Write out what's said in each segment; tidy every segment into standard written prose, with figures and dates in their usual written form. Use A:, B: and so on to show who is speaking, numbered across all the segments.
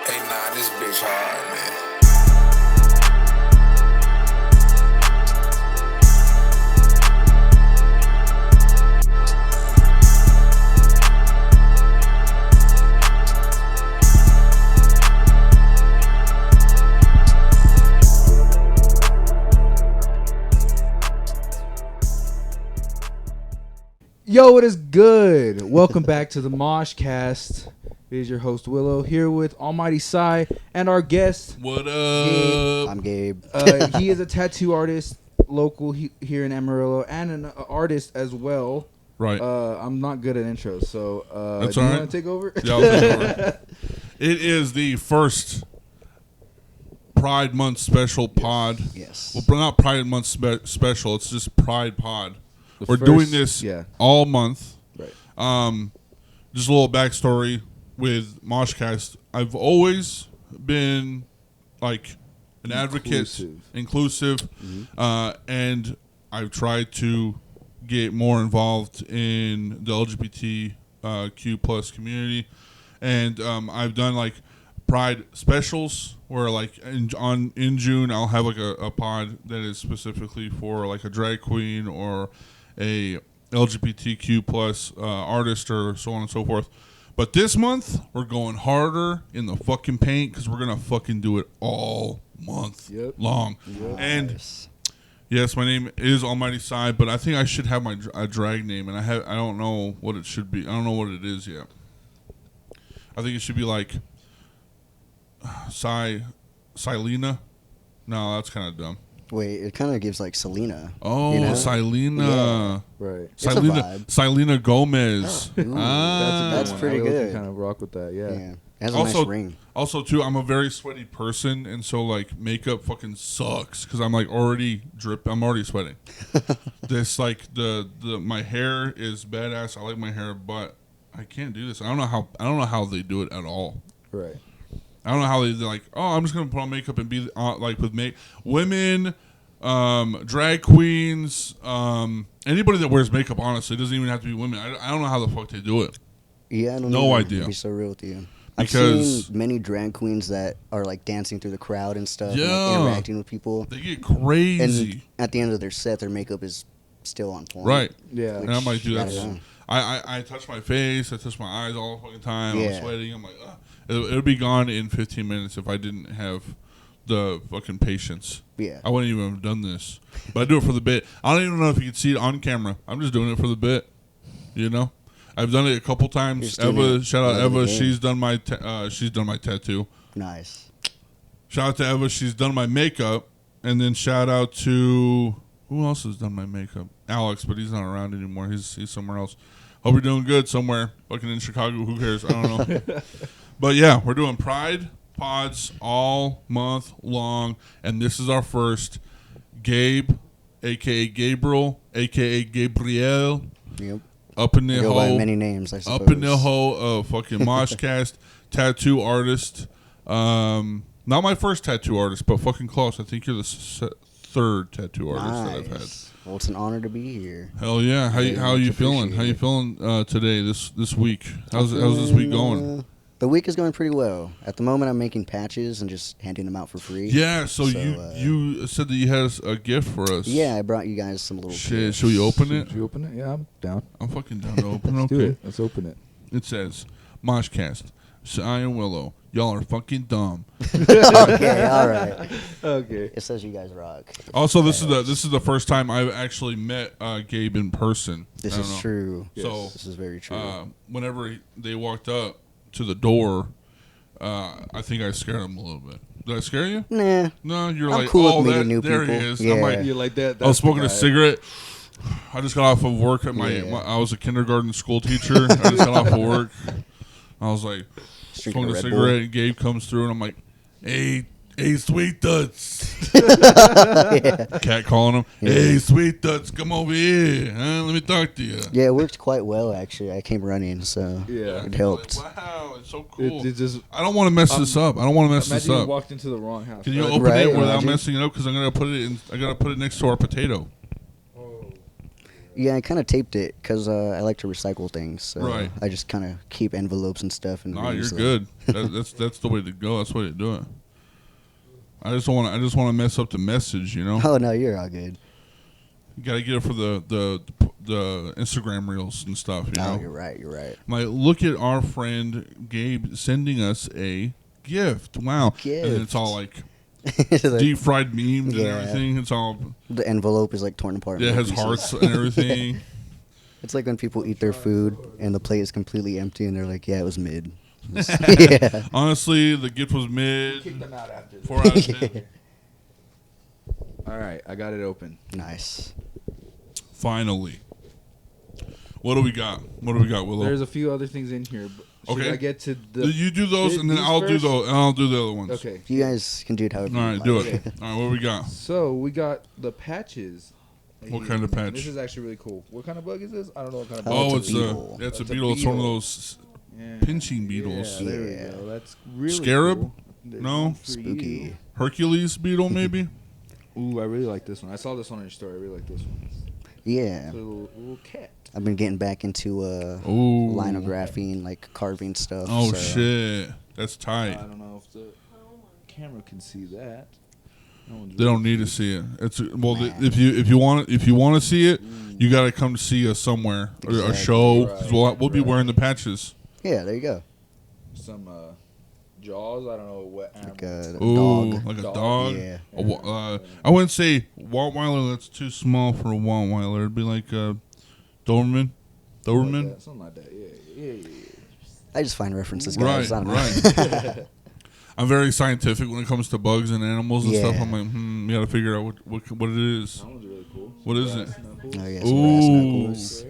A: Hey, nah, this bitch hard, man.
B: Yo, it is good. Welcome back to the Moshcast. It is your host Willow here with Almighty Sai and our guest.
C: What up?
B: Gabe.
D: I'm Gabe.
B: He is a tattoo artist local here in Amarillo and an artist as well.
C: Right.
B: I'm not good at intros, so
C: That's
B: do
C: all
B: you
C: right.
B: want to take over?
C: Yeah, I'll take over. It is the first Pride Month special pod.
D: Yes.
C: Well, not Pride Month special. It's just Pride Pod. We're
B: first-
C: doing this
B: yeah.
C: all month.
B: Right.
C: Just a little backstory with Moshcast. I've always been like an advocate, inclusive, and I've tried to get more involved in the LGBTQ plus community, and I've done like Pride specials where like in June I'll have like a pod that is specifically for like a drag queen or a LGBTQ plus artist or so on and so forth. But this month we're going harder in the fucking paint because we're gonna fucking do it all month long.
B: Yep.
C: And yes, my name is Almighty Sai, but I think I should have my a drag name, and I don't know what it should be. I don't know what it is yet. I think it should be like Silena. No, that's kind of dumb.
D: Wait, it kind of gives like Selena.
C: Oh,
D: you know?
C: Silena.
D: Yeah.
B: Right.
D: It's a vibe.
C: Silena Gomez.
D: Ooh,
B: That's
D: That's pretty good.
B: Kind of rock with that, yeah.
D: Yeah. It has a
C: Also,
D: nice ring.
C: Also, too, I'm a very sweaty person, and so like makeup fucking sucks because I'm like already I'm already sweating. This like the my hair is badass. I like my hair, but I can't do this. I don't know how they do it at all.
B: Right.
C: I don't know how they're like, oh, I'm just gonna put on makeup and be like with women, drag queens, anybody that wears makeup. Honestly, it doesn't even have to be women. I don't know how the fuck they do it.
D: Yeah, I don't
C: No
D: know.
C: idea.
D: To be so real with you.
C: Because-
D: I've seen many drag queens that are like dancing through the crowd and stuff, and,
C: Yeah.
D: like, interacting with people.
C: They get crazy,
D: And at the end of their set, their makeup is still on point.
C: right?
B: Yeah.
C: And I'm like, dude,
D: I
C: that's.
D: don't know.
C: I touch my face, I touch my eyes all the fucking time. I'm
D: Yeah.
C: sweating. I'm like, ugh. It would be gone in 15 minutes if I didn't have the fucking patience.
D: Yeah.
C: I wouldn't even have done this. But I do it for the bit. I don't even know if you can see it on camera. I'm just doing it for the bit. You know? I've done it a couple times.
D: You're just doing
C: Eva,
D: it
C: shout out
D: for the
C: Eva.
D: game.
C: She's done my tattoo.
D: Nice.
C: Shout out to Eva. She's done my makeup. And then shout out to who else has done my makeup? Alex, but he's not around anymore. He's somewhere else. Hope you're doing good somewhere. Fucking in Chicago. Who cares? I don't know. But yeah, we're doing Pride pods all month long, and this is our first. Gabe, aka Gabriel, aka Gabriel,
D: Yep.
C: up in the
D: I go by
C: hole,
D: many names, I suppose.
C: up in the hole of fucking Moshcast, tattoo artist. Not my first tattoo artist, but fucking close. I think you're the third tattoo artist that I've had.
D: Nice. Well, it's an honor to be here.
C: Hell yeah! How
D: Very
C: are you
D: much
C: feeling? How you
D: appreciated.
C: feeling today? This week? How's this week going?
D: The week is going pretty well. At the moment, I'm making patches and just handing them out for free.
C: Yeah. So
D: So,
C: you said that you had a gift for us.
D: Yeah, I brought you guys some little.
C: Shit.
D: gifts.
C: Should we open it?
B: Should you open it? Yeah, I'm down.
C: I'm fucking down to open.
B: Let's
C: Okay.
B: do it. Let's open it.
C: It says Moshcast, Sai and Willow. Y'all are fucking dumb.
D: Okay, all right.
B: Okay.
D: It says you guys rock.
C: Also, this is the first time I've actually met Gabe in person.
D: This
C: I don't
D: is
C: know.
D: true.
C: So
D: This is very true.
C: whenever they walked up to the door, I think I scared him a little bit. Did I scare you?
D: Nah.
C: No, you're
D: I'm
C: like,
D: cool with
C: oh,
D: meeting new
C: there he
D: people.
C: is.
D: Yeah.
C: I'm like,
B: You like that?
C: I was
B: That's the
C: smoking a
B: guy.
C: cigarette. I just got off of work at I was a kindergarten school teacher. I just got off of work. I was like,
D: Just drinking
C: smoking a
D: Red
C: cigarette, and Gabe comes through, and I'm like, hey, sweet duds. Cat calling him, hey, sweet duds, come over here. Huh? Let me talk to you.
D: Yeah, it worked quite well, actually. I came running, so
B: Yeah.
D: it helped.
C: Like, wow, it's so cool.
B: It just
C: I don't want to mess this up. I don't want to mess this
B: imagine you
C: up.
B: walked into the wrong house.
C: Can you
B: right?
C: open
D: Right,
C: it without
D: imagine.
C: messing it up? Because I'm gonna put it in. I gotta put it next to our potato.
D: Yeah, I kind of taped it because I like to recycle things. So
C: Right.
D: I just kind of keep envelopes and stuff. And
C: Nah, you're
D: reuse them.
C: good. That's the way to go. That's the way to do it. I just want to mess up the message, you know.
D: Oh no, you're all good.
C: You gotta get it for the Instagram reels and stuff, you know.
D: Oh, you're right. You're right.
C: Like, look at our friend Gabe sending us a gift. Wow.
D: Gift.
C: And it's all like
D: Like,
C: deep fried memes and
D: Yeah.
C: everything. It's all
D: the envelope is like torn apart.
C: it
D: into
C: has
D: pieces.
C: hearts and everything.
D: It's like when people eat their food and the plate is completely empty and they're like, "Yeah, it was mid." Yeah.
C: Honestly, the gift was mid.
B: Kick them out after.
C: 4 out of 10.
B: All right, I got it open.
D: Nice.
C: Finally. What do we got? What do we got, Willow?
B: There's a few other things in here. But should
C: Okay.
B: I get to the?
C: You do those, and then
B: these
C: I'll do
B: first?
C: those, and I'll do the other ones.
B: Okay.
D: You guys can do it however.
C: All
D: you
C: right, do
D: like.
C: it. All right, what we got?
B: So we got the patches.
C: What kind of patch?
B: This is actually really cool. What kind of bug is this? I don't know what kind of bug.
C: Oh,
D: it's
C: it's
D: a
C: a
D: beetle.
C: it's a
B: It's a
C: beetle. It's one of
B: beetle.
C: those
B: Yeah.
C: pinching beetles.
B: Yeah, there
D: Yeah.
B: we go. That's really
C: Scarab?
B: cool. There's
C: No?
B: one for
D: Spooky.
B: you.
C: Hercules beetle, maybe.
B: Ooh, I really like this one. I saw this one in your store. I really like this one.
D: Yeah.
B: It's a little cat.
D: I've been getting back into
C: Ooh.
D: linography and like carving stuff.
C: Oh
D: so.
C: shit, that's
B: I
C: tight.
B: don't know if the camera can see that. No one's
C: They
B: really
C: don't need to see it. It's well,
D: Nah.
C: if you want to see it, you got to come to see us somewhere or a
D: Exactly.
C: show. 'Cause we'll be
B: Right.
C: wearing the patches.
D: Yeah, there you go.
B: some jaws. I don't know what animal.
D: Like a
C: Ooh,
D: dog.
C: like a
B: Dog.
C: dog.
D: Yeah.
C: I wouldn't say Rottweiler. That's too small for a Rottweiler. It'd be like Doberman. Doberman.
B: Something like that. Yeah.
D: I just find references,
C: Right,
D: guys. I don't know.
C: right. I'm very scientific when it comes to bugs and animals and stuff.
D: Yeah.
C: I'm like, you got to figure out what it is.
B: That one's really cool.
C: What is it?
D: Oh yeah, some brass
C: Ooh.
D: knuckles.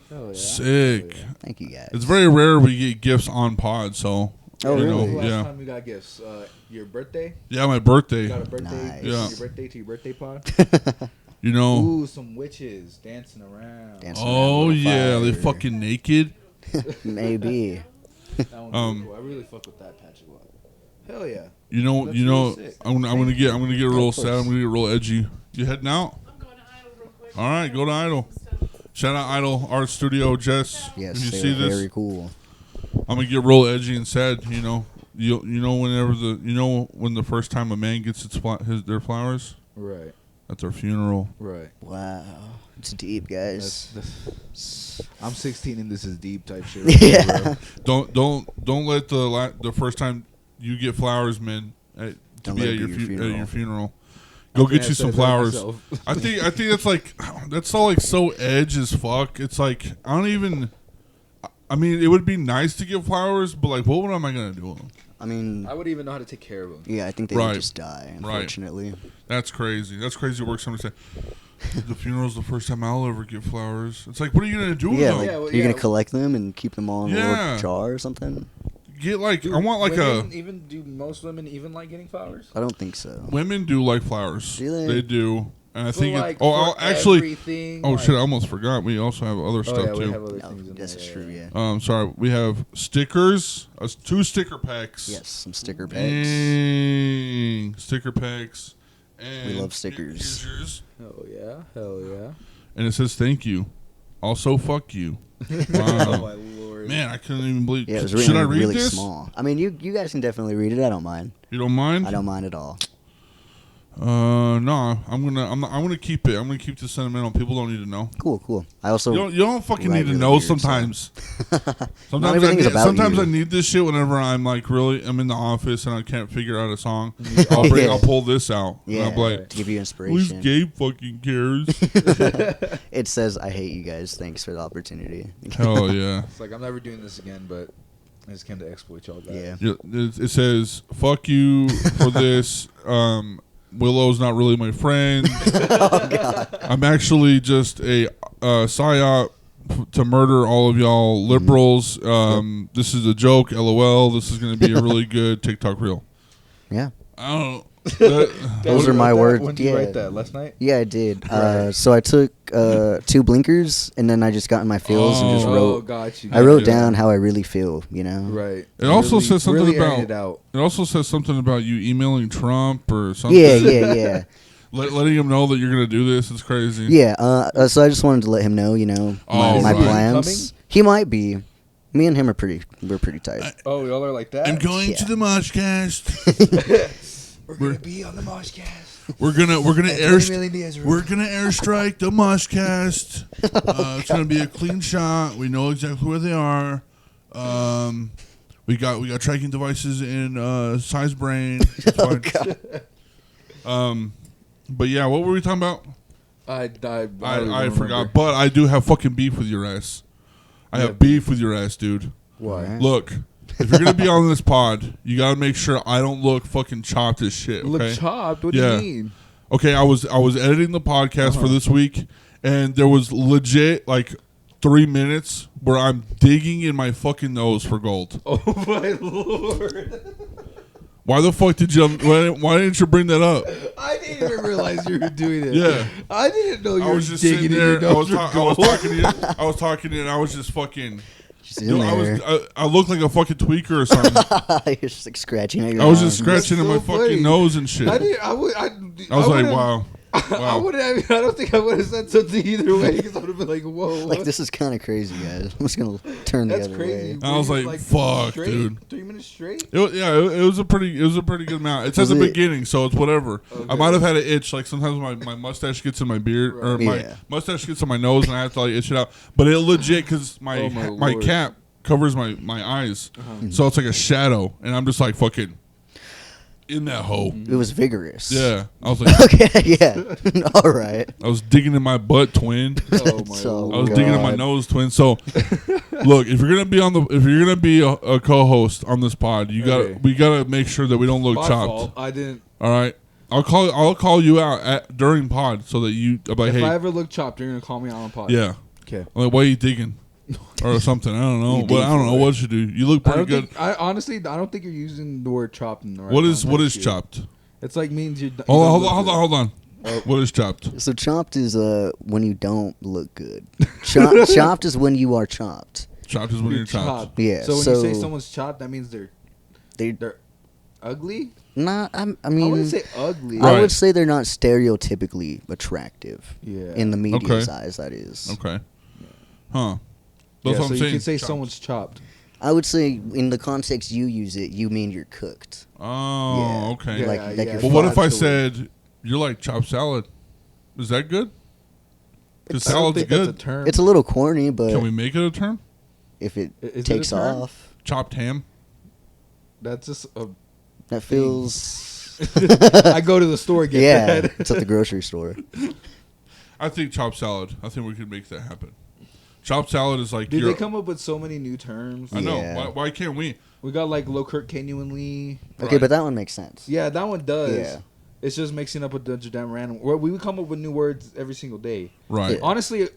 B: Hell yeah.
C: Sick.
B: Hell yeah.
D: Thank you guys.
C: It's very rare we get gifts on pod, so
D: Oh,
C: you
D: really?
C: know,
B: Last
C: yeah,
B: time we got gifts. Your birthday.
C: yeah, my birthday.
B: You got a birthday.
D: Nice.
C: Yeah.
B: Your birthday to your birthday pod.
C: You know.
B: Ooh, some witches dancing around.
D: Dancing.
C: Oh
D: around with
C: yeah, they
D: fire.
C: fucking naked.
D: Maybe.
B: That one's really cool. I really fuck with that patch a lot. Hell yeah.
C: You know,
B: That's
C: you know.
B: really sick.
C: I'm gonna get real
D: Of
C: sad.
D: course.
C: I'm gonna get real edgy. You heading out?
E: I'm going to Idle real quick.
C: All right, go to Idle. Shout out Idle Art Studio, Jess.
D: Yes,
C: if you
D: they
C: see
D: were
C: this,
D: very cool.
C: I'm gonna get real edgy and sad. You know, you know when the first time a man gets their flowers
B: Right.
C: at their funeral.
B: Right.
D: Wow, it's deep, guys.
B: I'm 16 and this is deep type shit. Right
D: Yeah.
B: bro.
C: Don't let the first time you get flowers, man, to
D: Don't
C: be
D: let
C: at
D: it
C: your
D: be your
C: at your
D: funeral.
C: funeral. Go get
B: Yeah,
C: you some
B: said that
C: flowers.
B: myself.
C: I think that's all like so edge as fuck. It's like I don't even. I mean, it would be nice to get flowers, but like, what am I gonna do with them?
D: I mean,
B: I would even know how to take care of them.
D: yeah, I think they
C: Right.
D: would just die. Unfortunately.
C: That's crazy. That's crazy work. Somebody said the funeral's the first time I'll ever get flowers. It's like, what are you gonna do with
D: Yeah,
C: them?
D: like,
B: Yeah, well,
D: you're
B: yeah.
D: gonna collect them and keep them all in a
C: Yeah.
D: little jar or something.
C: Get like
B: Dude,
C: I want like
B: women even do most women even like getting flowers?
D: I don't think so.
C: women do like flowers.
D: Do they?
C: They do, and I
B: But,
C: think
B: like,
C: it. Oh,
B: for
C: I'll actually.
B: everything,
C: Oh
B: like-
C: shit! I almost forgot. We also have other
B: Oh,
C: stuff
B: yeah, we
C: too.
B: have other
D: No,
B: things in
D: that's
B: there,
D: true. Yeah.
C: Sorry, we have stickers. 2 sticker packs.
D: Yes, some sticker packs.
C: Dang. Sticker packs. And
D: We love stickers.
C: here's yours.
B: Hell yeah. Hell yeah.
C: And it says thank you. Also, fuck you.
B: Oh
C: Wow.
B: my lord.
C: Man, I couldn't even believe.
D: Yeah, it was
C: Should
D: written
C: I read
D: really
C: this?
D: small. I mean, you guys can definitely read it. I don't mind.
C: You don't mind?
D: I don't mind at all.
C: No. I'm gonna keep it. I'm gonna keep this sentimental. People don't need to know.
D: Cool. I also
C: You don't fucking
D: write
C: need to
D: really
C: know
D: weird, so-
C: sometimes.
D: Not
C: Sometimes
D: everything is about
C: sometimes
D: you.
C: I need this shit whenever I'm in the office and I can't figure out a song. I'll pull this out. And
D: yeah,
C: I'll be like,
D: to give you
C: who's
D: inspiration.
C: Gabe fucking cares?
D: It says, "I hate you guys. Thanks for the opportunity."
C: Hell yeah.
B: It's like I'm never doing this again, but I just came to exploit y'all guys.
D: Yeah.
C: Yeah, it says, fuck you for this. Willow's not really my friend.
D: Oh God.
C: I'm actually just a psyop to murder all of y'all liberals. This is a joke, LOL. This is going to be a really good TikTok reel.
D: Yeah.
C: I don't know. That-
D: Those
B: You
D: are my
B: wrote that?
D: words.
B: When did you
D: Yeah.
B: write that? Last night?
D: Yeah, I did.
B: Right.
D: So I took 2 blinkers and then I just got in my feels and just
C: Oh.
D: wrote.
B: got you.
D: I wrote
C: Yeah.
D: down how I really feel. You know.
B: Right.
C: It also says something
B: really
C: about-
B: airing it out.
C: It also says something about you emailing Trump or something.
D: Yeah.
C: letting him know that you're gonna do this is crazy.
D: Yeah. So I just wanted to let him know, my
C: right.
D: plans. He might be. Me and him we're pretty tight.
B: Oh, y'all are like that?
C: I'm going
D: Yeah.
C: to the Moshcast.
B: We're going to be on the Moshcast.
C: We're gonna
B: We're gonna
C: airstrike the Moshcast. It's gonna be a clean shot. We know exactly where they are. We got tracking devices in Size Brain. But yeah, what were we talking about?
B: I
C: forgot. But I do have fucking beef with your ass. I have beef with your ass, dude.
B: Why?
C: Look, if you're gonna be on this pod, you gotta make sure I don't look fucking chopped as shit. Okay?
B: Look chopped? What do you mean?
C: Okay, I was editing the podcast for this week, and there was legit like 3 minutes where I'm digging in my fucking nose for gold.
B: Oh my lord!
C: Why the fuck did you? Why didn't you bring that up?
B: I didn't even realize you were doing it.
C: Yeah.
B: I didn't know you
C: I
B: were
C: was just
B: digging
C: sitting
B: in
C: there.
B: your nose for
C: I was
B: gold.
C: talking to you. I was talking to you, and I was just fucking.
D: Just in there.
C: I looked like a fucking tweaker or something.
D: You're just like scratching at your
C: I was
D: arm.
C: just scratching in my
B: That's so funny.
C: fucking nose and shit.
B: I didn't. I
C: was like,
B: would've-
C: wow.
B: I wouldn't. I don't think I would have said something either way because I would have been like, "Whoa,
D: Like, this is kind of crazy, guys. I'm just going to turn the
B: that's
D: other
B: crazy."
D: way.
C: I was like, fuck,
B: straight?
C: dude.
B: 3 minutes straight.
C: It was a pretty good amount. It's at
D: Was
C: the
D: it-
C: beginning, so it's whatever.
B: Okay.
C: I might have had an itch. Like sometimes my mustache gets in my beard or my
D: Yeah.
C: mustache gets in my nose, and I have to like itch it out. But it legit because my
B: Oh, my
C: my
B: Lord.
C: cap covers my eyes, so it's like a shadow, and I'm just like fucking in that hole.
D: It was vigorous.
C: Yeah, I was like,
D: Okay, yeah. All right.
C: I was digging in my butt, twin.
B: Oh my
D: So-
C: I was
B: lord!
C: digging in my nose, twin. So, look, if you're gonna be a co-host on this pod,
B: Okay.
C: we gotta make sure that we don't look
B: My
C: chopped.
B: fault. I didn't.
C: All right, I'll call you out during pod so that you I'm like,
B: If
C: hey,
B: I ever look chopped, you're gonna call me on a pod.
C: yeah,
B: Okay.
C: I'm like, why are you digging or something? I don't know,
D: You
C: but I don't
D: dig
C: know
D: for
C: what you do. You look
B: I
C: pretty
B: don't
C: good.
B: think. I honestly, I don't think you're using the word chopped in the right.
C: What is
B: context here.
C: chopped?
B: It's like means you.
C: Hold on. What is chopped?
D: So chopped is when you don't look good. Chopped is when you are chopped.
C: Chopped is when you're chopped.
D: Yeah,
B: So when
D: so-
B: you say someone's chopped, that means they're ugly.
D: Not, I
B: I
D: mean,
B: wouldn't say ugly.
C: Right.
D: I would say they're not stereotypically attractive.
B: Yeah.
D: In the media's
C: Okay.
D: eyes, that is.
C: Okay. Huh.
B: Yeah,
C: That's what
B: so
C: I'm
B: you
C: saying.
B: can say
C: Chopped.
B: someone's chopped.
D: I would say in the context you use it, you mean you're cooked.
C: Oh,
D: Yeah.
C: okay.
B: Yeah,
D: Like,
B: yeah,
D: like
B: yeah.
D: your
C: Well, what if I
B: Actually.
C: said you're like chopped salad? Is that good? Because
B: I don't
C: salad's
B: think that's a
C: good.
B: term.
D: It's a little corny, but
C: Can we make it a term?
D: if it
B: Is it a
D: takes
B: term?
D: off,
C: Chopped ham.
B: That's just a.
D: that feels.
B: I go to the store and get
D: Yeah,
B: that.
D: it's at the grocery store.
C: I think chopped salad. I think we could make that happen. Chopped salad is like
B: Dude,
C: your.
B: they come up with so many new terms.
C: I know.
D: Yeah.
C: Why can't we?
B: We got like low Kurt genuinely.
D: Okay,
C: Right.
D: but that one makes sense.
B: Yeah, that one does.
D: Yeah.
B: It's just mixing up a bunch of damn random. We would come up with new words every single day.
C: Right.
D: Yeah.
B: Honestly,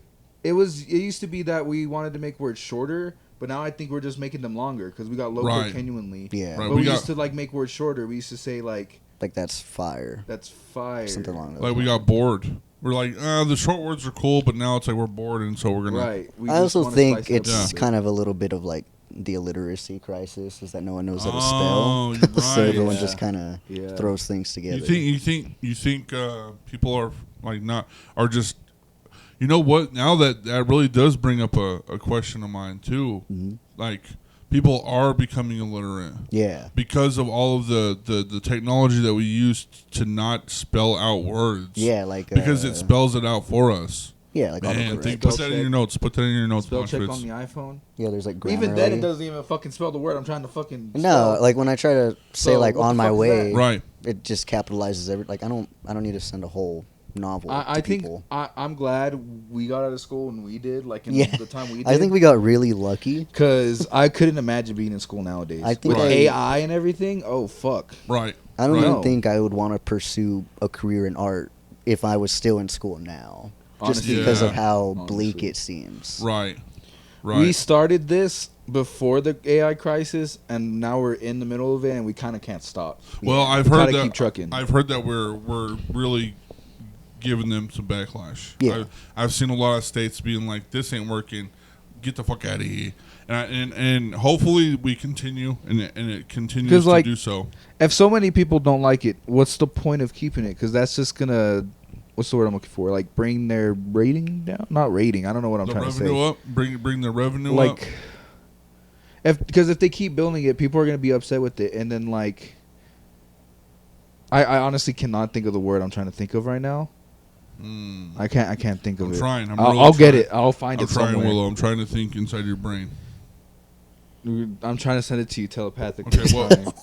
B: it used to be that we wanted to make words shorter, but now I think we're just making them longer because we got low
C: Right.
B: Kurt genuinely.
D: Yeah,
C: Right.
B: But
C: we
B: we
C: got-
B: used to like make words shorter. We used to say like
D: like that's fire.
B: that's fire.
D: Something along those
C: Like we got bored. We're like, the short words are cool, but now it's like we're bored, and so we're gonna.
B: Right. We
D: I
B: just
D: also
B: wanna
D: think
B: spice it up
D: it's
B: a little bit.
D: kind of a little bit of like the illiteracy crisis is that no one knows how to
C: Oh,
D: spell.
C: you're
D: So
C: right.
D: everyone
B: Yeah.
D: just kind of
B: Yeah.
D: throws things together.
C: You think people are like not are just. You know what? Now that really does bring up a question of mine too.
D: Mhm.
C: Like people are becoming illiterate.
D: Yeah.
C: Because of all of the technology that we use to not spell out words.
D: Yeah, like
C: Because it spells it out for us.
D: yeah, like
C: Man,
D: autocorrect.
C: put that in your notes. Put that in your notes.
B: Spell check
C: Monsters.
B: on the iPhone.
D: Yeah, there's like grammar.
B: Even then, it doesn't even fucking spell the word I'm trying to fucking.
D: No,
B: spell.
D: like when I try to say
B: So,
D: like
B: what
D: on
B: the
D: my
B: fuck is
D: way,
B: that?
C: Right.
D: it just capitalizes every. Like I don't need to send a whole novel.
B: I
D: to
B: think
D: people.
B: I'm glad we got out of school when we did. Like in
D: Yeah.
B: the time we did.
D: I think we got really lucky.
B: Because I couldn't imagine being in school nowadays.
D: I think
B: with
C: Right.
B: AI and everything. Oh fuck.
C: Right.
D: I don't
C: Right.
D: even think I would want to pursue a career in art if I was still in school now, just
B: Honestly.
D: because of
C: Yeah.
D: how bleak
B: Honestly.
D: it seems.
C: Right. Right.
B: We started this before the AI crisis, and now we're in the middle of it, and we kind of can't stop.
C: Well, I've
B: We
C: heard
B: gotta
C: that.
B: keep trucking.
C: I've heard that we're really giving them some backlash.
D: Yeah.
C: I've seen a lot of states being like, "This ain't working. get the fuck out of here. And hopefully we continue, and it continues
B: 'Cause,
C: to
B: like,
C: do so.
B: If so many people don't like it, what's the point of keeping it? Because that's just gonna, what's the word I'm looking for? Like bring their rating down? Not rating. I don't know what I'm
C: The
B: trying to say.
C: revenue up, bring the revenue up.
B: Like, because if they keep building it, people are gonna be upset with it, and then like, I honestly cannot think of the word I'm trying to think of right now. I can't think of
C: I'm
B: it.
C: trying.
B: I'll get it. I'll find
C: I'm
B: it
C: trying,
B: somewhere.
C: Willow. I'm trying to think inside your brain.
B: I'm trying to send it to you telepathically.
C: Okay, well,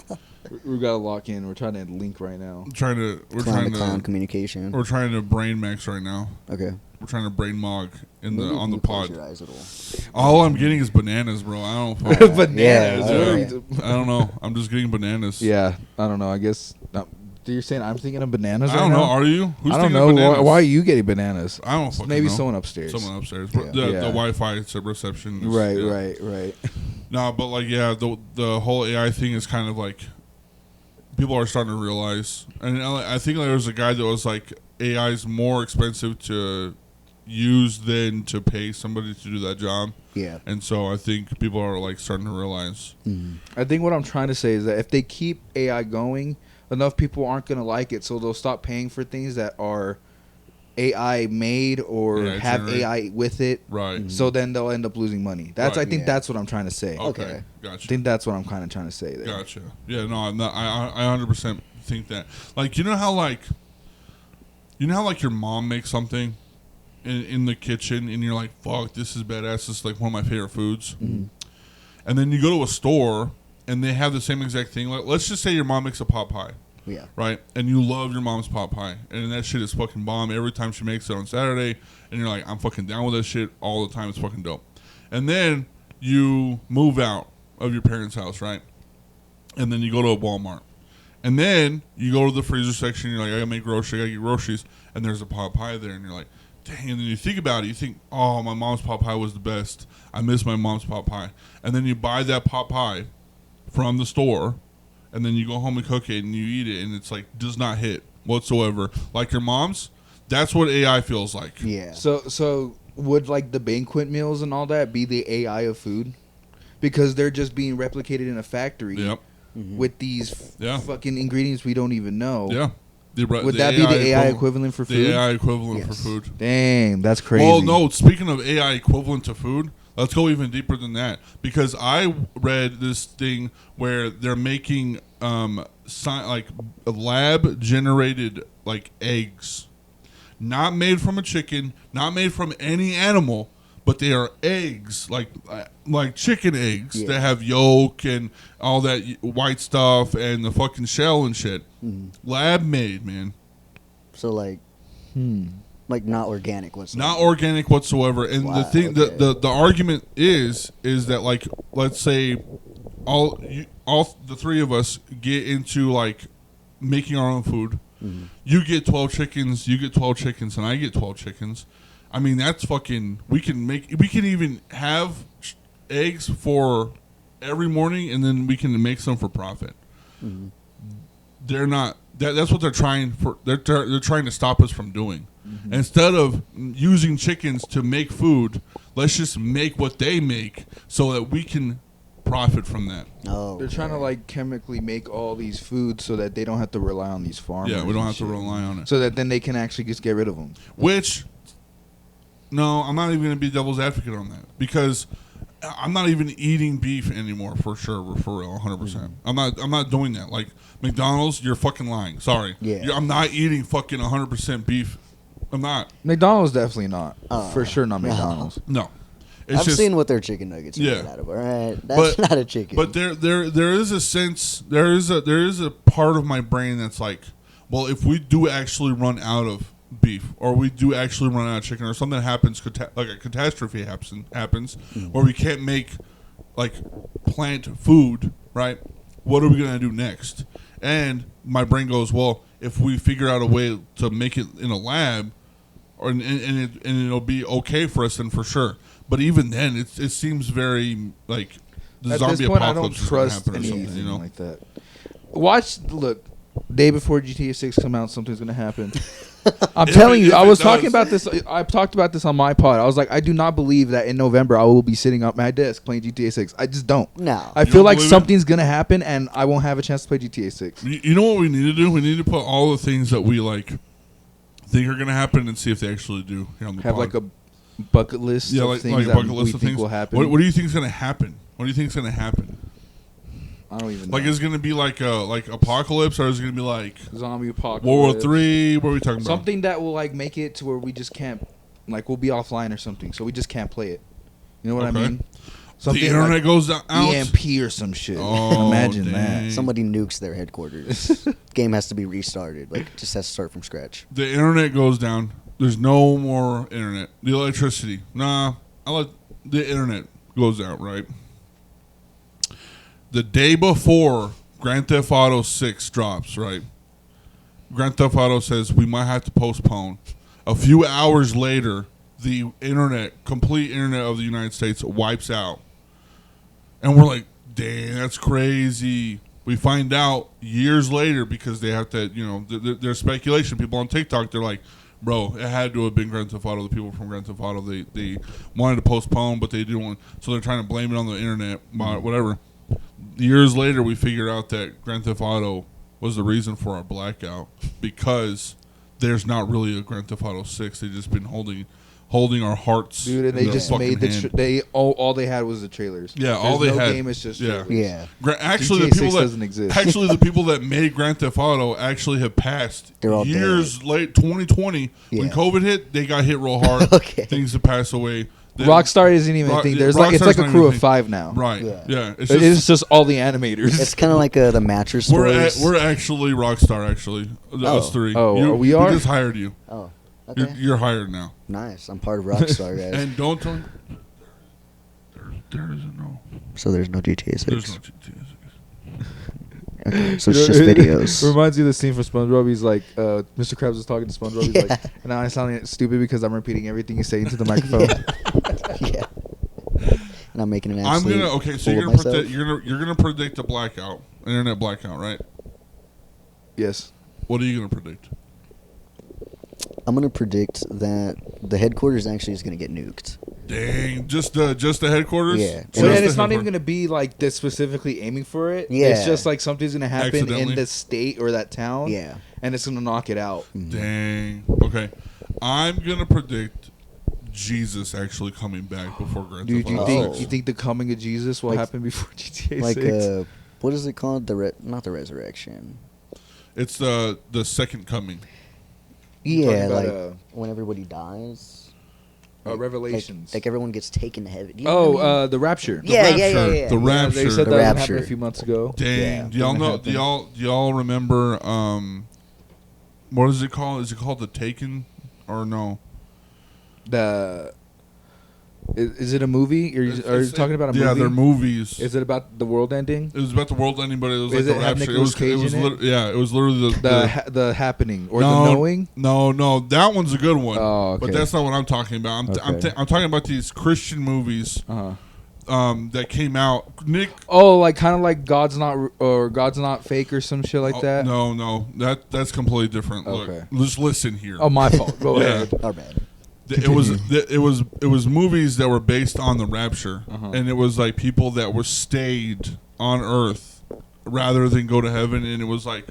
B: we gotta lock in. We're trying to link right now.
C: we're trying
D: Clown
C: to
D: communication.
C: we're trying to brain max right now.
D: Okay.
C: We're trying to brain mog
D: Maybe
C: on
D: you
C: the
D: close
C: pod.
D: your eyes at all.
C: All I'm getting is bananas, bro. I don't fuck-
B: Bananas.
D: Yeah,
C: I don't know. I'm just getting bananas.
B: Yeah, I don't know. I guess you're saying I'm thinking of bananas.
C: I don't
B: right
C: know.
B: now?
C: Are you? Who's
B: I don't
C: thinking
B: know.
C: of bananas?
B: Why are you getting bananas?
C: I don't fucking
B: Maybe
C: know.
B: someone upstairs.
C: Someone upstairs.
D: Yeah.
C: The
B: Yeah.
C: Wi-Fi reception. Is,
B: Right,
C: yeah.
B: right.
C: No, but like, yeah, the whole AI thing is kind of like people are starting to realize, and I think there was a guy that was like, AI is more expensive to use than to pay somebody to do that job.
D: Yeah.
C: And so I think people are like starting to realize.
B: I think what I'm trying to say is that if they keep AI going, enough people aren't going to like it, so they'll stop paying for things that are AI made or
C: Yeah,
B: have
C: generate-
B: AI with it.
C: Right.
B: So then they'll end up losing money. That's
C: Right.
B: I think
D: Yeah.
B: that's what I'm trying to say.
C: Okay.
D: Okay.
B: I
C: Gotcha.
B: think that's what I'm kind of trying to say there.
C: Gotcha. Yeah. No. I'm not, I 100% think that. Like, you know how your mom makes something in the kitchen, and you're like, "Fuck, this is badass. This is like one of my favorite foods."
B: Mm-hmm.
C: And then you go to a store, and they have the same exact thing. Like, let's just say your mom makes a pot pie.
D: Yeah.
C: Right? And you love your mom's pot pie. And that shit is fucking bomb every time she makes it on Saturday. And you're like, I'm fucking down with that shit all the time. It's fucking dope. And then you move out of your parents' house, right? And then you go to a Walmart. And then you go to the freezer section. You're like, I gotta make groceries. I gotta get groceries. And there's a pot pie there. And you're like, dang. And then you think about it. You think, oh, my mom's pot pie was the best. I miss my mom's pot pie. And then you buy that pot pie from the store. And then you go home and cook it, and you eat it, and it's like does not hit whatsoever. Like your mom's, that's what AI feels like.
D: Yeah.
B: So would like the banquet meals and all that be the AI of food? Because they're just being replicated in a factory
C: Yep.
B: with these
C: Yeah.
B: fucking ingredients we don't even know.
C: Yeah.
B: Would that be the AI equivalent for food?
C: The AI equivalent for
D: Yes.
C: food.
B: Dang, that's crazy.
C: Well, no. Speaking of AI equivalent to food, let's go even deeper than that, because I read this thing where they're making like lab generated like eggs, not made from a chicken, not made from any animal, but they are eggs like chicken eggs
D: Yeah.
C: that have yolk and all that white stuff and the fucking shell and shit. Lab made, man.
D: So like not organic whatsoever.
C: Not organic whatsoever. And
D: Wow,
C: the thing,
D: okay.
C: the argument is that like, let's say all the three of us get into like making our own food. You get 12 chickens, you get 12 chickens, and I get 12 chickens. I mean, that's fucking. We can even have eggs for every morning, and then we can make some for profit. They're not. That's what they're trying for. They're trying to stop us from doing. Instead of using chickens to make food, let's just make what they make so that we can profit from that.
D: Oh.
B: They're trying to like chemically make all these foods so that they don't have to rely on these farmers.
C: Yeah, we don't
B: and
C: have to
B: shit.
C: rely on it.
B: So that then they can actually just get rid of them.
C: Which, no, I'm not even going to be devil's advocate on that, because I'm not even eating beef anymore for sure, for real, 100%. I'm not doing that. Like McDonald's, you're fucking lying. Sorry.
D: Yeah.
C: I'm not eating fucking 100% beef. I'm not.
B: McDonald's definitely not.
D: Oh.
B: For sure not McDonald's.
C: No. It's
D: I've
C: just,
D: seen what their chicken nuggets are
C: Yeah.
D: made out of. All right, that's not a chicken.
C: But there is a sense, there is a part of my brain that's like, well, if we do actually run out of beef, or we do actually run out of chicken, or something happens, like a catastrophe happens, where we can't make like plant food, right? What are we gonna do next? And my brain goes, well, if we figure out a way to make it in a lab, or and it'll be okay for us, then for sure. But even then, it seems very like the
B: At
C: zombie
B: this point, I don't
C: apocalypse is gonna
B: trust
C: happen or
B: anything
C: something, you know?
B: like that. Look, day before GTA 6 come out, something's gonna happen. I'm telling you, I was talking about this. I've talked about this on my pod. I was like, I do not believe that in November I will be sitting at my desk playing GTA 6. I just don't.
D: No.
B: I feel like something's gonna happen, and I won't have a chance to play GTA 6.
C: You know what we need to do? We need to put all the things that we like think are gonna happen and see if they actually do. Here on the
B: Have
C: pod.
B: like a bucket list of things that we think will happen.
C: What do you think is gonna happen? What do you think is gonna happen?
B: I don't even know.
C: Like, is it gonna be like apocalypse, or is it gonna be like
B: zombie apocalypse,
C: World War III? What are we talking about?
B: Something that will like make it to where we just can't, like, we'll be offline or something, so we just can't play it. You know what I mean? Something
C: the internet
B: like
C: goes out.
B: EMP or some shit.
C: Oh,
B: Imagine
C: dang.
B: that.
D: Somebody nukes their headquarters. Game has to be restarted. Like, just has to start from scratch.
C: The internet goes down. There's no more internet. The electricity. Nah, the internet goes out, right? The day before Grand Theft Auto 6 drops, right? Grand Theft Auto says we might have to postpone. A few hours later, the complete internet of the United States wipes out. And we're like, dang, that's crazy. We find out years later because they have to, there's speculation. People on TikTok, they're like, bro, it had to have been Grand Theft Auto. The people from Grand Theft Auto, they wanted to postpone, but they didn't want, so they're trying to blame it on the internet, whatever. Years later, we figured out that Grand Theft Auto was the reason for our blackout because there's not really a Grand Theft Auto 6. They've just been holding our hearts.
B: Dude, and they just made all they had was the trailers.
C: Yeah, all they had.
B: Game is just
C: yeah.
B: trailers.
C: Yeah. Actually,
B: GTA 6 doesn't exist.
C: Actually, the people that made Grand Theft Auto actually have passed.
D: They're all
C: years late, 2020, when COVID hit, they got hit real hard.
D: Okay.
C: Things have passed away.
B: Rockstar isn't even a thing. It's like a crew of 5 now.
C: Right. Yeah.
B: It's just all the animators.
D: It's kind of like the mattress stores.
C: We're actually Rockstar, actually. Us three.
B: We are?
C: We just hired you.
D: Oh, okay.
C: You're hired now.
D: Nice. I'm part of Rockstar, guys.
C: And don't tell me. There isn't no.
D: So there's no GTA 6.
C: There's no GTA 6.
D: Okay, so it's just videos.
B: It reminds you of the scene from SpongeBob. He's like, Mr. Krabs was talking to SpongeBob. He's like, and now I'm sounding stupid because I'm repeating everything he's saying to the microphone.
D: Yeah. And I'm making an absolute
C: so you're gonna predict a blackout, internet blackout, right?
B: Yes.
C: What are you gonna predict?
D: I'm gonna predict that the headquarters actually is gonna get nuked.
C: Dang, just the headquarters.
D: Yeah.
B: So and it's not even gonna be like this specifically aiming for it.
D: Yeah.
B: It's just like something's gonna happen in the state or that town.
D: Yeah.
B: And it's gonna knock it out.
C: Dang. Okay, I'm gonna predict Jesus actually coming back before Grand Theft Auto.
B: Do you think the coming of Jesus will happen before GTA 6?
D: What is it called? Not the resurrection.
C: It's the second coming.
D: Yeah, like when everybody dies.
B: Revelations.
D: Like everyone gets taken to heaven. You know what I mean?
B: The rapture.
D: Yeah.
C: The rapture.
B: They said
D: The
B: that
D: rapture.
B: happened a few months ago.
C: Dang.
D: Yeah.
C: Do y'all know? Do y'all remember? What is it called? Is it called The Taken, or no?
B: Is it a movie? Are you talking about a movie?
C: Yeah, they're movies.
B: Is it about the world ending?
C: It was about the world ending, but it was
B: Is
C: like
B: it
C: the
B: have
C: rapture.
B: Nicolas Cage in it?
C: It was literally
B: the happening or the knowing.
C: No, that one's a good one.
B: Oh, okay.
C: But that's not what I'm talking about. I'm talking about these Christian movies that came out.
B: Kind of like God's not fake or some shit like that.
C: No, that's completely different.
B: Okay.
C: Look, just listen here.
B: Oh, my fault. Go ahead.
D: Our bad.
C: It was movies that were based on the rapture, and it was like people that were stayed on Earth rather than go to heaven. And it was like,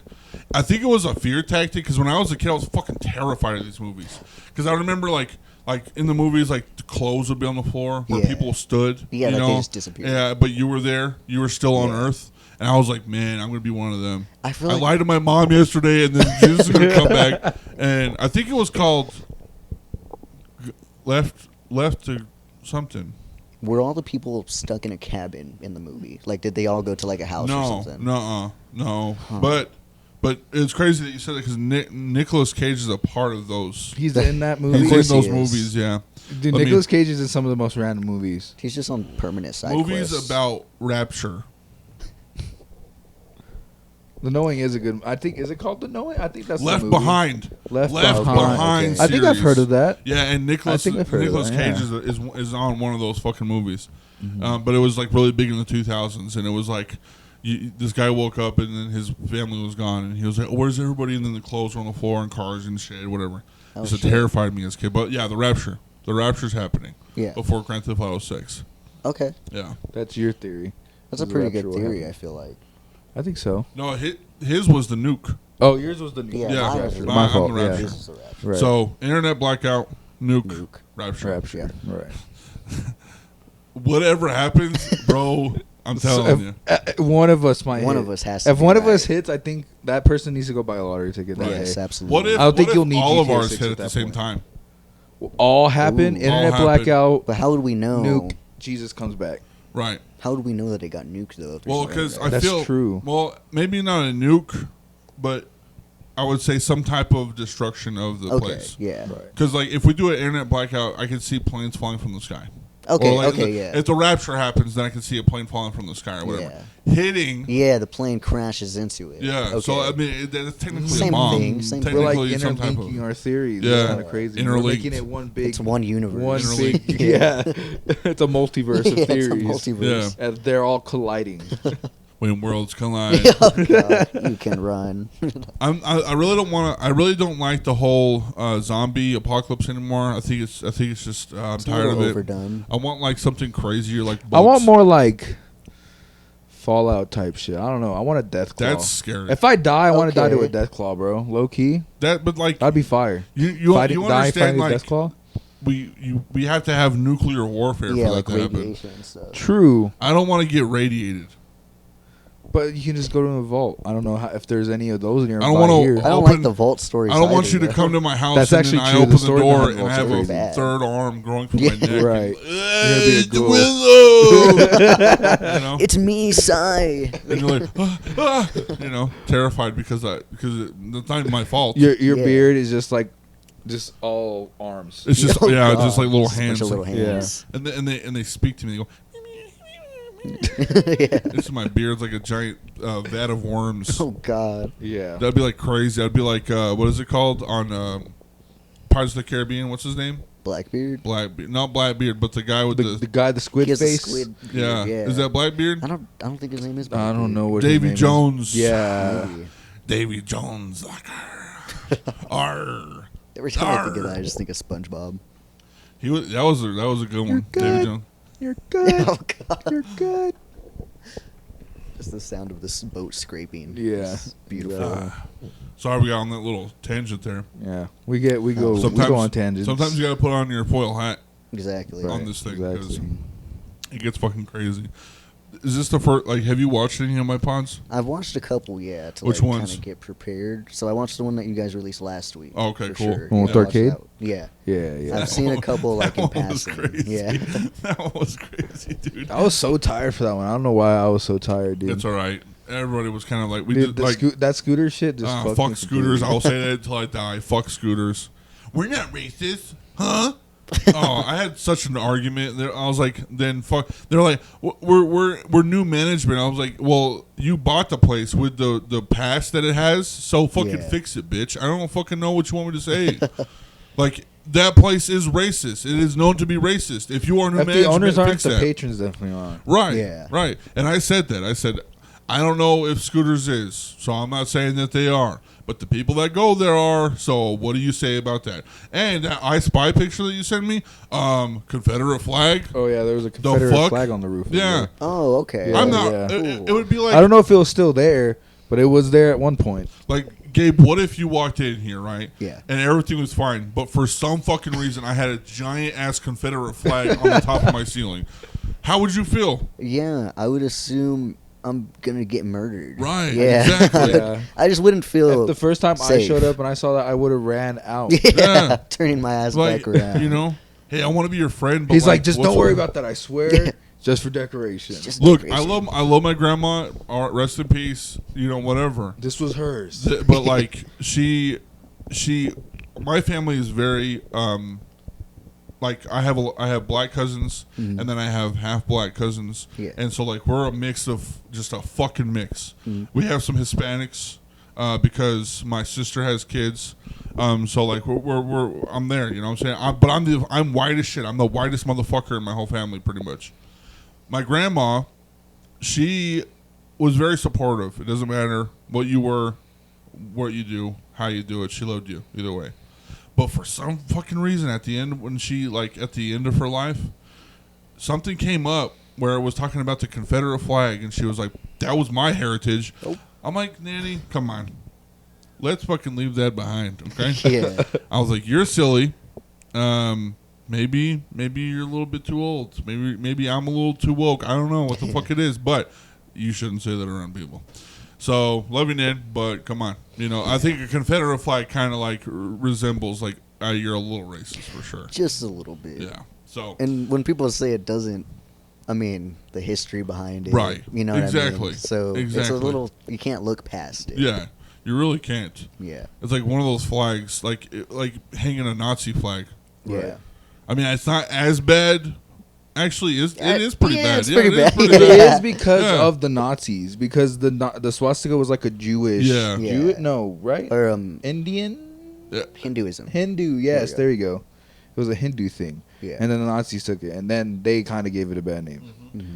C: I think it was a fear tactic because when I was a kid, I was fucking terrified of these movies because I remember like in the movies, like the clothes would be on the floor where people stood.
D: Yeah,
C: you know?
D: they just disappeared.
C: Yeah, but you were there. You were still on Earth. And I was like, man, I'm going to be one of them. I
D: like
C: lied to my mom yesterday, and then Jesus is going to come back. And I think it was called Left to something.
D: Were all the people stuck in a cabin in the movie? Like, did they all go to like a house or something?
C: No. Huh. But it's crazy that you said that because Nicolas Cage is a part of those.
B: He's in that movie.
C: He's in those movies, yeah.
B: Dude, Nicolas Cage is in some of the most random movies.
D: He's just on permanent side
C: movies
D: quests.
C: about rapture.
B: The Knowing is a good. I think is it called The Knowing? I think that's
C: Left
B: the movie.
C: Behind.
B: Left
C: Behind.
B: Okay. I think I've heard of that.
C: Yeah, and Nicolas Cage is on one of those fucking movies. But it was like really big in the 2000s, and it was like this guy woke up and then his family was gone, and he was like, oh, "Where's everybody?" And then the clothes were on the floor and cars and shit, whatever.
D: Oh,
C: It
D: shit.
C: terrified me as a kid. But yeah, the rapture's happening.
D: Yeah.
C: Before Grand Theft Auto 6.
D: Okay.
C: Yeah.
B: That's your theory.
D: That's a
B: The
D: pretty
B: rapture
D: good
B: will
D: theory,
B: happen.
D: I feel like.
B: I think so.
C: No, his was the nuke.
B: Oh, yours was the
D: Yeah,
C: Yeah,
D: mine was the
B: my
C: I'm
B: fault.
C: the
B: Yeah.
C: rapture.
D: This is the rapture.
B: Right.
C: So internet blackout, nuke,
D: Nuke.
C: rapture.
B: rapture. Right.
C: Whatever happens, bro. I'm telling you.
B: One of us might.
D: One
B: hit.
D: of us has to.
B: If
D: be
B: one of
D: right.
B: us hits, I think that person needs to go buy a lottery ticket that
D: Yes,
B: day.
D: absolutely.
C: What if,
B: I don't think
C: what if
B: you'll need
C: all of
B: GTA
C: ours
B: 6
C: hit
B: at
C: at the
B: that
C: same
B: point.
C: time?
B: All happen.
D: Ooh.
B: Internet
C: All happen.
B: blackout.
D: But how would we know?
B: Nuke. Jesus comes back.
C: Right.
D: How would we know that they got nuked though? if there's
C: Well,
D: no
C: because
D: internet?
C: I
B: That's
C: feel
B: true.
C: Well, maybe not a nuke, but I would say some type of destruction of the
D: okay,
C: place.
D: yeah,
B: Right.
C: Because like if we do an internet blackout, I can see planes falling from the sky.
D: okay,
C: Or, like,
D: okay, yeah,
C: If the rapture happens, then I can see a plane falling from the sky or whatever. Hitting.
D: yeah. The plane crashes into it.
C: Yeah.
D: Okay.
C: So I mean, it's technically
D: Same
C: a bomb.
D: thing, same thing.
B: We're like
C: Technically, some type
B: interlinking
C: of.
B: our theories.
C: Yeah.
B: It's kind of crazy. We're
C: Interlinked.
B: making it one big.
D: it's one universe.
B: One
C: Interlinked.
B: big. Yeah. It's a multiverse of
D: Yeah,
B: theories.
D: it's a multiverse.
B: And they're all colliding.
C: When worlds collide.
D: Oh God, you can run.
C: I really don't want to. I really don't like the whole zombie apocalypse anymore. I think it's just. I'm
D: It's a
C: tired of
D: little
C: it.
D: overdone.
C: I want like something crazier, like
B: I want
C: boats.
B: more like Fallout type shit. I don't know. I want a death claw.
C: That's scary.
B: If I die, I want to die to a
D: Okay.
B: death claw, bro. Low key,
C: But like
B: that'd be fire.
C: you
B: If I
C: you
B: die
C: understand
B: fighting a
C: like
B: death claw.
C: we have to have nuclear warfare
D: Yeah,
C: for
D: like
C: that to happen.
D: radiation and stuff.
B: True,
C: I don't want to get radiated.
B: but you can just go to a vault. I don't know if there's any of those nearby
C: I don't wanna-
B: here.
D: I don't
C: Open-
D: like the vault stories.
C: I don't want
D: either,
C: you to
D: though.
C: come to my house
B: That's
C: and
B: actually
C: then I
B: true. The
C: open the
B: story
C: door
B: behind
C: and
B: vaults
C: have
B: are
C: a
B: crazy.
D: bad.
C: third arm growing from my neck.
B: Right.
C: Hey,
B: You're gonna
C: the
B: be a
C: window. You know?
D: It's me, Sai.
C: And you're like, you know, terrified because it's not even my fault.
B: Your
D: Yeah.
B: beard is just all arms.
C: It's just
D: Oh,
C: yeah,
D: God.
C: just like little
D: Just a bunch
C: hands.
D: of little
C: like-
D: hands.
C: and they speak to me. They go.
D: Yeah.
C: This is my beard's like a giant vat of worms.
D: Oh God.
B: Yeah.
C: That'd be like crazy. I'd be like, what is it called on Pirates of the Caribbean? What's his name?
D: Blackbeard.
C: Blackbeard, not Blackbeard, but the guy with
B: The
C: the
B: guy, the squid
D: He has a
B: face.
D: squid.
C: yeah.
D: Yeah.
C: Is that Blackbeard?
D: I don't think his name is.
B: I
D: Blackbeard.
B: don't know what
C: Davy
B: his name
C: Jones.
B: Is. Yeah.
D: Maybe.
C: Davy Jones, like, arr.
D: Every time I think of
C: Arr.
D: that, I just think of SpongeBob.
C: He was that was a good one.
B: good.
C: Davy Jones.
B: You're good.
D: Oh God.
B: You're good.
D: Just the sound of this boat scraping.
B: Yeah.
D: It's beautiful.
B: Yeah.
C: Sorry, we got on that little tangent there.
B: Yeah. We go on tangents.
C: Sometimes you got to put on your foil hat
D: Exactly.
C: on this thing because
B: Exactly.
C: it gets fucking crazy. Is this the first? Like, have you watched any of my pods?
D: I've watched a couple, yeah, to
C: Which
D: like
C: ones?
D: kind of get prepared. So I watched the one that you guys released last week.
C: Oh, okay,
D: for
C: cool.
D: Sure.
B: One with
D: Yeah, I watched
B: Arcade?
D: that one. Yeah.
B: Yeah, yeah.
D: I've seen a couple like in
C: That one was
D: passing.
C: crazy.
D: Yeah.
C: That one was crazy, dude.
B: I was so tired for that one. I don't know why I was so tired, dude.
C: It's all right. Everybody was kind of like we
B: Dude,
C: did like
B: that scooter shit just fucked me
C: fuck scooters.
B: completely.
C: I'll say that until I die. Fuck scooters. We're not racist, huh? Oh, I had such an argument. I was like, then fuck. They're like, we're new management. I was like, well, you bought the place with the past that it has, so fucking
D: Yeah.
C: fix it, bitch. I don't fucking know what you want me to say. Like that place is racist. It is known to be racist. If you are new
B: If
C: management,
B: the owners aren't,
C: fix
B: the
C: that.
B: patrons definitely aren't.
C: Right.
D: Yeah.
C: Right. And I said that. I said, I don't know if Scooters is, so I'm not saying that they are. But the people that go there are. So what do you say about that? And that I Spy picture that you sent me, Confederate flag.
B: Oh yeah, there was a Confederate
C: fuck?
B: flag on the roof. as
C: Yeah.
B: well.
D: Oh, okay.
B: Yeah.
C: I'm not.
B: yeah.
C: It would be like,
B: I don't know if it was still there, but it was there at one point.
C: like, Gabe, what if you walked in here, right?
D: Yeah.
C: And everything was fine, but for some fucking reason I had a giant ass Confederate flag on the top of my ceiling. How would you feel?
D: Yeah, I would assume I'm gonna get murdered.
C: Right,
D: Yeah.
C: exactly.
B: Yeah.
D: I just wouldn't feel
B: If the first time I
D: safe.
B: showed up and I saw that, I would have ran out.
D: Yeah,
C: Yeah.
D: turning my ass
C: Like,
D: back around.
C: you know, hey, I want to be your friend. But
B: He's like, just
C: what's
B: don't worry
C: up?"
B: about that. I swear, just for decoration.
D: Just
C: Look,
D: decoration.
C: I love my grandma. Rest in peace. You know, whatever.
B: This was hers.
C: But like she, my family is very like I have black cousins
D: Mhm.
C: and then I have half black cousins.
D: Yeah.
C: And so like we're a mix of just a fucking mix.
D: Mhm.
C: We have some Hispanics because my sister has kids. So like we're I'm there. You know what I'm saying? But I'm white as shit. I'm the whitest motherfucker in my whole family, pretty much. My grandma, she was very supportive. It doesn't matter what you were, what you do, how you do it. She loved you either way. But for some fucking reason, at the end, when she at the end of her life, something came up where it was talking about the Confederate flag, and she was like, "That was my heritage."
D: Nope.
C: I'm like, Nanny, come on, let's fucking leave that behind, okay?
D: Yeah.
C: I was like, you're silly. Maybe you're a little bit too old. Maybe I'm a little too woke. I don't know what the fuck it is, but you shouldn't say that around people. So, love you, Nan, but come on. I think a Confederate flag kind of resembles you're a little racist for sure.
D: Just a little bit.
C: Yeah. So.
D: And when people say it doesn't, I mean, the history behind it.
C: Right.
D: You know what
C: exactly.
D: I mean? So it's a little, you can't look past it.
C: Yeah. You really can't.
D: Yeah.
C: It's like one of those flags, like hanging a Nazi flag.
D: Yeah.
C: I mean, it's not as bad. Actually, it is pretty bad.
D: It's pretty bad.
C: It is
B: It
C: pretty bad.
B: is because of the Nazis, because the swastika was like a Jewish.
C: Yeah.
B: No, right?
D: Or
B: Indian?
C: Yeah.
D: Hinduism.
B: Hindu, yes, there you go. It was a Hindu thing.
D: Yeah.
B: And then the Nazis took it, and then they kind of gave it a bad name.
D: Mm-hmm.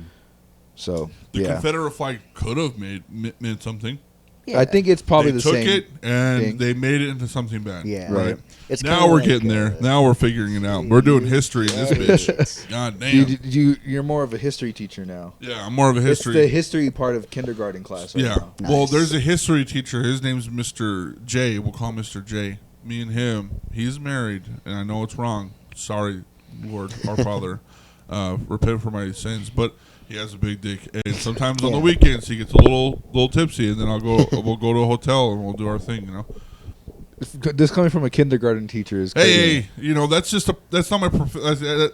B: So,
C: The Confederate flag could have meant something.
D: Yeah.
B: I think it's probably
C: They
B: the
C: took
B: same.
C: it and
B: thing.
C: they made it into something bad.
D: Yeah.
C: Right.
D: It's
C: Now
D: kinda
C: we're
D: like,
C: getting there. Now we're figuring it out. We're doing history in this bitch. God damn.
B: You're more of a history teacher now.
C: Yeah, I'm more of a history.
B: It's the history part of kindergarten class right
C: Yeah.
B: now.
D: Nice.
C: Well, there's a history teacher. His name's Mr. J. We'll call him Mr. J. Me and him, he's married, and I know it's wrong. Sorry, Lord, our Father. Repent for my sins. But he has a big dick, and sometimes on the weekends he gets a little tipsy, and then we'll go to a hotel and we'll do our thing,
B: This coming from a kindergarten teacher is crazy.
C: Hey, that's not my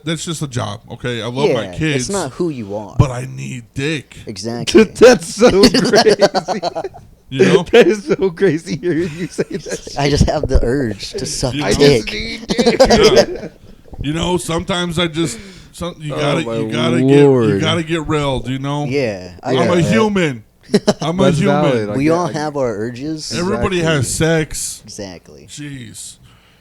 C: that's just a job, okay? I love my kids.
D: It's not who you are.
C: But I need dick.
D: Exactly.
B: That's so crazy. That is so crazy hearing you say that.
D: I just have the urge to suck
C: I
D: dick.
B: just need dick.
C: Yeah. Sometimes I just you
B: my
C: gotta
B: Lord.
C: get railed,
D: Yeah.
C: I'm a human. I'm a
B: That's
C: human.
B: valid.
D: We all have our urges.
C: Everybody has sex.
D: Exactly.
C: Jeez.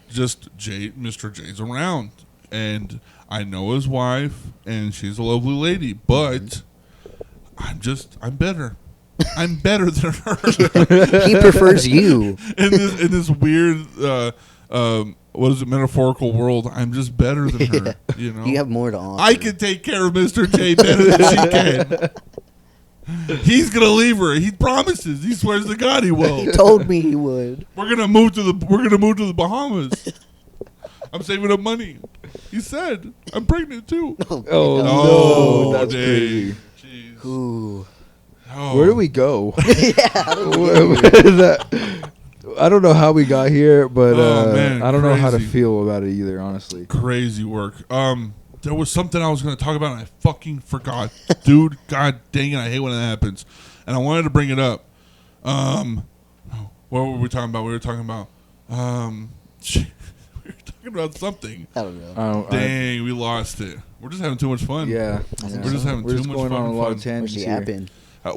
C: Just Mr. J's around. And I know his wife, and she's a lovely lady, but I'm better. I'm better than her.
D: He prefers you.
C: in this weird, what is it, metaphorical world, I'm just better than her.
D: You have more to offer.
C: I can take care of Mr. J better than she can. He's gonna leave her. He promises. He swears to God he will.
D: He told me he would.
C: We're gonna move to the Bahamas. I'm saving up money. He said, I'm pregnant too.
B: Oh, no, that's
C: dang.
B: crazy.
C: Jeez.
D: Ooh.
C: Oh.
B: Where do we go?
D: Yeah.
B: I don't know how we got here, but
C: man,
B: I don't know how to
C: crazy.
B: feel about it either, honestly.
C: Crazy work. There was something I was going to talk about, and I fucking forgot. Dude, god dang it, I hate when that happens. And I wanted to bring it up. What were we talking about? We were talking about something.
D: I don't know.
C: Dang, we lost it. We're just having too much fun.
B: Yeah.
C: We're just having
B: We're
C: too
B: just
C: much
B: going on a
C: fucking
B: lot
C: fun.
B: of tangents
D: Where's the
B: here.
D: app in?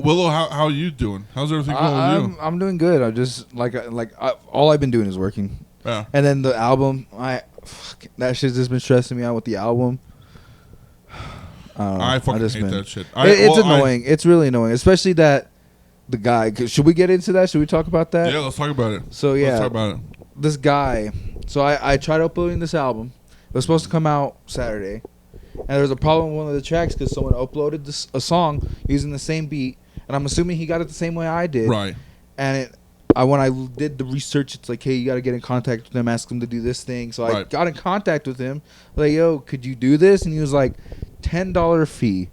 C: Willow, how are you doing? How's everything going with you?
B: I'm doing good. I just all I've been doing is working.
C: Yeah.
B: And then the album, that shit's just been stressing me out with the album. I don't know.
C: I fucking
B: just
C: hate that shit.
B: It's annoying. It's really annoying, especially that the guy. Should we get into that? Should we talk about that?
C: Yeah, let's talk about it.
B: So yeah,
C: Let's talk about it.
B: this guy. So I tried uploading this album. It was supposed to come out Saturday, and there was a problem with one of the tracks because someone uploaded a song using the same beat, and I'm assuming he got it the same way I did.
C: Right.
B: And when I did the research, it's like, hey, you got to get in contact with them, ask them to do this thing. So I got in contact with him, like, yo, could you do this? And he was like, $10 fee.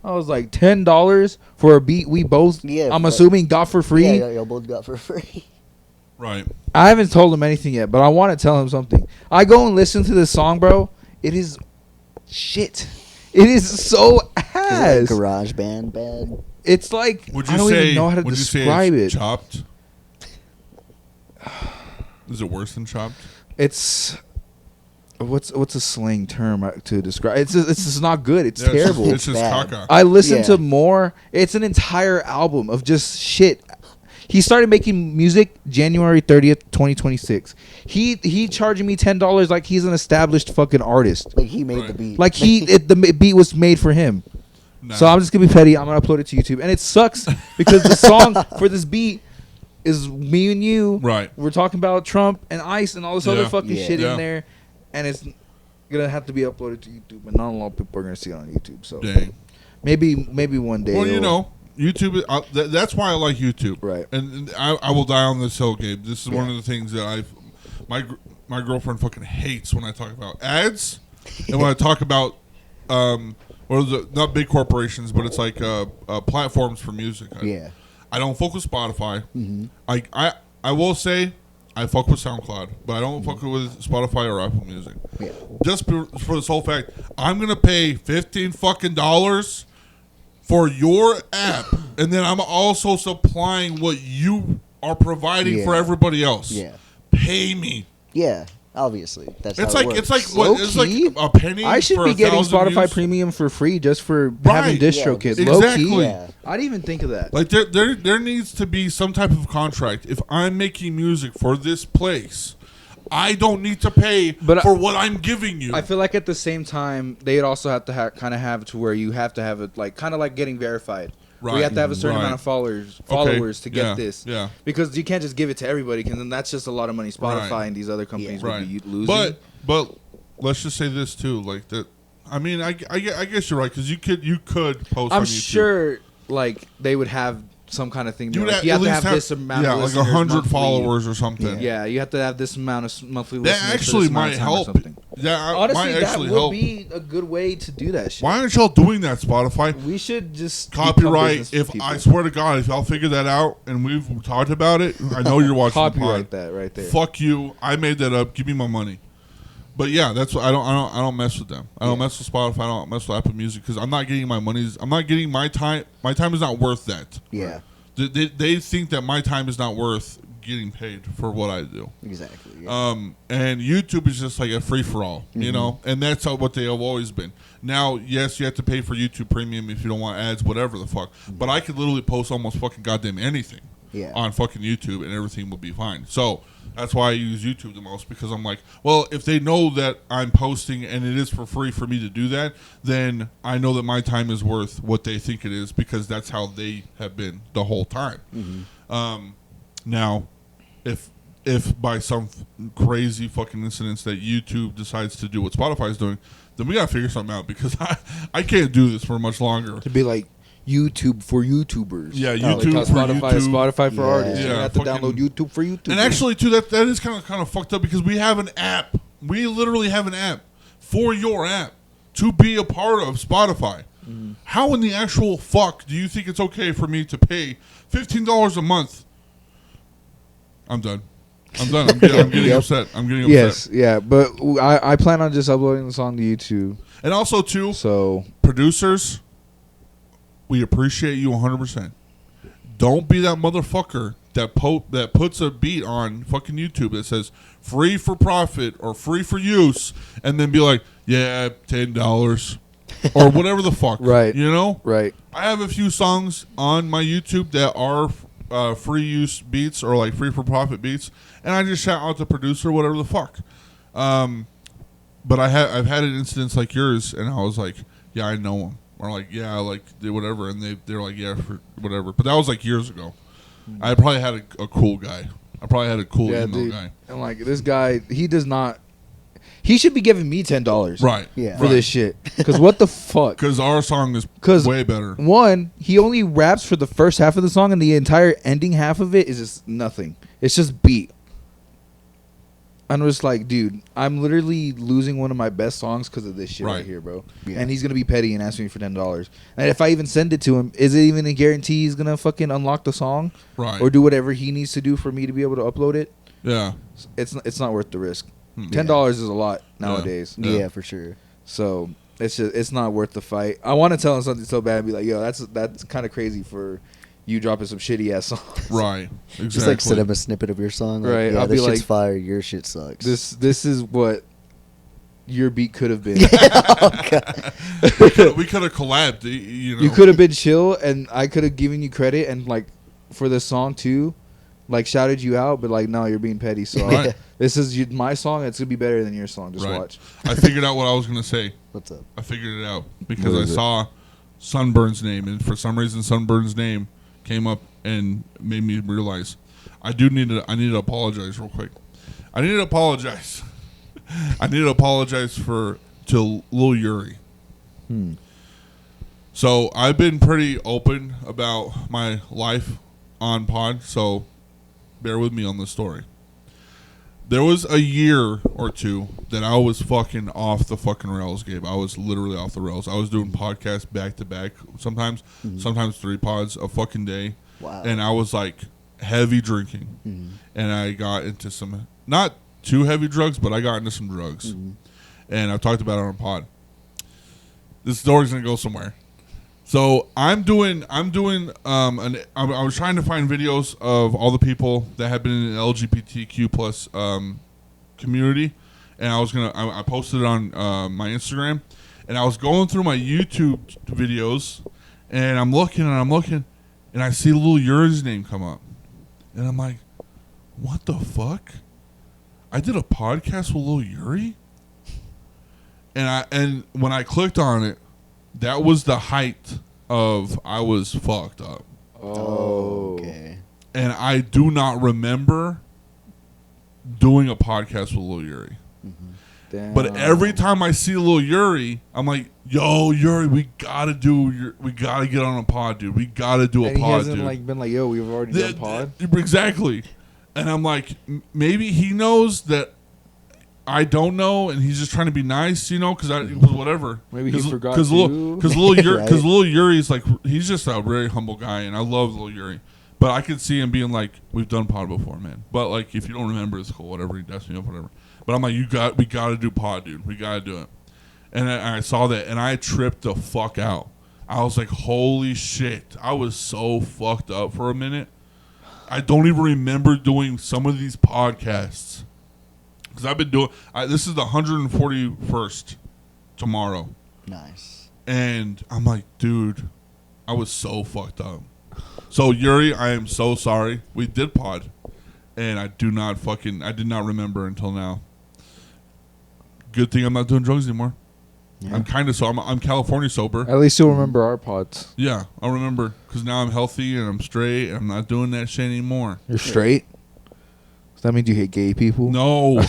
B: I was like, $10 for a beat we both, I'm assuming, got for free?
D: Yeah, y'all both got for free.
C: Right.
B: I haven't told him anything yet, but I want to tell him something. I go and listen to this song, bro. It is shit. It is so ass.
D: Is it like garage band bad?
B: It's like, I don't even know how to describe it.
C: Chopped? Is it worse than chopped?
B: It's what's a slang term to describe? It's just not good. It's terrible.
C: It's just
D: bad.
C: caca.
B: I listened to more. It's an entire album of just shit. He started making music January 30th, 2026. He charging me $10 like he's an established fucking artist.
D: Like he made
C: Right.
D: the beat.
B: Like the beat was made for him.
C: Nah.
B: So I'm just gonna be petty. I'm gonna upload it to YouTube, and it sucks because the song for this beat is me and you.
C: Right.
B: We're talking about Trump and ICE and all this other fucking shit
C: Yeah.
B: in there, and it's gonna have to be uploaded to YouTube, but not a lot of people are gonna see it on YouTube. So
C: Dang.
B: maybe one day.
C: Well, you know, YouTube. That's why I like YouTube.
B: Right.
C: And I will die on this hill, Gabe. This is one of the things that my girlfriend fucking hates when I talk about ads and when I talk about what is it? Not big corporations, but it's like platforms for music. I don't fuck with Spotify.
D: Mm-hmm.
C: I will say I fuck with SoundCloud, but I don't fuck with Spotify or Apple Music.
D: Yeah.
C: Just for the sole fact, I'm gonna pay $15 fucking for your app, and then I'm also supplying what you are providing for everybody else.
D: Yeah.
C: Pay me.
D: Yeah. Obviously, that's
C: It's
D: how
C: like
D: it
C: it's
D: works.
C: like what? It's like
B: Low-key,
C: a penny.
B: I should
C: for
B: be getting
C: 1,000
B: Spotify
C: views.
B: Premium for free just for
C: Right.
B: having distro
D: Yeah,
B: kits.
C: exactly.
B: Low key,
D: Yeah.
B: I didn't even think of that.
C: Like there needs to be some type of contract. If I'm making music for this place, I don't need to pay for what I'm giving you.
B: I feel like at the same time they'd also have to kind of have to where you have to have it like kind of like getting verified. Right. Where you have to have a certain amount of followers to get this.
C: Yeah.
B: Because you can't just give it to everybody, because then that's just a lot of money Spotify and these other companies would be losing.
C: But let's just say this too, like that. I mean, I guess you're right, because you could post.
B: I'm
C: on YouTube.
B: sure like they would have some kind of thing.
C: You,
B: like, you have to have this amount.
C: Yeah,
B: of
C: like
B: listeners
C: 100
B: monthly.
C: followers or something.
B: Yeah, you have to have this amount of monthly
C: That
B: listeners.
C: actually might help. Yeah,
B: honestly,
C: might
B: that
C: actually
B: would
C: help.
B: be a good way to do that shit.
C: Why aren't y'all doing that, Spotify?
B: We should just
C: Copyright. If I swear to God, if y'all figure that out and we've talked about it, I know you're watching.
B: Copyright that right there.
C: Fuck you! I made that up. Give me my money. But yeah, that's what I don't mess with them. I don't mess with Spotify. I don't mess with Apple Music because I'm not getting my monies. I'm not getting my time. My time is not worth that.
D: Yeah.
C: They think that my time is not worth getting paid for what I do.
D: Exactly. Yeah.
C: And YouTube is just like a free for all, you know, and that's what they have always been. Now, yes, you have to pay for YouTube Premium if you don't want ads, whatever the fuck. But I could literally post almost fucking goddamn anything on fucking YouTube, and everything will be fine. So that's why I use YouTube the most, because I'm like, well, if they know that I'm posting and it is for free for me to do that, then I know that my time is worth what they think it is, because that's how they have been the whole time. Now, if by some crazy fucking incidents that YouTube decides to do what Spotify is doing, then we gotta figure something out, because I can't do this for much longer.
B: To be like YouTube for YouTubers.
C: Yeah,
B: Like
C: YouTube
B: how
C: for
B: Spotify is
C: YouTube.
B: Spotify for artists.
C: Yeah,
B: You have to download YouTube for YouTube.
C: And actually, too, that is kind of fucked up, because we have an app. We literally have an app for your app to be a part of Spotify. How in the actual fuck do you think it's okay for me to pay $15 a month? I'm done. I'm getting upset. I'm getting upset.
B: Yes, yeah, but I plan on just uploading the song to YouTube.
C: And also, too,
B: So
C: producers, we appreciate you 100%. Don't be that motherfucker that puts a beat on fucking YouTube that says free for profit or free for use, and then be like, yeah, $10 or whatever the fuck.
B: Right.
C: You know?
B: right.
C: I have a few songs on my YouTube that are free use beats or like free for profit beats, and I just shout out the producer, whatever the fuck. But I've had an instance like yours, and I was like, yeah, I know him, or like, yeah, like whatever, and they're like, yeah, for whatever. But that was like years ago. I probably had a cool guy. I probably had a cool email guy.
B: And like this guy, he does not. He should be giving me $10,
C: Right?
D: Yeah.
B: for this shit. Because what the fuck?
C: Because our song is
B: 'Cause
C: way better.
B: One, he only raps for the first half of the song, and the entire ending half of it is just nothing. It's just beat. I'm just like, dude, I'm literally losing one of my best songs because of this shit right here, bro.
D: Yeah.
B: And he's gonna be petty and ask me for $10. And if I even send it to him, is it even a guarantee he's gonna fucking unlock the song,
C: Right?
B: or do whatever he needs to do for me to be able to upload it?
C: Yeah.
B: It's not worth the risk.
C: Hmm.
B: $10 is a lot nowadays.
C: Yeah.
D: Yeah, for sure.
B: So it's not worth the fight. I want to tell him something so bad and be like, yo, that's kind of crazy for you dropping some shitty ass songs.
C: Right. Exactly.
D: Just like send him a snippet of your song. Like,
B: Right,
D: Yeah,
B: I'll
D: this
B: be
D: shit's
B: like,
D: fire. Your shit sucks.
B: This is what your beat could have been.
C: we could have collabed. You know.
B: You could have been chill, and I could have given you credit, and like for the song too, like shouted you out. But like, no, you're being petty. So
C: Right.
B: this is my song. It's gonna be better than your song. Just
C: Right.
B: watch.
C: I figured out what I was gonna say.
D: What's up?
C: I figured it out because
B: What
C: I
B: is it?
C: saw Sunburn's name, and for some reason Sunburn's name came up and made me realize I need to apologize real quick. I need to apologize. I need to apologize to Lil Yuri. So I've been pretty open about my life on pod, so bear with me on this story. There was a year or two that I was fucking off the fucking rails, Gabe. I was literally off the rails. I was doing podcasts back to back, sometimes 3 pods a fucking day.
D: Wow.
C: And I was like heavy drinking. And I got into some, not too heavy drugs, but I got into some drugs. And I've talked about it on a pod. This story's going to go somewhere. So I was trying to find videos of all the people that have been in the LGBTQ plus community, and I posted it on my Instagram, and I was going through my YouTube videos, and I'm looking, and I see Lil Yuri's name come up, and I'm like, what the fuck? I did a podcast with Lil Yuri, and when I clicked on it, that was the height of I was fucked up.
D: Oh, okay.
C: And I do not remember doing a podcast with Lil Yuri.
B: Damn.
C: But every time I see Lil Yuri, I'm like, yo, Yuri, we gotta get on a pod, dude. We gotta do a
B: and
C: pod,
B: he hasn't
C: dude.
B: like been like, yo, we've already done pod.
C: Exactly. And I'm like, maybe he knows that I don't know, and he's just trying to be nice, because whatever.
B: Maybe he forgot
C: because
B: too.
C: Lil Yuri's like, he's just a very humble guy, and I love Lil Yuri. But I could see him being like, we've done pod before, man. But like, if you don't remember, it's cool. Whatever, he dashed me up, whatever. But I'm like, we gotta do pod, dude. We gotta do it. And I saw that, and I tripped the fuck out. I was like, holy shit! I was so fucked up for a minute. I don't even remember doing some of these podcasts. Because I've been doing... this is the 141st tomorrow.
D: Nice.
C: And I'm like, dude, I was so fucked up. So, Yuri, I am so sorry. We did pod. And I did not remember until now. Good thing I'm not doing drugs anymore. Yeah. I'm kind of so... I'm California sober.
B: At least you'll remember our pods.
C: Yeah, I'll remember. Because now I'm healthy and I'm straight. And I'm not doing that shit anymore.
B: You're straight? Does that mean you hate gay people?
C: No. I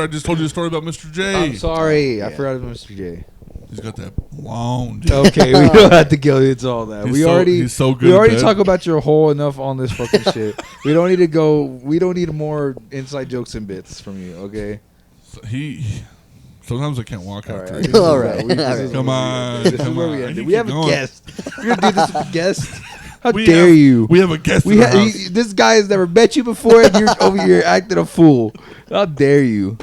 C: just told you a story about Mr. J.
B: I'm sorry. I forgot about Mr. J.
C: He's got that long.
B: Okay, we don't have to go into all that.
C: He's so good.
B: We already talk about your hole enough on this fucking shit. We don't need to go. We don't need more inside jokes and bits from you. Okay.
C: So sometimes I can't walk out there.
D: All right.
C: Come on.
B: This is where we ended. We have a guest. We're gonna do this with a guest. How
C: we
B: dare you?
C: We have a guest in the house.
B: This guy has never met you before, and you're over here acting a fool. How dare you?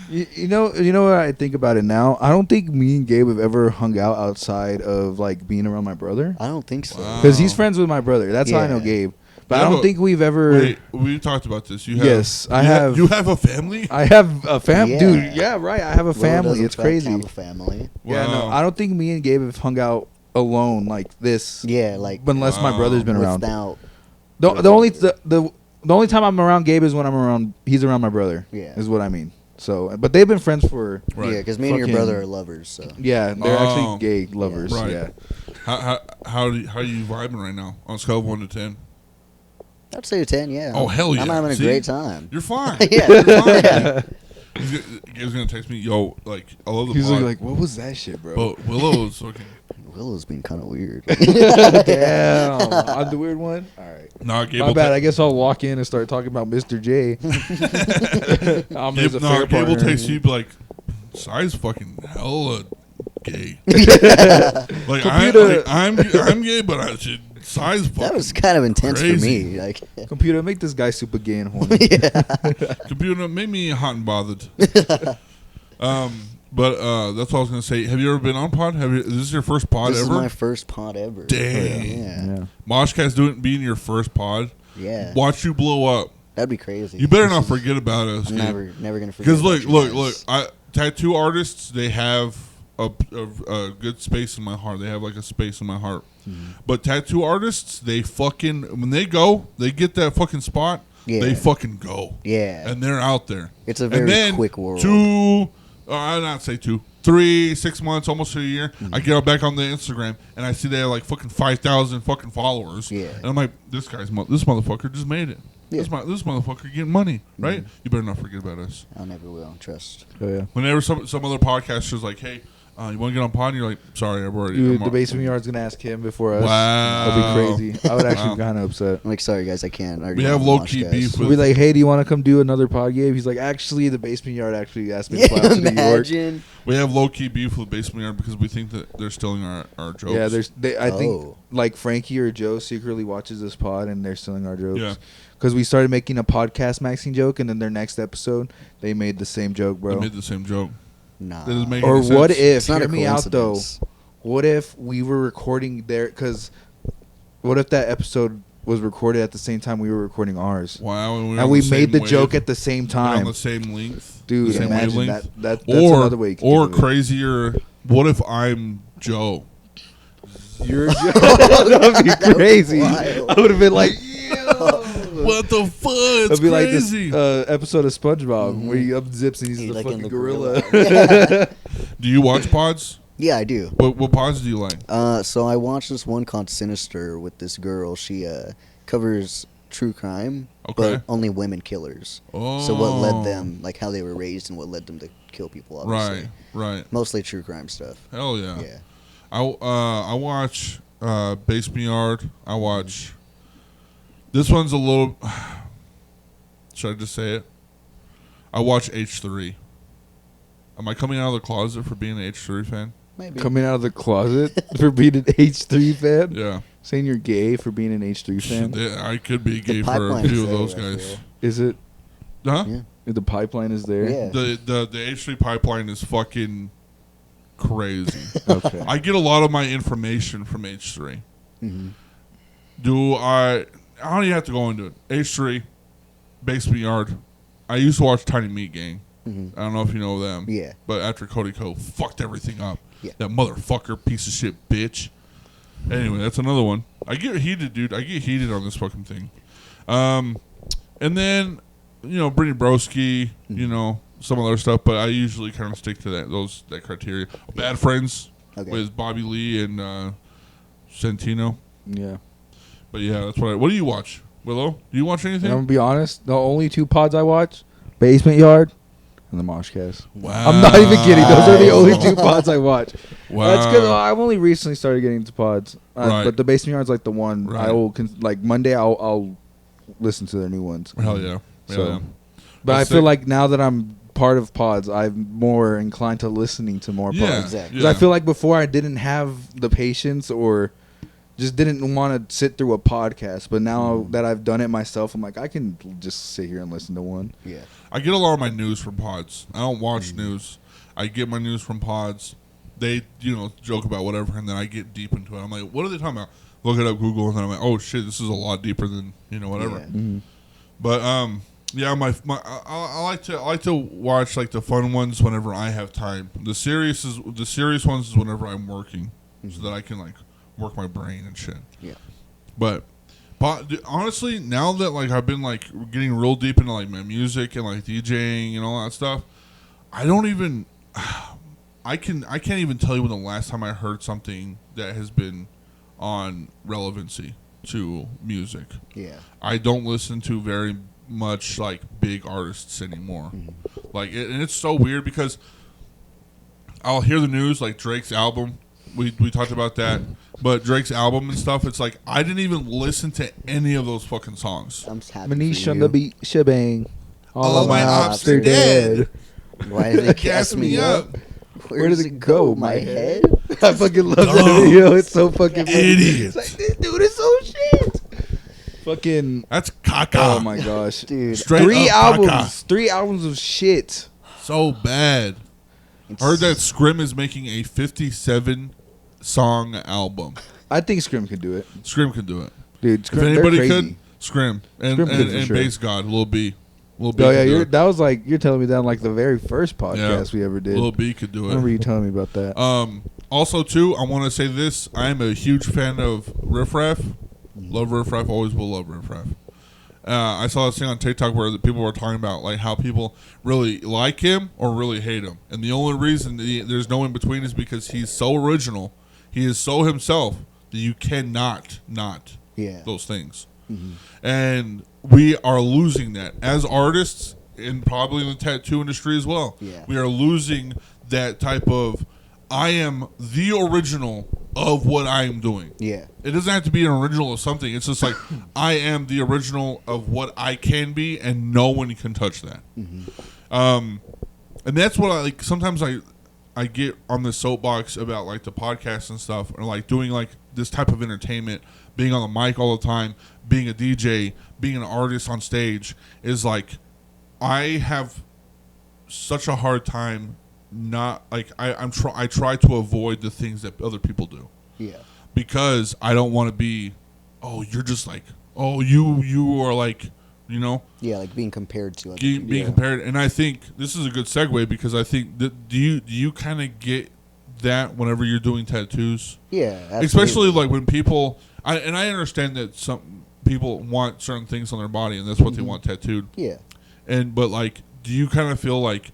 B: You know what I think about it now? I don't think me and Gabe have ever hung out outside of like being around my brother.
D: I don't think so.
B: Because he's friends with my brother. That's how I know Gabe. But I don't think we've ever...
C: Wait, we talked about this. You
B: have
C: a family?
B: I have a family.
D: Yeah.
B: Dude, yeah, right. I have a family. It's crazy.
D: Have a family.
C: Wow.
B: Yeah, no, I don't think me and Gabe have hung out alone like this.
D: Yeah, like...
B: Unless my brother's been around.
D: Without...
B: The only time I'm around Gabe is when he's around my brother.
D: Yeah.
B: Is what I mean. So, but they've been friends for...
C: Right.
D: Yeah, because me and your brother are lovers, so...
B: Yeah, they're actually gay lovers.
C: Right.
B: Yeah.
C: How are you vibing right now on a scale of 1 to 10?
D: I'd say a 10, yeah.
C: Oh, hell yeah.
D: I'm having a great time.
C: You're fine.
D: Yeah.
C: You're fine. He's going to text me, yo, like, I love the
B: He's
C: pod.
B: like, what was that shit, bro?
C: But Willow's fucking...
D: Willow's been kind of weird.
B: Damn. I'm the weird one? All right.
C: Nah, Gabe
B: My bad. I guess I'll walk in and start talking about Mr. J.
C: Gabe will text you, be like, Si's fucking hella gay. Like, I'm gay, but I should... Size
D: that was kind of intense
C: crazy.
D: for me. Like,
B: computer, make this guy super gay and horny.
C: Computer, make me hot and bothered. But that's what I was gonna say. Have you ever been on pod? Is this your first pod
D: this
C: ever?
D: This is my first pod ever.
C: Damn.
D: Yeah.
C: Moshcast being your first pod.
D: Yeah.
C: Watch you blow up.
D: That'd be crazy.
C: You better not forget about us.
D: I'm never gonna forget.
C: Because look. Tattoo artists, they have a good space in my heart. They have like a space in my heart. But tattoo artists, they fucking, when they get that fucking spot, they fucking go.
D: Yeah.
C: And they're out there.
D: It's a very quick world.
C: I'd not say 2. 3-6 months, almost a year, I get back on the Instagram and I see they have like fucking 5,000 fucking followers.
D: Yeah.
C: And I'm like, this motherfucker just made it.
D: Yeah.
C: This motherfucker getting money, right? You better not forget about us.
D: I never will. Trust.
B: Oh yeah.
C: Whenever some other podcasters like, hey, you want to get on pod? And you're like, sorry, I've already.
B: Dude, the Basement Yard's gonna ask him before us.
C: Wow.
B: That'd be crazy. I would actually be kind of upset.
D: I'm like, sorry guys, I can't. I already
C: We have
D: the
C: low-key
D: Moshcast.
C: beef
B: We'll be like, hey, do you want to come do another pod game? He's like, actually, the Basement Yard actually asked me to fly out to New York.
D: Imagine.
C: We have low key beef with Basement Yard because we think that they're stealing our jokes.
B: Yeah, I think
D: Oh.
B: like Frankie or Joe secretly watches this pod and they're stealing our jokes.
C: Yeah.
B: Because we started making a podcast maxing joke, and then their next episode, they made the same joke,
C: They
B: bro.
C: made the same joke.
D: Nah.
C: That doesn't make
B: Or
C: any
B: what
C: sense.
B: if,
D: It's not
B: hear
D: a
B: me out though,
D: coincidence.
B: what if we were recording there, because what if that episode was recorded at the same time we were recording ours?
C: Wow, and
B: And we made the joke at the same
C: on
B: time.
C: the same length,
B: Dude,
C: the same
B: imagine
C: wavelength.
B: that's
C: or
B: another way you could
C: or
B: do it.
C: crazier. What if I'm Joe?
B: You're that would be crazy.
D: wild.
B: I would have been like, yo.
C: What the fuck? It's
B: It'd be
C: crazy.
B: like this episode of SpongeBob where he unzips and he's
D: He's
B: the
D: like
B: fucking
D: in the
B: gorilla.
D: gorilla.
C: Do you watch pods?
D: Yeah, I do.
C: What pods do you like?
D: So I watched this one called Sinister with this girl. She covers true crime,
C: Okay.
D: but only women killers.
C: Oh,
D: So what led them, like how they were raised and what led them to kill people, obviously.
C: Right.
D: Mostly true crime stuff.
C: Hell yeah.
D: Yeah.
C: I watch Basement Yard. I watch. This one's a little. Should I just say it? I watch H3. Am I coming out of the closet for being an H3 fan?
D: Maybe.
B: Coming out of the closet for being an H3 fan?
C: Yeah.
B: Saying you're gay for being an H3 fan?
C: Yeah, I could be
D: The
C: gay for a
D: pipeline's
C: few of
D: there,
C: those
D: I
C: guys.
D: feel.
B: Is it?
C: Huh?
D: Yeah.
B: The pipeline is there?
D: Yeah.
C: The H3 pipeline is fucking crazy.
B: Okay.
C: I get a lot of my information from H3.
D: Mm-hmm.
C: I don't even have to go into it. H3, Basement Yard. I used to watch Tiny Meat Gang.
D: Mm-hmm.
C: I don't know if you know them.
D: Yeah.
C: But after Cody Co fucked everything up.
D: Yeah.
C: That motherfucker, piece of shit, bitch. Anyway, that's another one. I get heated, dude. I get heated on this fucking thing. And then, Brittany Broski, some other stuff, but I usually kind of stick to that criteria. Bad Friends with Bobby Lee and Santino.
B: Yeah.
C: But yeah, that's what do you watch? Willow, do you watch anything?
B: And I'm going to be honest, the only two pods I watch, Basement Yard and the Moshcast.
C: Wow.
B: I'm not even kidding. Those are the only two pods I watch.
C: Wow.
B: That's because I've only recently started getting into pods.
C: Right.
B: But the Basement Yard's like the one.
C: Right.
B: I will, like Monday, I'll listen to their new ones.
C: Hell yeah.
B: So, but I feel like now that I'm part of pods, I'm more inclined to listening to more
C: Yeah,
B: pods.
D: Exactly.
B: Because I feel like before I didn't have the patience or just didn't want to sit through a podcast. But now that I've done it myself, I'm like, I can just sit here and listen to one.
D: Yeah.
C: I get a lot of my news from pods. I don't watch news. I get my news from pods. They, joke about whatever, and then I get deep into it. I'm like, what are they talking about? Look it up, Google, and then I'm like, oh shit, this is a lot deeper than whatever.
D: Yeah.
B: Mm-hmm.
C: But yeah, I like to watch like the fun ones whenever I have time. The serious ones is whenever I'm working, so that I can like work my brain and shit.
D: Yeah.
C: But honestly, now that like I've been like getting real deep into like my music and like DJing and all that stuff, I don't even I can't even tell you when the last time I heard something that has been on relevancy to music.
D: Yeah.
C: I don't listen to very much like big artists anymore. Like and it's so weird because I'll hear the news like Drake's album. We talked about that. But Drake's album and stuff, it's like I didn't even listen to any of those fucking songs.
D: I'm just happy
B: Manish
D: for
B: on
D: you.
B: the beat, shebang.
C: All of my ops are dead.
D: Why did they gas me up?
B: Where does it go? My head?
D: head?
B: I fucking love that video. It's so fucking funny.
C: Idiot.
B: It's like, this dude is so shit. Fucking.
C: That's caca.
B: Oh my gosh.
D: Dude.
C: Straight
B: Three
C: up
B: albums.
C: caca.
B: 3 albums of shit.
C: So bad.
D: It's-
C: Heard that Scrim is making a 57 song album.
B: I think Scrim could do it.
C: Scrim can do it.
B: Dude,
C: If
B: Scrim,
C: anybody
B: they're crazy.
C: could, Scrim. And
B: Scrim could for
C: and
B: sure.
C: Bass God, Lil B. Lil B
B: Oh
C: could
B: yeah,
C: do it.
B: that was like you're telling me that on like the very first podcast we ever did.
C: Lil B could do
B: I remember
C: it.
B: you telling me about that.
C: Also, too, I want to say this. I am a huge fan of Riff Raff. Love Riff Raff. Always will love Riff Raff. I saw this thing on TikTok where the people were talking about like how people really like him or really hate him, and the only reason there's no in between is because he's so original, he is so himself that you cannot not those things. And we are losing that as artists, and probably in the tattoo industry as well. We are losing that type of I am the original of what I am doing. It doesn't have to be an original of something. It's just like I am the original of what I can be, and no one can touch that. And that's what I like. Sometimes I get on the soapbox about like the podcast and stuff, or like doing like this type of entertainment, being on the mic all the time, being a DJ, being an artist on stage, is like I have such a hard time. Not like I try to avoid the things that other people do. Because I don't want to be, oh, you're just like, oh, you are like, you know.
D: Like being compared to other
C: being compared. And I think this is a good segue because I think that do you kind of get that whenever you're doing tattoos?
D: Absolutely.
C: Especially like when people I understand that some people want certain things on their body and that's what they want tattooed. But like, do you kind of feel like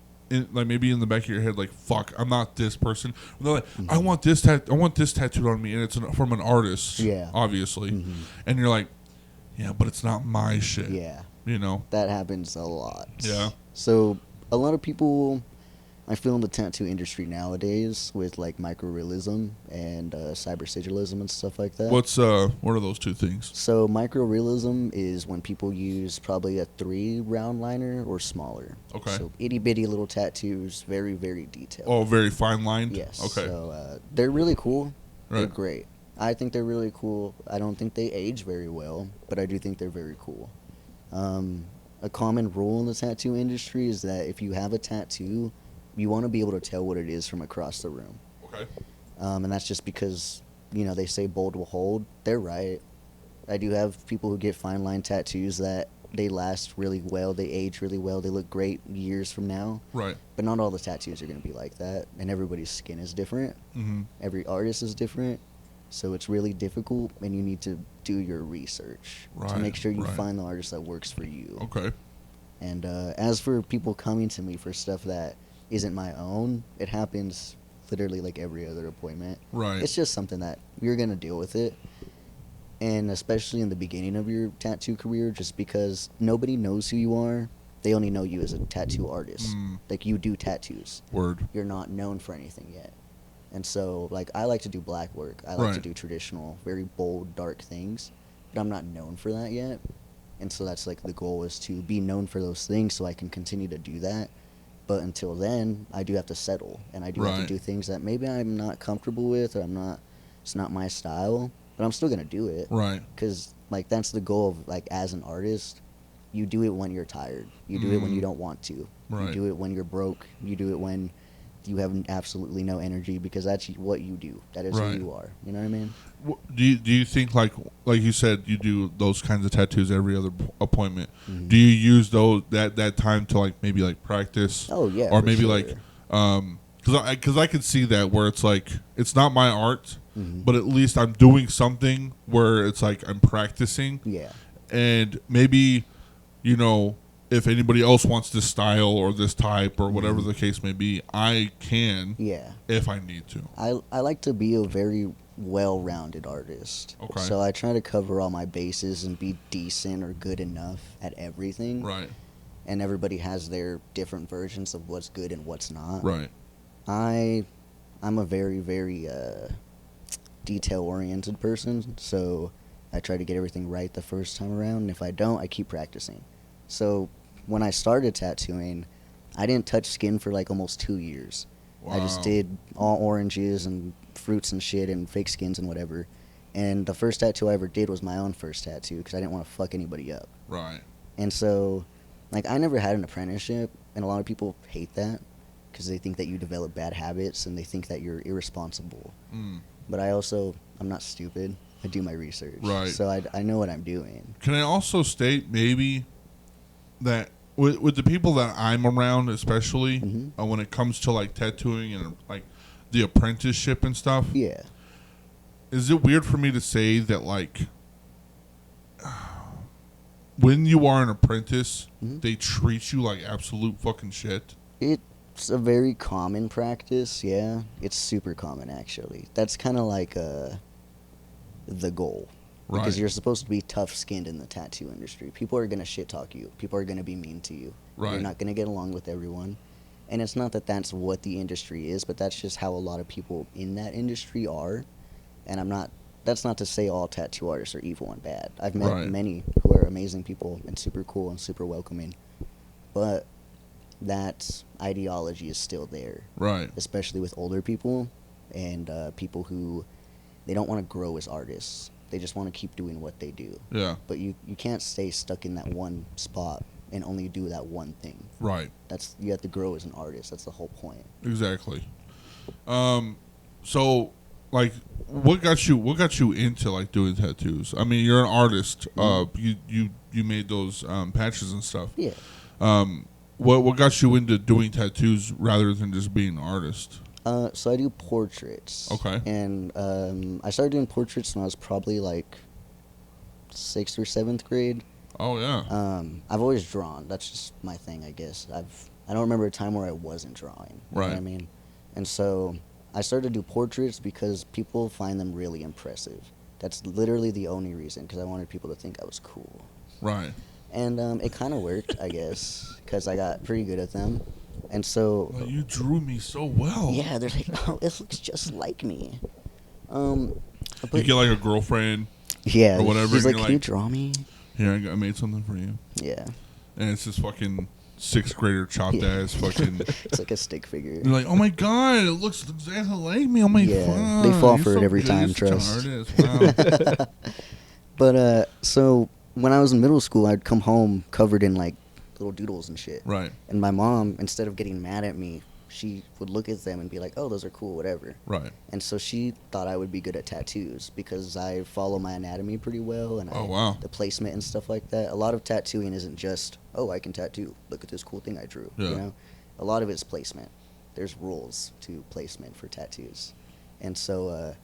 C: like maybe in the back of your head, like fuck, I'm not this person. And they're like, I want this tattooed on me, and it's from an artist, obviously. And you're like, yeah, but it's not my shit. You know
D: that happens a lot.
C: So
D: a lot of people, I feel in the tattoo industry nowadays with like microrealism and cybersigillism and stuff like that.
C: What are those two things?
D: So microrealism is when people use probably a 3 round liner or smaller.
C: Okay.
D: So itty bitty little tattoos, very very detailed.
C: Oh, very fine lined.
D: Yes.
C: Okay.
D: So they're really cool.
C: Right.
D: They're great. I think they're really cool. I don't think they age very well, but I do think they're very cool. A common rule in the tattoo industry is that if you have a tattoo, you want to be able to tell what it is from across the room.
C: Okay.
D: And that's just because, you know, they say bold will hold. They're right. I do have people who get fine line tattoos that they last really well, they age really well, they look great years from now.
C: Right.
D: But not all the tattoos are going to be like that, and everybody's skin is different. Every artist is different, so it's really difficult, and you need to do your research to make sure you find the artist that works for you.
C: Okay.
D: And as for people coming to me for stuff that isn't my own, it happens literally like every other appointment.
C: Right.
D: It's just something that you're going to deal with it. And especially in the beginning of your tattoo career, just because nobody knows who you are, they only know you as a tattoo artist. Like, you do tattoos.
C: Word.
D: You're not known for anything yet. And so, like, I like to do black work. I like to do traditional, very bold, dark things. But I'm not known for that yet. And so that's, like, the goal is to be known for those things so I can continue to do that. But until then, I do have to settle. And I do have to do things that maybe I'm not comfortable with, or it's not my style. But I'm still going to do it.
C: Right.
D: Because, like, that's the goal of, like, as an artist, you do it when you're tired. You do it when you don't want to.
C: Right.
D: You do it when you're broke. You do it when you have absolutely no energy, because that's what you do. That is who you are. You know what I mean?
C: Do you think, like you said, you do those kinds of tattoos every other appointment? Do you use that time to, like, maybe, like, practice?
D: Oh, yeah.
C: Or maybe, like, because I could see that where it's, like, it's not my art, but at least I'm doing something where it's, like, I'm practicing.
D: Yeah.
C: And maybe, you know, if anybody else wants this style or this type or whatever the case may be, I can.
D: Yeah.
C: If I need to.
D: I like to be a very well-rounded artist.
C: Okay.
D: So I try to cover all my bases and be decent or good enough at everything.
C: Right.
D: And everybody has their different versions of what's good and what's not.
C: Right.
D: I'm a very, very detail-oriented person, so I try to get everything right the first time around, and if I don't, I keep practicing. So when I started tattooing, I didn't touch skin for like almost 2 years. Wow. I just did all oranges and fruits and shit and fake skins and whatever. And the first tattoo I ever did was my own first tattoo, because I didn't want to fuck anybody up.
C: Right.
D: And so, like, I never had an apprenticeship, and a lot of people hate that because they think that you develop bad habits and they think that you're irresponsible. But I'm not stupid. I do my research.
C: Right.
D: So I know what I'm doing.
C: Can I also state maybe that with the people that I'm around, especially when it comes to, like, tattooing and, like, the apprenticeship and stuff?
D: Yeah. Is
C: it weird for me to say that, like, when you are an apprentice, they treat you like absolute fucking shit.
D: It's a very common practice, yeah. It's super common, actually. That's kind of like the goal.
C: Right.
D: Because you're supposed to be tough-skinned in the tattoo industry. People are going to shit-talk you. People are going to be mean to you.
C: Right.
D: You're not going to get along with everyone. And it's not that that's what the industry is, but that's just how a lot of people in that industry are. And that's not to say all tattoo artists are evil and bad. I've met many who are amazing people and super cool and super welcoming. But that ideology is still there.
C: Right.
D: Especially with older people and people who, they don't want to grow as artists. They just want to keep doing what they do.
C: Yeah.
D: But you can't stay stuck in that one spot and only do that one thing.
C: Right.
D: You have to grow as an artist. That's the whole point.
C: Exactly. So, like, what got you into like doing tattoos? I mean, you're an artist. You made those patches and stuff.
D: Yeah.
C: What got you into doing tattoos rather than just being an artist?
D: So I do portraits.
C: Okay.
D: And I started doing portraits when I was probably like 6th or 7th grade.
C: Oh yeah.
D: I've always drawn. That's just my thing, I guess. I don't remember a time where I wasn't drawing. You know what I mean? And so I started to do portraits because people find them really impressive. That's literally the only reason, because I wanted people to think I was cool.
C: Right.
D: And it kind of worked, I guess, because I got pretty good at them. And so...
C: Well, you drew me so well.
D: Yeah, they're like, oh, this looks just like me.
C: You get like a girlfriend.
D: Yeah.
C: Or whatever.
D: He's like,
C: can
D: you draw me?
C: Here, I made something for you.
D: Yeah.
C: And it's this fucking 6th grader chopped ass fucking...
D: It's like a stick figure.
C: You're like, oh my god, it looks exactly like me. Oh my god.
D: They fall for it every time, trust.
C: Wow.
D: But, so, when I was in middle school, I'd come home covered in, like, little doodles and shit.
C: Right.
D: And my mom, instead of getting mad at me, she would look at them and be like, oh, those are cool, whatever.
C: Right.
D: And so she thought I would be good at tattoos because I follow my anatomy pretty well and the placement and stuff like that. A lot of tattooing isn't just, oh, I can tattoo. Look at this cool thing I drew.
C: Yeah.
D: You know? A lot of it's placement. There's rules to placement for tattoos. And so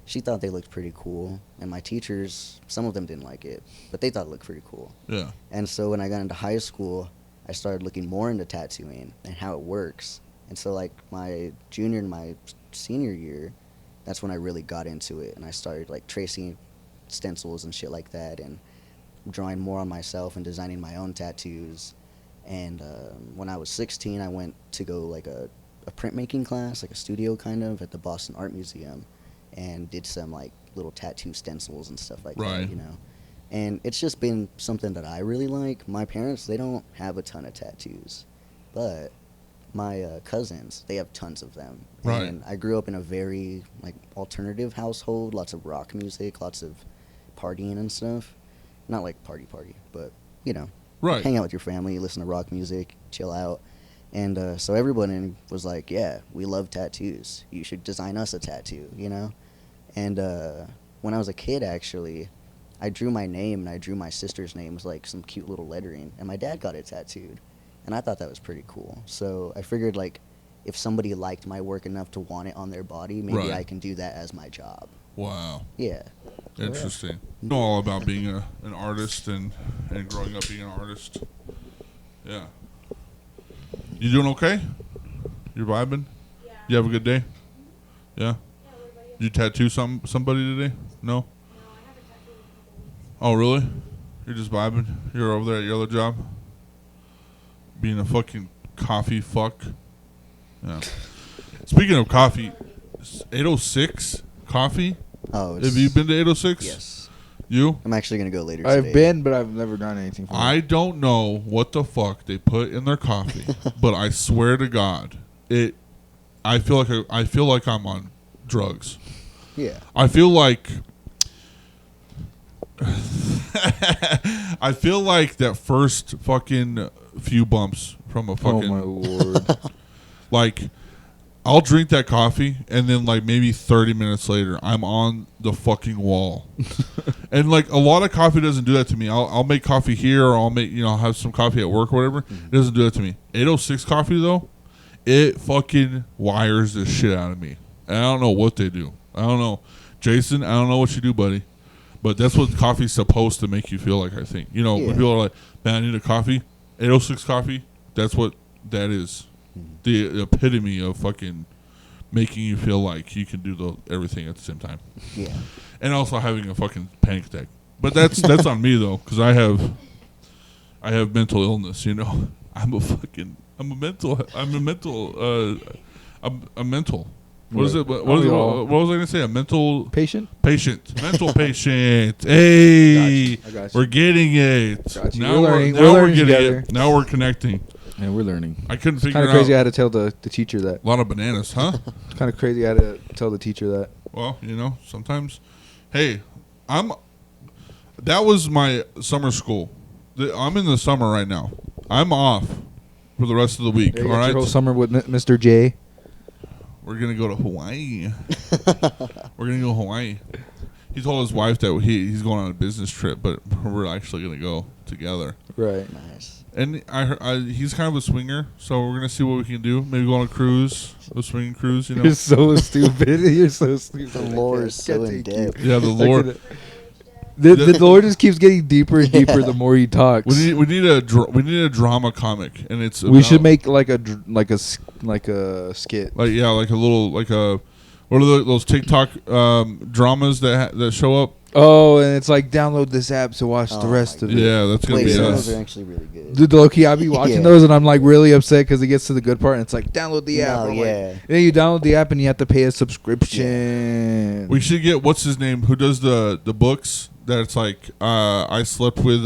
D: she thought they looked pretty cool. And my teachers, some of them didn't like it, but they thought it looked pretty cool.
C: Yeah.
D: And so when I got into high school, I started looking more into tattooing and how it works. And so, like, my junior and my senior year, that's when I really got into it. And I started, like, tracing stencils and shit like that and drawing more on myself and designing my own tattoos. And when I was 16, I went to go, like, a printmaking class, like a studio kind of, at the Boston Art Museum and did some, like, little tattoo stencils and stuff like that, you know. And it's just been something that I really like. My parents, they don't have a ton of tattoos. But... my cousins, they have tons of them.
C: Right.
D: And I grew up in a very, like, alternative household, lots of rock music, lots of partying and stuff. Not like party, but, you know.
C: Right.
D: Hang out with your family, listen to rock music, chill out. And so everyone was like, yeah, we love tattoos. You should design us a tattoo, you know? And when I was a kid, actually, I drew my name and I drew my sister's name with, like, some cute little lettering. And my dad got it tattooed. And I thought that was pretty cool. So I figured, like, if somebody liked my work enough to want it on their body, maybe I can do that as my job.
C: Wow.
D: Yeah.
C: Interesting. You know all about being an artist and growing up being an artist. Yeah. You doing okay? You're vibing? Yeah. You have a good day? Yeah? Yeah, what about you? Did you tattoo somebody today? No? No, I haven't tattooed. Oh, really? You're just vibing? You're over there at your other job? Being a fucking coffee fuck. Yeah. Speaking of coffee, 806 coffee.
D: Oh,
C: have you been to 806?
D: Yes.
C: You?
D: I'm actually gonna go later today.
B: I've been, but I've never done anything.
C: I don't know what the fuck they put in their coffee, but I swear to God, I feel like I'm on drugs.
D: Yeah.
C: I feel like. I feel like that first fucking few bumps from a fucking.
B: Oh my lord!
C: Like, I'll drink that coffee, and then like maybe 30 minutes later, I'm on the fucking wall. And like a lot of coffee doesn't do that to me. I'll make coffee here, or I'll have some coffee at work or whatever. Mm-hmm. It doesn't do that to me. 806 coffee though, it fucking wires the shit out of me. And I don't know what they do. I don't know, Jason. I don't know what you do, buddy. But that's what coffee's supposed to make you feel like, I think. You know, when people are like, man, I need a coffee. 806 coffee, that's what that is. The epitome of fucking making you feel like you can do everything at the same time.
D: Yeah.
C: And also having a fucking panic attack. But that's on me, though, because I have mental illness, you know. I'm a mental. What is it? What was I going to say? A mental
B: patient.
C: Mental patient. Hey,
B: I got you.
C: We're getting it.
B: Got you.
C: Now
B: we're learning
C: getting
B: together.
C: it. Now we're connecting.
B: Yeah, we're learning.
C: I couldn't figure
B: Kind
C: out.
B: of crazy I had to tell the teacher that.
C: A lot of bananas, huh?
B: It's kind of crazy I had to tell the teacher that.
C: Well, you know, sometimes. Hey, that was my summer school. I'm in the summer right now. I'm off for the rest of the week.
B: Yeah, you
C: all
B: got
C: right.
B: your whole summer with Mr. J.
C: We're gonna go to Hawaii. We're gonna go to Hawaii. He told his wife that he's going on a business trip, but we're actually gonna go together.
B: Right.
D: Nice.
C: And he's kind of a swinger, so we're gonna see what we can do. Maybe go on a cruise, a swinging cruise. You know.
B: You're so stupid. You're so stupid.
D: The lore is so in depth.
C: Yeah, the Lord.
B: The lore just keeps getting deeper and deeper the more he talks.
C: We need a drama comic, and it's.
B: We should make like a skit.
C: Like a little what are those TikTok dramas that show up?
B: Oh, and it's like download this app to watch the rest of it.
C: Yeah, that's gonna be
D: some
C: us.
D: of those are actually really good.
B: Dude, low-key, I'll be watching those, and I'm like really upset because it gets to the good part, and it's like download the app.
D: No,
B: I'm
D: yeah.
B: like, and then you download the app, and you have to pay a subscription.
C: We should get what's his name who does the books. That it's like I slept with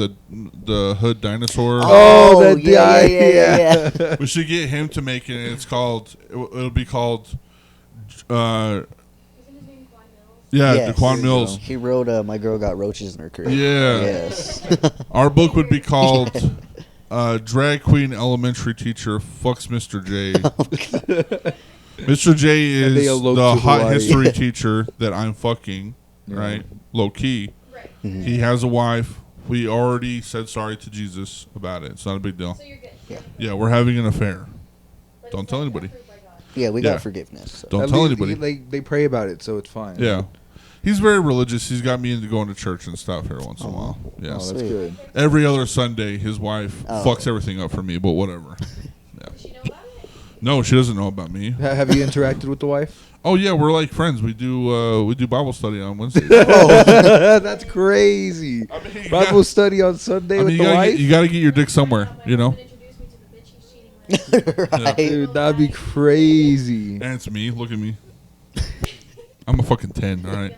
C: the hood dinosaur.
B: Oh, that
D: yeah,
B: guy.
D: yeah.
C: We should get him to make it. And it's called. It'll be called.
D: Yes.
C: Daquan Mills.
D: He wrote My Girl Got Roaches in Her Crib.
C: Yeah.
D: Yes.
C: Our book would be called Drag Queen Elementary Teacher Fucks Mr. J. Mr. J
B: And they
C: is
B: elope
C: the
B: to
C: hot
B: Hawaii.
C: history teacher that I'm fucking,
B: Yeah.
C: right? Low key.
E: Right.
D: Mhm.
C: He has a wife. We already said sorry to Jesus about it. It's not a big deal.
E: So you're good.
C: Yeah, we're having an affair.
E: But
C: Don't
E: it's
C: tell
E: like
C: anybody.
E: approved by God.
D: Yeah, we
C: Yeah.
D: got forgiveness. So.
C: Don't
B: At
C: tell
B: least
C: anybody.
B: They pray about it, so it's fine.
C: Yeah. He's very religious. He's got me into going to church and stuff every once in a while. Yeah.
B: Oh, that's
D: Sweet.
B: good.
C: Every other Sunday, his wife
D: Oh.
C: fucks everything up for me, but whatever.
E: Does she know about it?
C: No, she doesn't know about me.
B: Have you interacted with the wife?
C: Oh yeah, we're like friends. We do Bible study on Wednesdays.
B: That's crazy.
C: I mean, you
B: Bible study on Sunday with
C: you
B: the
C: gotta
B: wife?
C: you gotta get your dick somewhere, you know.
E: Introduce me to the bitch he's cheating with.
D: Right.
B: Dude, that'd be crazy.
C: And it's me. Look at me. I'm a fucking 10. All right.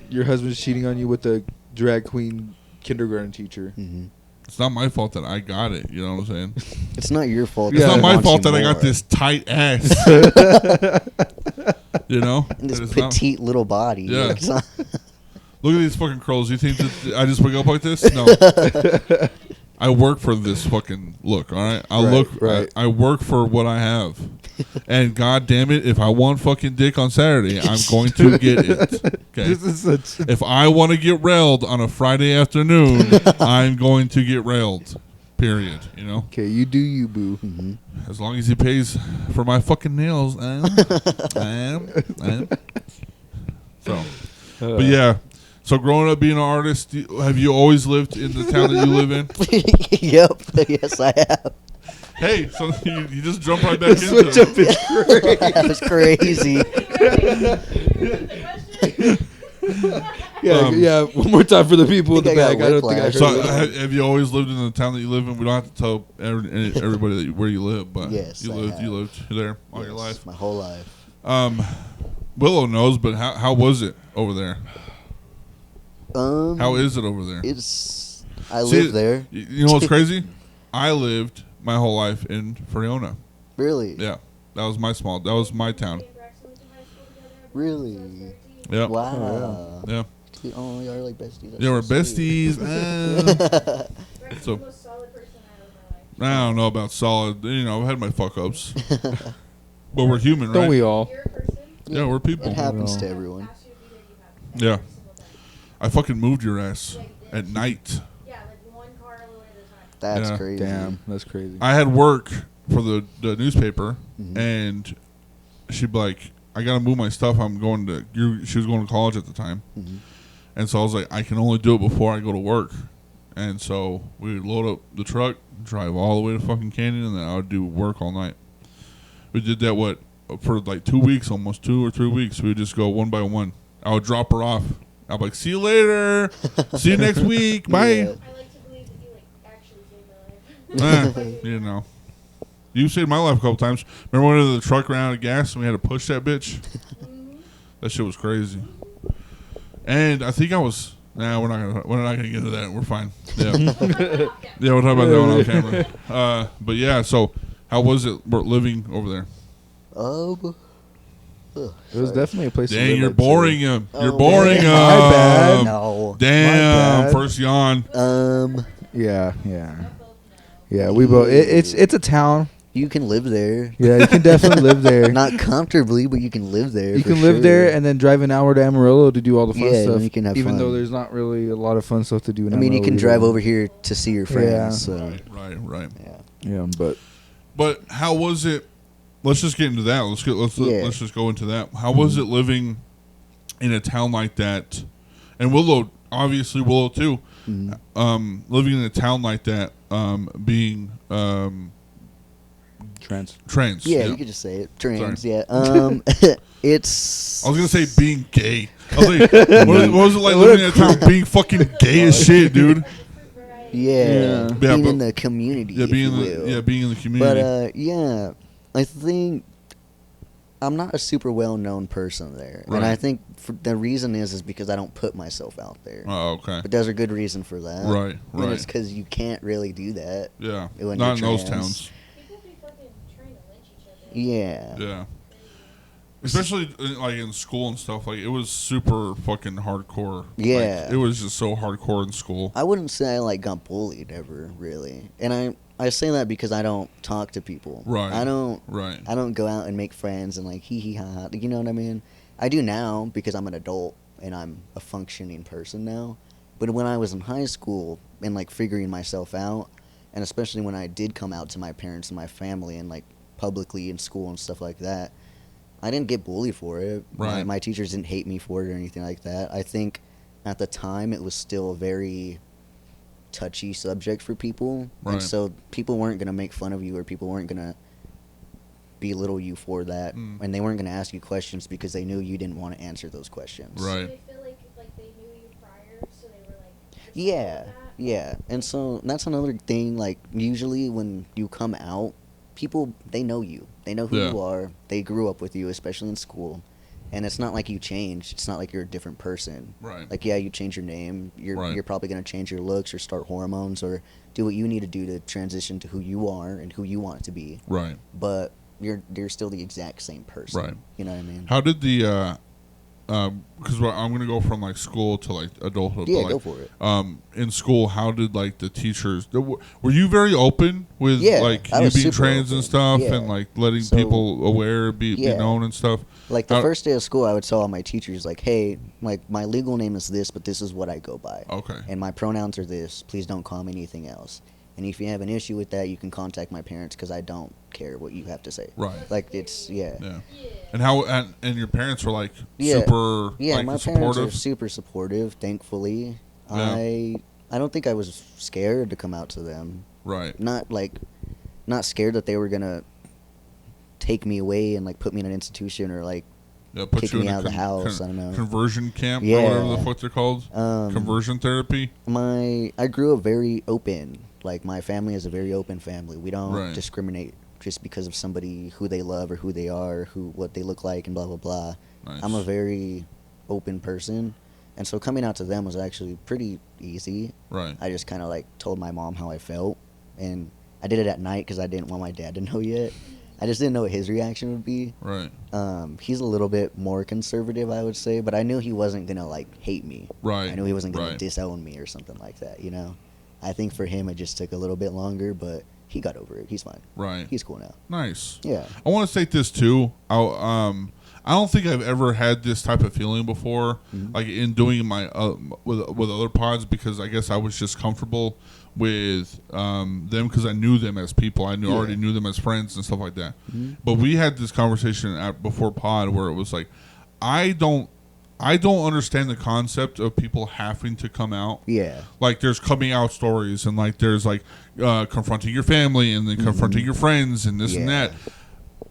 B: Your husband's cheating on you with the drag queen kindergarten teacher.
D: Mhm.
C: It's not my fault that I got it. You know what I'm saying?
D: It's not your fault.
C: It's
B: Yeah.
C: not
D: they
C: my
D: want
C: fault
D: you
C: that I got
D: more.
C: this tight ass. You know.
D: And this
C: It's not-
D: petite little body.
C: Yeah.
D: Like, it's not-
C: Look at these fucking curls. You think that I just wake up like this? No. I work for this fucking look, all right?
B: Right.
C: I work for what I have. And god damn it, if I want fucking dick on Saturday, I'm going to get it. Okay.
B: This is such.
C: If I want to get railed on a Friday afternoon, I'm going to get railed. Period. You know?
B: Okay, you do you, boo.
D: Mhm.
C: As long as he pays for my fucking nails. So, but yeah. So growing up being an artist, have you always lived in the town that you live in?
D: Yep. Yes, I have.
C: Hey, so you just jump right back into
B: Switch
C: it.
B: up is great.
D: That was crazy.
B: Yeah. One more time for the people in the
D: I think I
B: back.
D: got
B: I don't think I heard
C: So
B: it.
C: have you always lived in the town that you live in? We don't have to tell everybody where you live, but
D: Yes,
C: you
D: I
C: lived
D: have.
C: there all your
D: Yes,
C: life.
D: My whole life.
C: Willow knows, but how was it over there?
D: Um,
C: How is it over there?
D: It's. I
C: See,
D: live there.
C: You know what's crazy? I lived my whole life in Friona.
D: Really?
C: Yeah, that was my town.
D: Really?
C: Yeah,
D: Wow.
C: yeah,
D: Oh, y'all are like besties. That's
C: yeah. We're
D: so sweet.
C: besties. So-
E: So, the most solid person I ever met.
C: I don't know about solid. You know, I've had my fuck ups, but we're human, right?
B: Don't we all?
E: You're a person.
C: Yeah, we're people.
D: It happens
B: No.
D: to everyone.
E: Ask you to be there, you have.
C: Yeah. I fucking moved your ass at night.
E: Yeah, like one car load at a time.
D: That's
C: Yeah.
D: crazy.
B: Damn, that's crazy.
C: I had work for the newspaper,
D: Mhm.
C: and she'd be like, "I gotta move my stuff. I'm going to." She was going to college at the time,
D: Mhm.
C: And so I was like, I can only do it before I go to work. And so we would load up the truck, drive all the way to fucking Canyon, and then I would do work all night. We did that, for like 2 weeks, almost 2 or 3 weeks. We would just go one by one. I would drop her off. I'd be like, see you later. See you next week. Bye.
D: Yeah.
E: I like to believe that you like actually saved my life.
C: You know. You saved my life a couple times. Remember when the truck ran out of gas and we had to push that bitch? That shit was crazy. And I think I was... Nah, we're not gonna get into that. We're fine. Yeah. Yeah, we'll talk about that one on camera. But yeah, so how was it living over there?
B: It was definitely a place to live.
C: Dang, you're
B: at,
C: boring
B: too.
C: him. You're boring him.
B: My bad.
D: No.
C: Damn,
B: bad.
C: first yawn.
B: Yeah. Yeah, we both. It's a town.
D: You can live there.
B: Yeah, you can definitely live there.
D: Not comfortably, but you can live there.
B: You
D: for
B: can live
D: sure.
B: there and then drive an hour to Amarillo to do all the fun
D: Yeah,
B: stuff.
D: you can have
B: even
D: fun.
B: though there's not really a lot of fun stuff to do in
D: I mean, you
B: Amarillo
D: can
B: either.
D: drive over here to see your friends.
B: Yeah.
D: So
C: Right.
B: Yeah, but
C: But how was it? Let's just get into that. Let's just go into that. How was it living in a town like that? And Willow, obviously Willow too. Living in a town like that, being trans.
D: yeah, you could just say it. Trans.
C: Sorry.
D: Yeah. It's.
C: I was gonna say being gay. I was like, what was it like living in a town being fucking gay as shit, dude?
D: Yeah.
C: Yeah,
D: Being
C: but-
D: in the community.
C: Yeah,
D: if
C: being
D: you
C: in
D: will.
C: being in the community.
D: But yeah, I think I'm not a super well known person there, and
C: Right.
D: I think the reason is because I don't put myself out there.
C: Oh, okay.
D: But there's a good reason for that.
C: Right.
D: And it's because you can't really do that.
C: Yeah.
D: when
C: Not in
D: you're
C: those
D: trans.
C: towns.
E: People be fucking trying to lynch each other.
D: Yeah.
C: Yeah. Especially like in school and stuff, like it was super fucking hardcore.
D: Yeah.
C: Like, it was just so hardcore in school.
D: I wouldn't say I like got bullied ever, really. And I say that because I don't talk to people.
C: Right.
D: I don't
C: Right.
D: go out and make friends and like hee hee ha ha. You know what I mean? I do now because I'm an adult and I'm a functioning person now. But when I was in high school and like figuring myself out, and especially when I did come out to my parents and my family and like publicly in school and stuff like that, I didn't get bullied for it.
C: Right.
D: My teachers didn't hate me for it or anything like that. I think at the time it was still a very touchy subject for people.
C: Right.
D: And so people weren't going to make fun of you or people weren't going to belittle you for that. And they weren't going to ask you questions because they knew you didn't want to answer those questions.
C: Right.
E: Do they feel like they knew you prior, so they were like.
D: Yeah. Yeah. And so that's another thing. Like, usually when you come out, people, they know you. They know who
C: Yeah.
D: you are. They grew up with you, especially in school. And it's not like you changed. It's not like you're a different person.
C: Right.
D: Like, yeah, you change your name. You're probably going to change your looks or start hormones or do what you need to do to transition to who you are and who you want to be.
C: Right.
D: But you're still the exact same person.
C: Right.
D: You know what I mean?
C: How did the because I'm gonna go from like school to like adulthood.
D: Yeah,
C: but, like,
D: go for it.
C: In school, how did like the teachers? Were you very open with
D: Yeah,
C: like
D: I
C: you
D: was
C: being
D: super
C: trans and
D: open.
C: stuff,
D: Yeah.
C: and like letting
D: So-
C: people aware, be
D: Yeah.
C: known and stuff?
D: Like the
C: How-
D: first day of school, I would tell all my teachers, like, "Hey, like my legal name is this, but this is what I go by,
C: Okay.
D: and my pronouns are this. Please don't call me anything else. And if you have an issue with that, you can contact my parents because I don't care what you have to say.
C: Right.
D: Like it's yeah,
C: Yeah. And how and your parents were like
D: Yeah.
C: super
D: yeah.
C: like
D: My parents
C: supportive.
D: are super supportive. Thankfully,
C: Yeah.
D: I don't think I was scared to come out to them.
C: Right.
D: Not scared that they were gonna take me away and like put me in an institution or like
C: Yeah, put
D: kick
C: you
D: me
C: in a
D: out of the house. I don't know.
C: conversion camp or
D: Yeah.
C: whatever the fuck they're called.
D: Um,
C: Conversion therapy.
D: I grew up very open. Like my family is a very open family. We don't
C: Right.
D: discriminate just because of somebody who they love or who they are, what they look like, and blah blah blah.
C: Nice.
D: I'm a very open person, and so coming out to them was actually pretty easy.
C: Right.
D: I just kind of like told my mom how I felt, and I did it at night because I didn't want my dad to know yet. I just didn't know what his reaction would be.
C: Right.
D: He's a little bit more conservative, I would say, but I knew he wasn't gonna like hate me.
C: Right.
D: I knew he wasn't gonna
C: Right.
D: disown me or something like that. You know, I think for him it just took a little bit longer, but he got over it. He's fine.
C: Right.
D: He's cool now.
C: Nice.
D: Yeah.
C: I want to state this too. I don't think I've ever had this type of feeling before, like in doing my with other pods, because I guess I was just comfortable with them because I knew them as people. I already knew them as friends and stuff like that. But we had this conversation before pod where it was like, I I don't understand the concept of people having to come out.
D: Yeah.
C: Like there's coming out stories and like there's like confronting your family and then confronting your friends and this and that.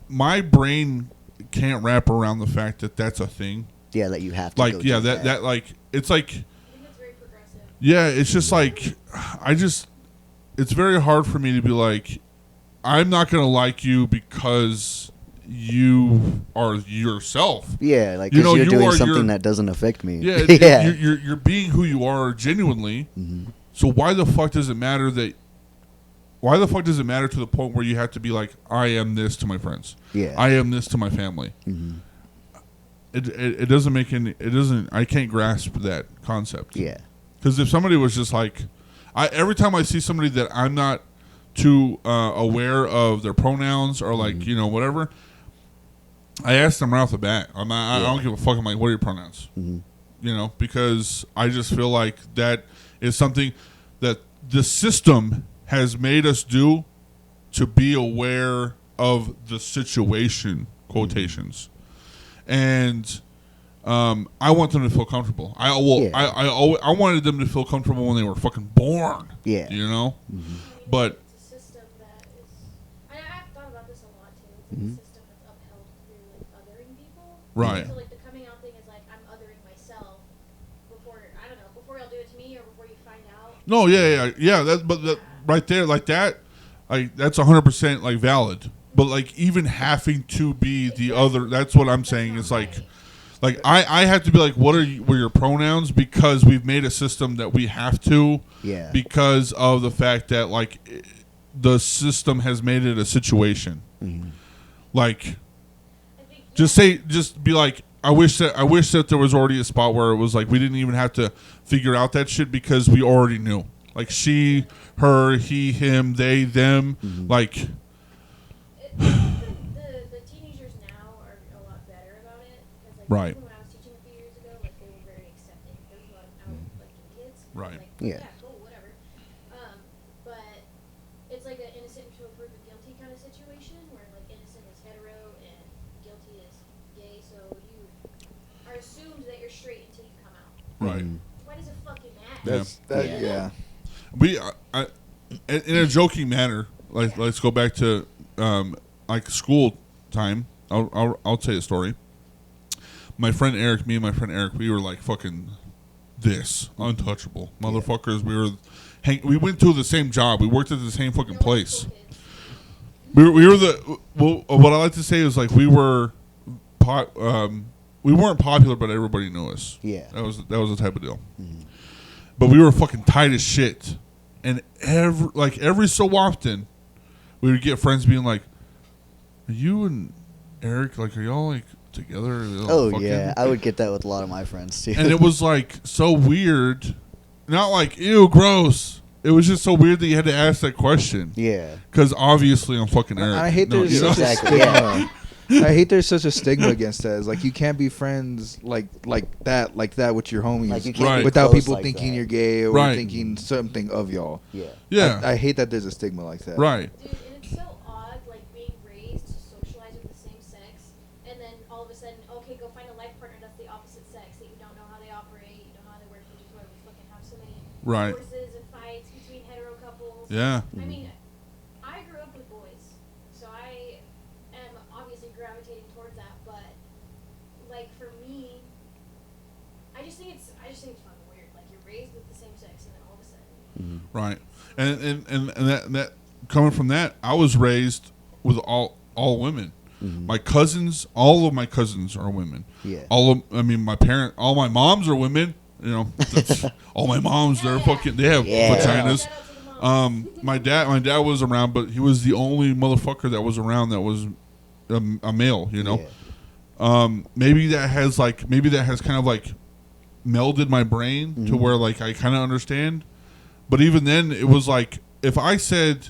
C: My brain can't wrap around the fact that that's a thing.
D: Yeah, that you have to
C: like
D: go
C: yeah
D: do
C: that like it's like
E: I think it's very progressive.
C: yeah, it's just like it's very hard for me to be like, I'm not gonna like you because you are yourself.
D: Yeah, like
C: You know,
D: you're
C: you
D: doing
C: are
D: something
C: your-
D: that doesn't affect me.
C: Yeah,
D: yeah.
C: you're being who you are genuinely. So why the fuck does it matter that? Why the fuck does it matter to the point where you have to be like, I am this to my friends.
D: Yeah.
C: I am this to my family. It doesn't make any. It doesn't. I can't grasp that concept.
D: Yeah.
C: Because if somebody was just like, every time I see somebody that I'm not too aware of their pronouns or like whatever, I ask them right off the bat. I don't give a fuck. I'm like, what are your pronouns? Because I just feel like that is something that the system has made us do to be aware of the situation. Quotations, and I want them to feel comfortable. I wanted them to feel comfortable when they were fucking born.
D: Yeah.
C: But
E: It's a system that is. I've thought about this a lot too. It's like a system that's upheld through like othering people.
C: Right.
E: So like the coming out thing is like I'm othering myself before before y'all do it to me or before you find out.
C: no, yeah. That right there, like that, like that's 100% like valid. But like even having to be the other, that's what I'm saying. Is like I have to be like, what are your pronouns? Because we've made a system that we have to.
D: Yeah.
C: Because of the fact that like the system has made it a situation. Like,
E: I think,
C: just be like, I wish that there was already a spot where it was like we didn't even have to figure out that shit because we already knew. Like she, her, he, him, they, them. Like.
E: the teenagers now are a lot better about it. Because like
C: Right.
E: even when I was teaching a few years ago, like they were very accepting. There was a lot of out like kids.
C: Right.
E: Like,
D: Yeah.
E: cool, whatever. But it's like an innocent until proven guilty kind of situation where like innocent is hetero and guilty is gay. So you are assumed that you're straight until you come out.
C: Right.
E: Why does it fucking matter?
B: That's that.
D: Yeah.
B: Yeah.
C: In a joking manner, like let's go back to like school time. I'll tell you a story. Me and my friend Eric, we were like fucking untouchable motherfuckers. We went to the same job. We worked at the same fucking place.
E: Cool kids.
C: We were what I like to say is like we weren't popular, but everybody knew us.
D: Yeah.
C: That was the type of deal. But we were fucking tight as shit. And every so often, we would get friends being like, "Are you and Eric are y'all like together?" Are y'all
D: Oh
C: fucking?"
D: yeah, I would get that with a lot of my friends too.
C: And it was like so weird, not like ew, gross. It was just so weird that you had to ask that question.
D: Yeah.
C: Because obviously I'm fucking Eric.
B: I hate there's
C: you know?
B: such a
D: Exactly, yeah.
B: stigma. I hate there's such a stigma against that. It's like you can't be friends like that with your homies
D: Like you can't
C: Right.
D: be
B: without
D: close
B: people
D: like
B: thinking
D: that.
B: you're gay or
C: Right.
B: thinking something of y'all.
D: Yeah.
C: Yeah.
B: I hate that there's a stigma like that.
C: Right.
E: Dude, and it's so odd, like being raised to socialize with the same sex, and then all of a sudden, okay, go find a life partner that's the opposite sex that you don't know how they operate, you don't know how they work, which is why we fucking have so many
C: Right.
E: divorces and fights between hetero couples.
C: Yeah.
E: I mean, I grew up with boys, so I am obviously gravitating towards that, but like for me, I just think it's fucking weird. Like you're raised with the same sex, and then all of a sudden.
C: Right. And that coming from that, I was raised with all women. My cousins, all of my cousins are women.
D: Yeah.
C: All my moms are women. You know, all my moms, they have
D: Yeah.
C: vaginas.
E: Shout out to the moms.
C: My dad was around, but he was the only motherfucker that was around that was a male. You know, maybe that has kind of like melded my brain to where like I kind of understand. But even then, it was like if I said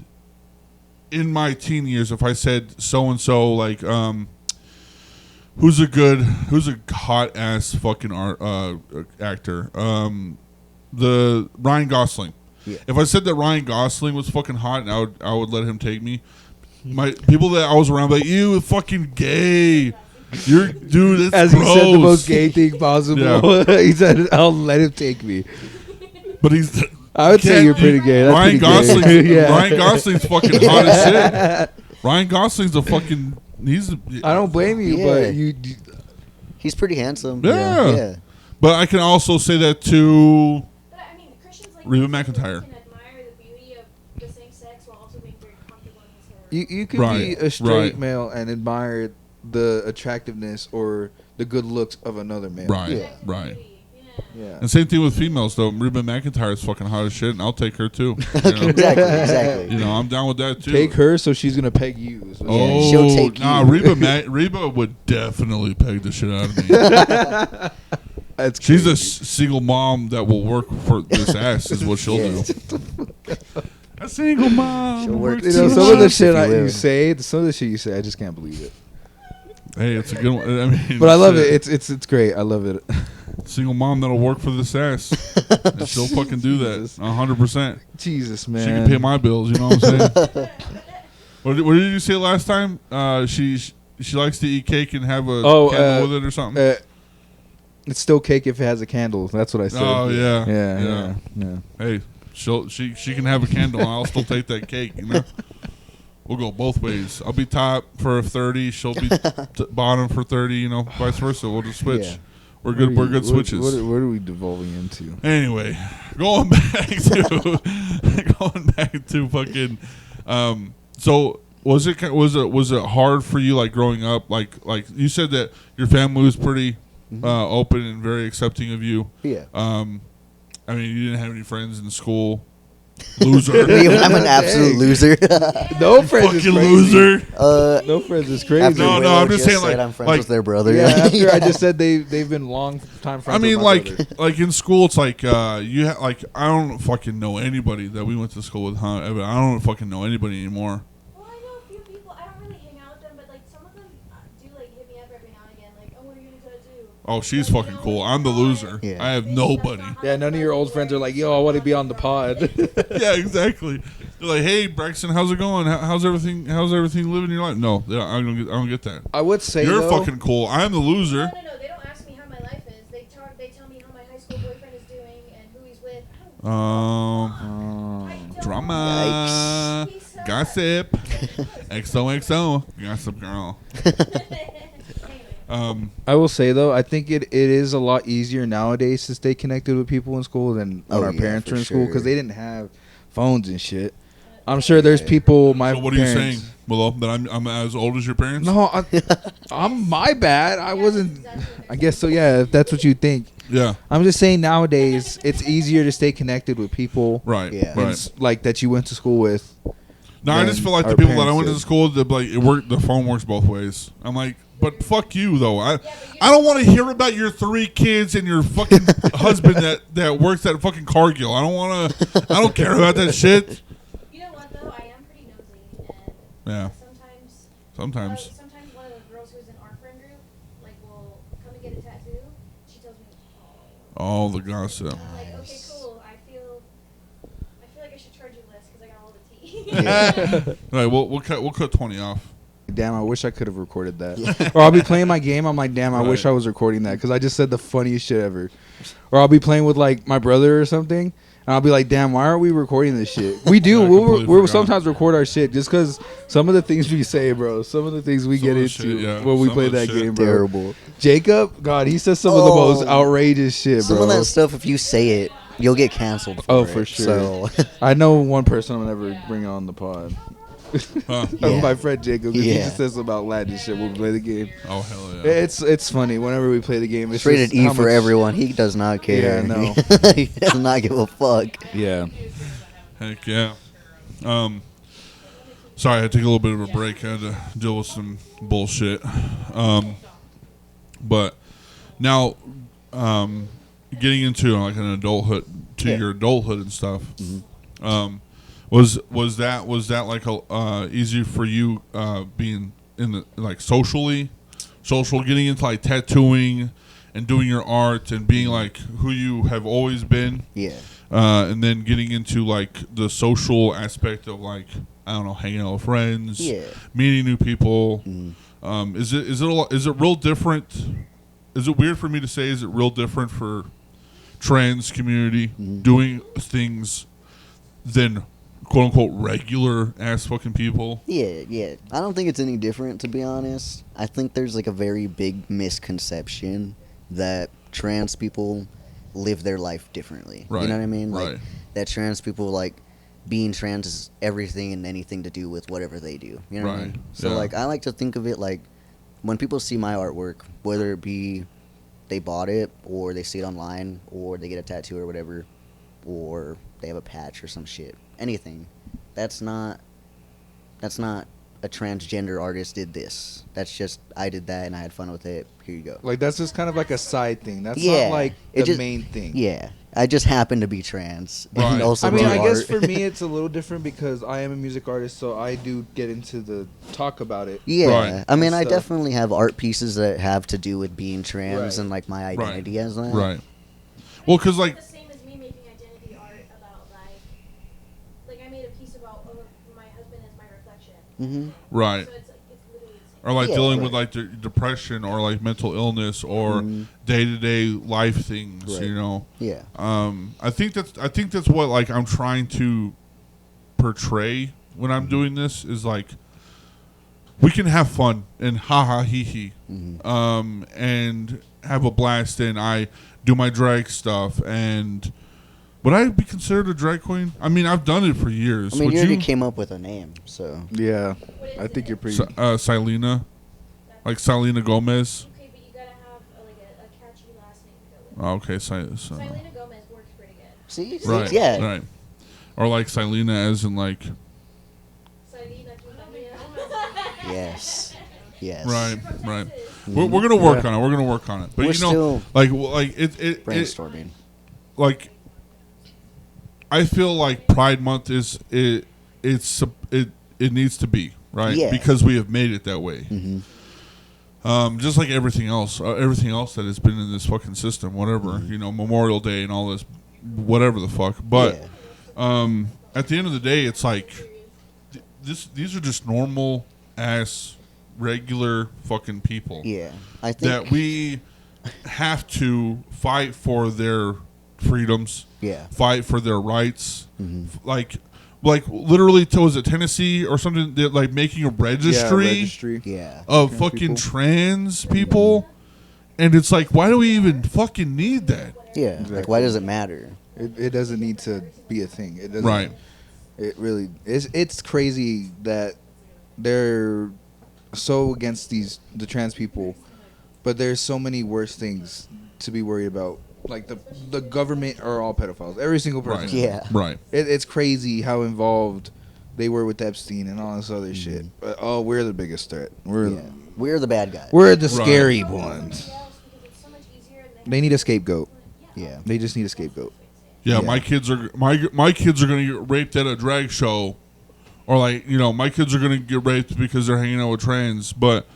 C: in my teen years, if I said so and so, like who's a hot ass fucking actor, the Ryan Gosling.
D: Yeah.
C: If I said that Ryan Gosling was fucking hot, and I would let him take me. My people that I was around, like, you fucking gay. Dude, it's
B: As
C: gross.
B: he said the most gay thing possible.
C: Yeah.
B: He said, "I'll let him take me."
C: But he's.
B: I would say you're pretty gay. That's
C: Ryan
B: pretty
C: Gosling.
B: gay. Yeah.
C: Ryan Gosling's fucking hot as shit. Ryan Gosling's a fucking. He's.
B: I don't blame you,
D: Yeah.
B: but
D: He's pretty handsome.
C: Yeah.
D: Yeah.
C: But I can also say that to
E: But I mean, Christians like
C: Reba
E: myself
C: McEntire.
E: can admire the beauty of the same sex while also being very comfortable in his hair.
B: you can
C: Right,
B: be a straight
C: right.
B: male and admire the attractiveness or the good looks of another male.
C: right,
D: Yeah.
C: right.
E: Yeah.
B: Yeah.
C: And same thing with females though. Reba McEntire is fucking hot as shit, and I'll take her too. You know,
D: Exactly.
C: You know, I'm down with that too.
B: Take her, so she's gonna peg you. is what-
C: Oh,
D: she'll take
C: nah,
D: you.
C: Reba would definitely peg the shit out of me.
B: That's
C: She's a
B: crazy.
C: single mom that will work for this ass, is what she'll
D: Yeah.
C: do. A single mom.
D: She'll work
B: You know,
D: Two
B: some of the
D: months,
B: shit
D: if you
B: you
D: will.
B: say, some of the shit you say, I just can't believe it.
C: Hey, it's a good one. I mean,
B: But I love
C: shit.
B: it. It's great. I love it.
C: Single mom that'll work for this ass. And she'll fucking do that
B: Jesus.
C: 100%.
B: Jesus, man.
C: She can pay my bills, you know what I'm saying? what did you say last time? She likes to eat cake and have a candle with it or something?
B: It's still cake if it has a candle. That's what I said.
C: Oh, yeah.
B: Yeah.
C: Hey, she can have a candle and I'll still take that cake, you know? We'll go both ways. I'll be top for 30. She'll be bottom for 30, you know, vice versa. We'll just switch.
D: Yeah.
C: We're good. We're good switches.
B: What are we devolving into?
C: Anyway, going back to fucking. So was it hard for you, like growing up? Like you said that your family was pretty open and very accepting of you.
D: Yeah.
C: I mean, you didn't have any friends in school. Loser.
D: I'm an absolute loser.
B: No friends is
C: Fucking
B: crazy.
C: loser.
B: No friends is crazy.
D: After
C: No,
D: Willow
C: I'm just saying,
D: said
C: like-
D: I'm friends
C: like-
D: with their brother.
B: Yeah, after I just said they've been long time friends.
C: I mean,
B: with my
C: like
B: brother.
C: like in school, it's like like I don't fucking know anybody that we went to school with. Huh? Evan, I don't fucking know anybody anymore.
E: Well, I know a few people. I don't really hang out with them, but like some of them do like hit me up every now and again. Like, I want to get a tattoo.
C: Oh, she's fucking cool. I'm the loser.
D: Yeah.
C: I have nobody.
B: Yeah, none of your old friends are like, yo, I want to be on the pod.
C: Yeah, exactly. They're like, hey, Braxton, how's it going? How's everything? How's everything living your life? No, I don't get that.
B: I would say
C: You're
B: though,
C: fucking cool. I'm the loser.
E: No. They don't ask me how my life is. They tell me how my high school boyfriend is doing and who he's with. I don't
C: Drama,
E: He's so-
C: gossip, XOXO, gossip girl.
E: Anyway.
B: I will say though, I think it is a lot easier nowadays to stay connected with people in school than when
D: Oh,
B: our
D: yeah,
B: parents
D: for
B: were in school because
D: sure.
B: they didn't have phones and shit. I'm sure there's people. My
C: So what are you
B: parents-
C: saying, Willow? That I'm as old as your parents?
B: No, I'm my bad. I wasn't. I guess so. Yeah, if that's what you think.
C: Yeah.
B: I'm just saying nowadays it's easier to stay connected with people
C: Right.
D: Yeah.
C: Right.
B: like that you went to school with.
C: No, I just
B: than
C: feel like the
B: our
C: people that I
B: parents
C: went to
B: did.
C: school, the phone works both ways. I'm like, but fuck you though. I don't want to hear about your 3 kids and your fucking husband that works at fucking Cargill. I don't care about that shit.
E: You know what though? I am pretty nosy, and
C: Yeah.
E: sometimes
C: Sometimes.
E: one of the girls who's in our friend group like will come and get a tattoo. She tells me,
C: All the gossip.
E: I'm like, okay, cool. I feel like I should charge you less because I got all the tea.
C: Right. We'll cut 20 off.
B: Damn, I wish I could have recorded that. Or I'll be playing my game. I'm like, damn, I wish
C: Right.
B: I was recording that because I just said the funniest shit ever. Or I'll be playing with like my brother or something, and I'll be like, damn, why aren't we recording this shit? We do.
C: Yeah, I
B: we'll
C: completely
B: we'll
C: forgot.
B: sometimes record our shit just because some of the things we say, bro. Some of the things we
C: Some
B: get
C: of the
B: into
C: shit, yeah.
B: when we
C: Some
B: play
C: of the
B: that
C: shit.
B: game, bro.
D: Terrible.
B: Jacob, God, he says some of the most
D: Oh.
B: outrageous shit,
D: Some
B: bro.
D: of that stuff, if you say it, you'll get canceled.
B: Oh,
D: it.
B: for sure.
D: So,
B: I know one person I'm gonna never bring on the pod.
C: Huh.
D: Yeah.
B: My friend Jacob. 'Cause He
D: Yeah.
B: just says some outlandish shit when we play the game.
C: Oh hell yeah.
B: It's funny whenever we play the game.
D: it's rated
B: just
D: E
B: how
D: for
B: much-
D: everyone. He does not care.
B: Yeah, no.
D: He does not give a fuck.
B: Yeah.
C: Heck yeah. Sorry, I had to take a little bit of a break. I had to deal with some bullshit. But now, getting into like an adulthood,
D: Yeah.
C: your adulthood and stuff. Was that like easy for you being in the like social getting into like tattooing and doing your art and being like who you have always been?
D: Yeah.
C: And then getting into like the social aspect of like I don't know, hanging out with friends,
D: Yeah.
C: meeting new people, Is it real different? Is it weird for me to say? Is it real different for trans community doing things than quote unquote regular ass fucking people?
D: Yeah. I don't think it's any different, to be honest. I think there's like a very big misconception that trans people live their life differently.
C: Right.
D: You know what I mean? Like
C: Right.
D: that trans people, like, being trans is everything and anything to do with whatever they do. You know what I
C: Right.
D: mean? So
C: Yeah.
D: like I like to think of it like when people see my artwork, whether it be they bought it or they see it online or they get a tattoo or whatever, or they have a patch or some shit, anything, that's not a transgender artist did this. That's just I did that and I had fun with it. Here you go.
B: Like that's just kind of like a side thing. That's
D: Yeah,
B: not like
D: it
B: the
D: just-
B: main thing.
D: Yeah, I just happen to be trans
C: Right.
D: and also
B: I mean,
D: do
B: I guess
D: art.
B: for me it's a little different because I am a music artist, so I do get into the talk about it.
D: Yeah,
C: Right.
D: I mean, I
B: Stuff.
D: definitely have art pieces that have to do with being trans
B: Right.
D: and like my identity as that.
C: Right. Well, because like
E: the same as me making identity art about like I made a piece about my husband as my reflection.
D: Mm-hmm.
C: right.
E: So it's literally the same.
C: Or like
D: Yeah,
C: dealing
D: right.
C: with like depression or like mental illness or day-to-day life things,
D: Right.
C: you know.
D: Yeah.
C: I think that's what like I'm trying to portray when I'm doing this is like we can have fun and ha ha he he, and have a blast and I do my drag stuff and would I be considered a drag queen? I mean, I've done it for years.
D: I mean,
C: Would
D: you already came up with a name, so
B: Yeah, I think you're pretty.
C: Silena, like Selena Gomez.
E: Okay, but you gotta have a catchy last name to go with.
C: Oh, okay,
E: Selena Gomez works pretty good.
D: see,
C: right,
D: yeah,
C: right. Or like Selena, as in like,
E: Selena Quintanilla.
D: yes,
C: right.
E: Texas.
C: We're gonna work
B: Yeah.
C: on it. We're gonna work on it. But
D: We're
C: you know,
D: still
C: like it
D: brainstorming.
C: like I feel like Pride Month is it needs to be right
D: Yeah.
C: because we have made it that way.
D: Mm-hmm.
C: Just like everything else that has been in this fucking system, whatever you know, Memorial Day and all this, whatever the fuck. But at the end of the day, it's like these are just normal ass regular fucking people
D: Yeah, I think
C: that we have to fight for their freedoms,
D: Yeah.
C: fight for their rights. Like literally, was it Tennessee or something? They're like making a registry,
D: Yeah.
C: of
B: Trans
C: fucking
B: people.
C: trans people, and it's like, why do we even fucking need that?
D: Yeah. Like,
B: Exactly.
D: why does it matter?
B: It doesn't need to be a thing. It doesn't.
C: Right.
B: It really is. It's crazy that they're so against the trans people, but there's so many worse things to be worried about. Like the government are all pedophiles. Every single person.
C: Right.
D: Yeah.
C: Right.
B: It's crazy how involved they were with Epstein and all this other shit. But we're the biggest threat.
D: Yeah. We're the bad guys.
B: We're the
C: Right.
B: scary ones.
E: It's so much easier and
B: They need a scapegoat.
D: Yeah.
B: They just need a scapegoat.
C: Yeah,
B: Yeah.
C: my kids are gonna get raped at a drag show, or like my kids are gonna get raped because they're hanging out with trans. But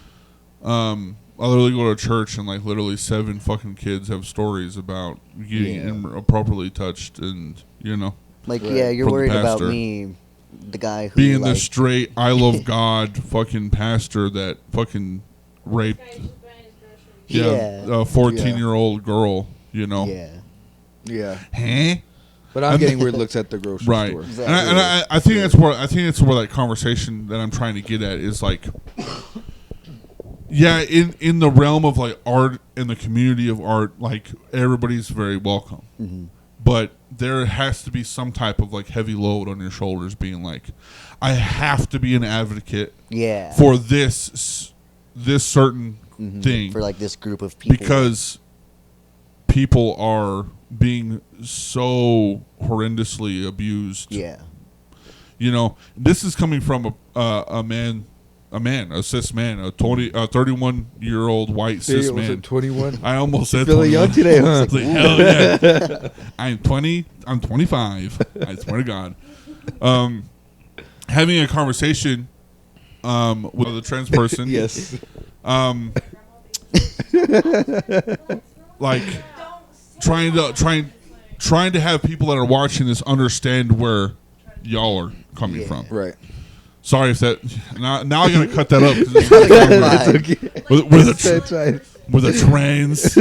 C: I literally go to church and like literally 7 fucking kids have stories about getting improperly touched and
D: Like,
B: Right.
D: yeah, you're
C: From the
D: worried about
C: pastor.
D: me, the guy who
C: being
D: like,
C: the straight I love God fucking pastor that fucking raped
E: guys who's buying his groceries.
D: Yeah.
C: a 14-year-old girl.
D: Yeah.
B: Yeah.
C: Huh?
B: But I'm getting weird looks at the grocery
C: Right,
B: store.
D: Exactly.
C: and I think that's where that conversation that I'm trying to get at is like, yeah, in the realm of like art in the community of art, like everybody's very welcome, but there has to be some type of like heavy load on your shoulders, being like, I have to be an advocate
D: Yeah.
C: for this certain thing
D: For like this group of people.
C: because people are being so horrendously abused.
D: Yeah.
C: This is coming from a cis man, a 31-year-old white cis man.
B: 21.
C: I almost said
B: Feeling
C: 21.
B: young today, huh?
C: I was like, hell yeah. I'm 20. I'm 25. I swear to God. Having a conversation with a trans person.
B: Yes.
C: Like trying to have people that are watching this understand where y'all are coming from.
B: Right.
C: Sorry if that. Now I gotta cut that up. 'Cause it's like, with a trains.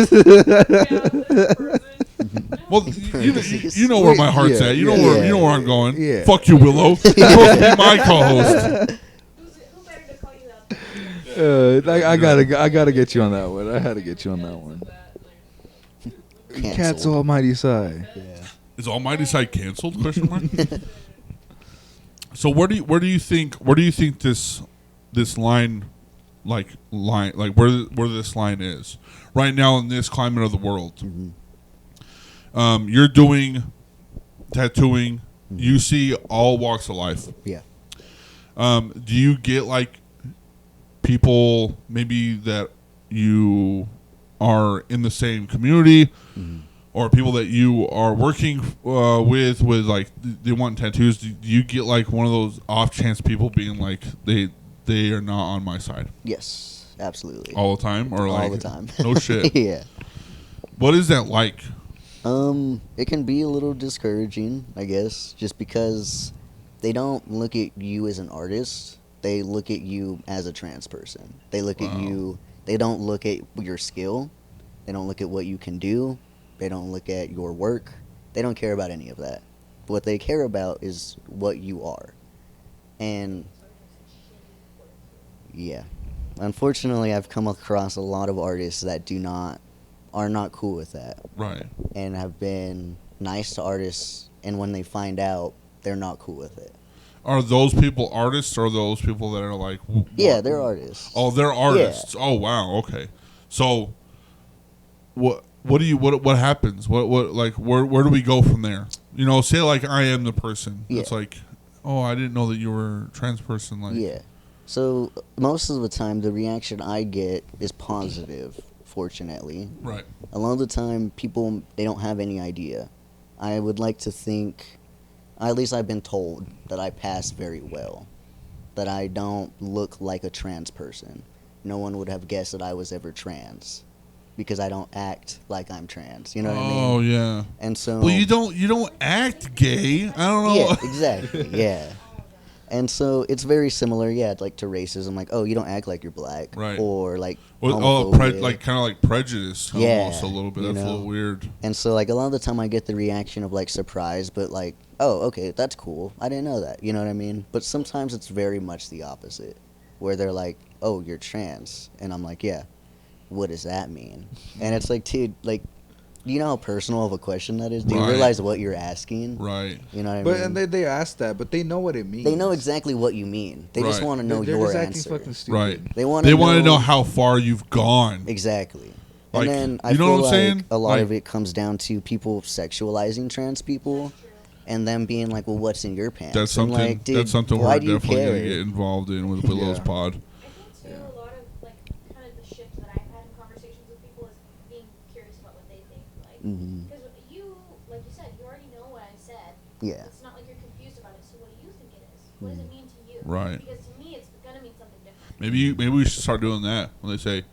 C: Well, you know where my heart's at. You know where I'm going.
B: Yeah.
C: Fuck you, Willow. You're supposed to be my co-host.
E: Who better to call you out?
B: I gotta get you on that one. I had to get you on that one. Cat's almighty sigh.
D: Yeah.
C: Is Almighty Side canceled? Question mark. So where do you think this line where this line is right now in this climate of the world?
D: Mm-hmm.
C: You're doing tattooing. Mm-hmm. You see all walks of life.
D: Yeah.
C: Do you get like people maybe that you are in the same community? Mm-hmm. Or people that you are working with like they want tattoos? Do you get like one of those off chance people being like they are not on my side?
D: Yes, absolutely.
C: All the time, or like
D: all the time?
C: No shit.
D: Yeah.
C: What is that like?
D: It can be a little discouraging, I guess, just because they don't look at you as an artist. They look at you as a trans person. They look at you. They don't look at your skill. They don't look at what you can do. They don't look at your work. They don't care about any of that. What they care about is what you are. And yeah, unfortunately, I've come across a lot of artists that are not cool with that.
C: Right.
D: And have been nice to artists, and when they find out, they're not cool with it.
C: Are those people artists, or are those people that are like?
D: Yeah, they're artists.
C: Oh, they're artists.
D: Yeah.
C: Oh, wow. Okay. So, what happens? Where do we go from there? You know, say like I am the person.
D: Yeah.
C: It's like, oh, I didn't know that you were a trans person. Like,
D: Yeah. So most of the time, the reaction I get is positive. Fortunately,
C: right.
D: A lot of the time, people they don't have any idea. I would like to think, at least I've been told that I pass very well, that I don't look like a trans person. No one would have guessed that I was ever trans, because I don't act like I'm trans. You know what I mean?
C: Oh yeah.
D: And so,
C: well, you don't act gay. I don't know.
D: Yeah, exactly. Yeah. And so it's very similar, like to racism. Like, oh, you don't act like you're black,
C: right?
D: Or like,
C: like kind of like prejudice, almost a little bit. That's a little weird.
D: And so, like, a lot of the time, I get the reaction of like surprise, but like, oh, okay, that's cool. I didn't know that. You know what I mean? But sometimes it's very much the opposite, where they're like, oh, you're trans, and I'm like, yeah. What does that mean? And it's like, dude, like, you know how personal of a question that is? Do you realize what you're asking?
C: Right.
D: You know what I mean?
B: But and they ask that, but they know what it means.
D: They know exactly what you mean. They just want to know
B: they're
D: your
B: just
D: answer.
B: fucking stupid.
C: Right.
D: They want
C: to know how far you've gone.
D: Exactly.
C: Like,
D: and then I
C: you know
D: feel
C: what I'm
D: like
C: saying?
D: a lot of it comes down to people sexualizing trans people, and them being like, "Well, what's in your pants?"
C: That's something.
D: Like, dude,
C: that's something
D: why
C: we're
D: do you
C: definitely
D: care?
C: gonna get involved in with Willow's pod.
E: I think too, a lot of like kind of the shift that I've had in conversations with people is being curious about what they think. Like, because you, like you said, you already know what I said.
D: Yeah.
E: It's not like you're confused about it. So what do you think it is? What does it mean to you?
C: Right.
E: Because to me, it's gonna mean something different.
C: Maybe we should start doing that when they say,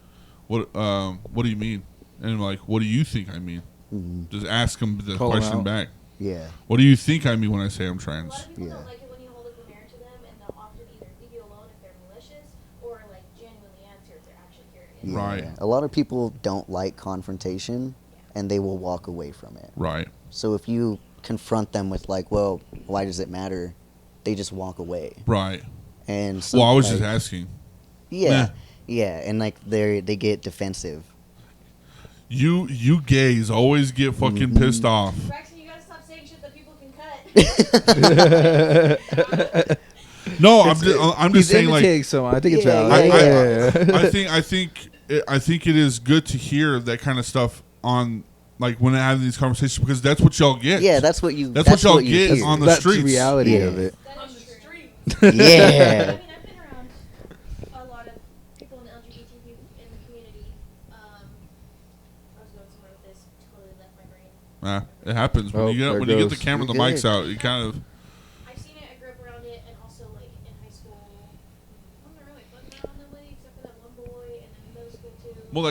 C: "What do you mean?" And I'm like, "What do you think I mean?" Just ask them the question back.
D: Yeah.
C: What do you think I mean when I say I'm
E: A
C: trans?
E: lot of people don't like it when you hold up the mirror to them, and they'll often either leave you alone if they're malicious, or like genuinely answer if they're actually curious.
D: Yeah.
C: Right.
D: A lot of people don't like confrontation, and they will walk away from it.
C: Right.
D: So if you confront them with like, "Well, why does it matter?" They just walk away.
C: Right.
D: And so,
C: Well, I was
D: like,
C: just asking.
D: Yeah. Yeah, and like they get defensive.
C: You gays always get fucking pissed off.
E: Braxton, you gotta stop saying shit that people can cut.
C: No, I'm just saying like
B: someone. I think it's
D: Yeah,
B: valid.
C: I think it is good to hear that kind of stuff on like when having these conversations, because that's what y'all get.
D: Yeah, that's what you.
C: That's what y'all get
D: hear.
C: on the
B: That's
C: streets.
B: the reality
D: Yeah.
B: of it.
E: That is true.
D: Yeah.
E: I mean, I've been around a lot of people in the LGBTQ in the community. I was going somewhere with this, totally left my brain.
C: It happens when
B: Oh,
C: you get
B: there
C: when you get
B: goes.
C: the camera and the
B: Okay.
C: mics out. You kind of
E: I've seen it, I grew up around it, and also like in high school. I wasn't really fucking around that way, except for that one boy, and then middle school too.
C: well,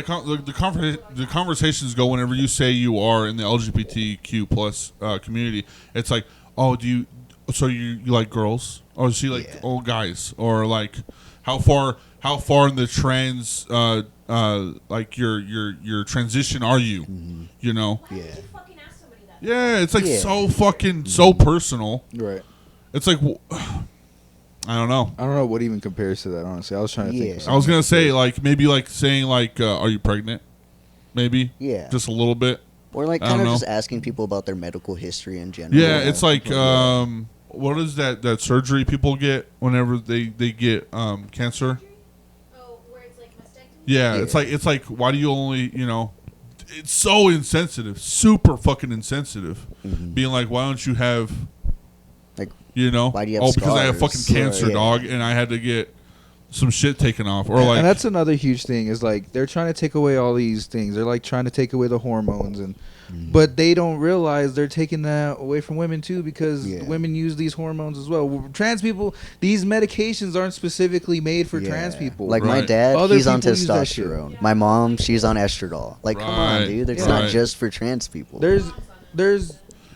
C: the conversations go whenever you say you are in the LGBTQ plus community. It's like, oh, do you So you like girls, or is she like old guys, or like how far in the trans like your transition are you?
D: Mm-hmm.
C: You know?
E: Why would you fucking ask somebody that?
C: Yeah, it's like
D: Yeah.
C: so fucking so personal.
B: Right.
C: It's like I don't know.
B: I don't know what even compares to that. Honestly, I was trying to think. Of
C: I was
B: something.
C: gonna say like maybe like saying like are you pregnant? Maybe.
D: Yeah.
C: Just a little bit.
D: Or like
C: I
D: kind
C: don't
D: of
C: know.
D: just asking people about their medical history in general.
C: Yeah, it's like what is that surgery people get whenever they get cancer?
E: Oh, where it's like mastectomy?
C: Yeah,
D: Yeah.
C: it's like why do you only, it's so insensitive, super fucking insensitive.
D: Mhm.
C: Being like, why don't you have,
D: Like,
C: why
D: do you have
C: because I have
D: scars?
C: fucking cancer,
D: Right.
C: dog, and I had to get some shit taken off, or
B: And
C: like
B: that's another huge thing is like they're trying to take away all these things. They're like trying to take away the hormones but they don't realize they're taking that away from women too because women use these hormones as well. Trans people, these medications aren't specifically made for trans people.
D: Like my
C: Right.
D: dad,
B: Other
D: he's on
B: people use that shit.
D: testosterone. My mom, she's on estradiol. Like, come on,
C: Right.
D: dude. It's
B: Yeah.
D: not just for trans people.
B: There's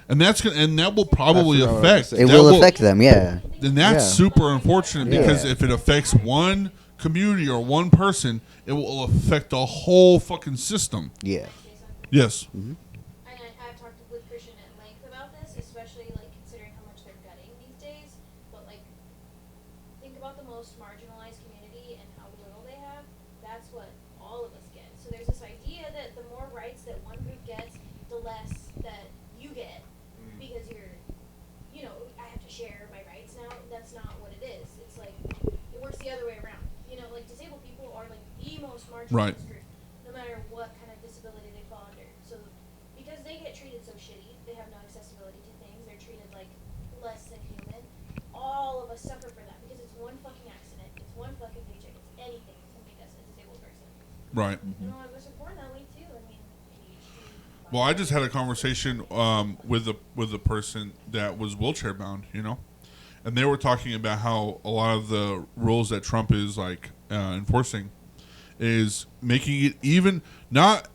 C: and that will probably
B: I forgot what I was
C: affect.
B: saying.
D: It
C: that
D: will affect them, yeah.
C: And that's
B: Yeah.
C: super unfortunate because
D: Yeah.
C: if it affects one community or one person, it will affect the whole fucking system.
D: Yeah.
C: Yes.
E: And I've talked with Christian at length about this, especially like considering how much they're gutting these days. But like, think about the most marginalized community and how little they have. That's what all of us get. So there's this idea that the more rights that one group gets, the less that you get because I have to share my rights now. That's not what it is. It's like it works the other way around. Like disabled people are like the most marginalized
C: Right.
E: group, no matter what kind of disability they fall under. So because they get treated so shitty, they have no accessibility to things. They're treated like less than human. All of us suffer for that because it's one fucking accident. It's one fucking paycheck. It's anything to make us a disabled person.
C: Right.
E: And I was born that way too. I mean, ADHD.
C: Well, I just had a conversation with a person that was wheelchair bound, and they were talking about how a lot of the rules that Trump is like enforcing is making it even not.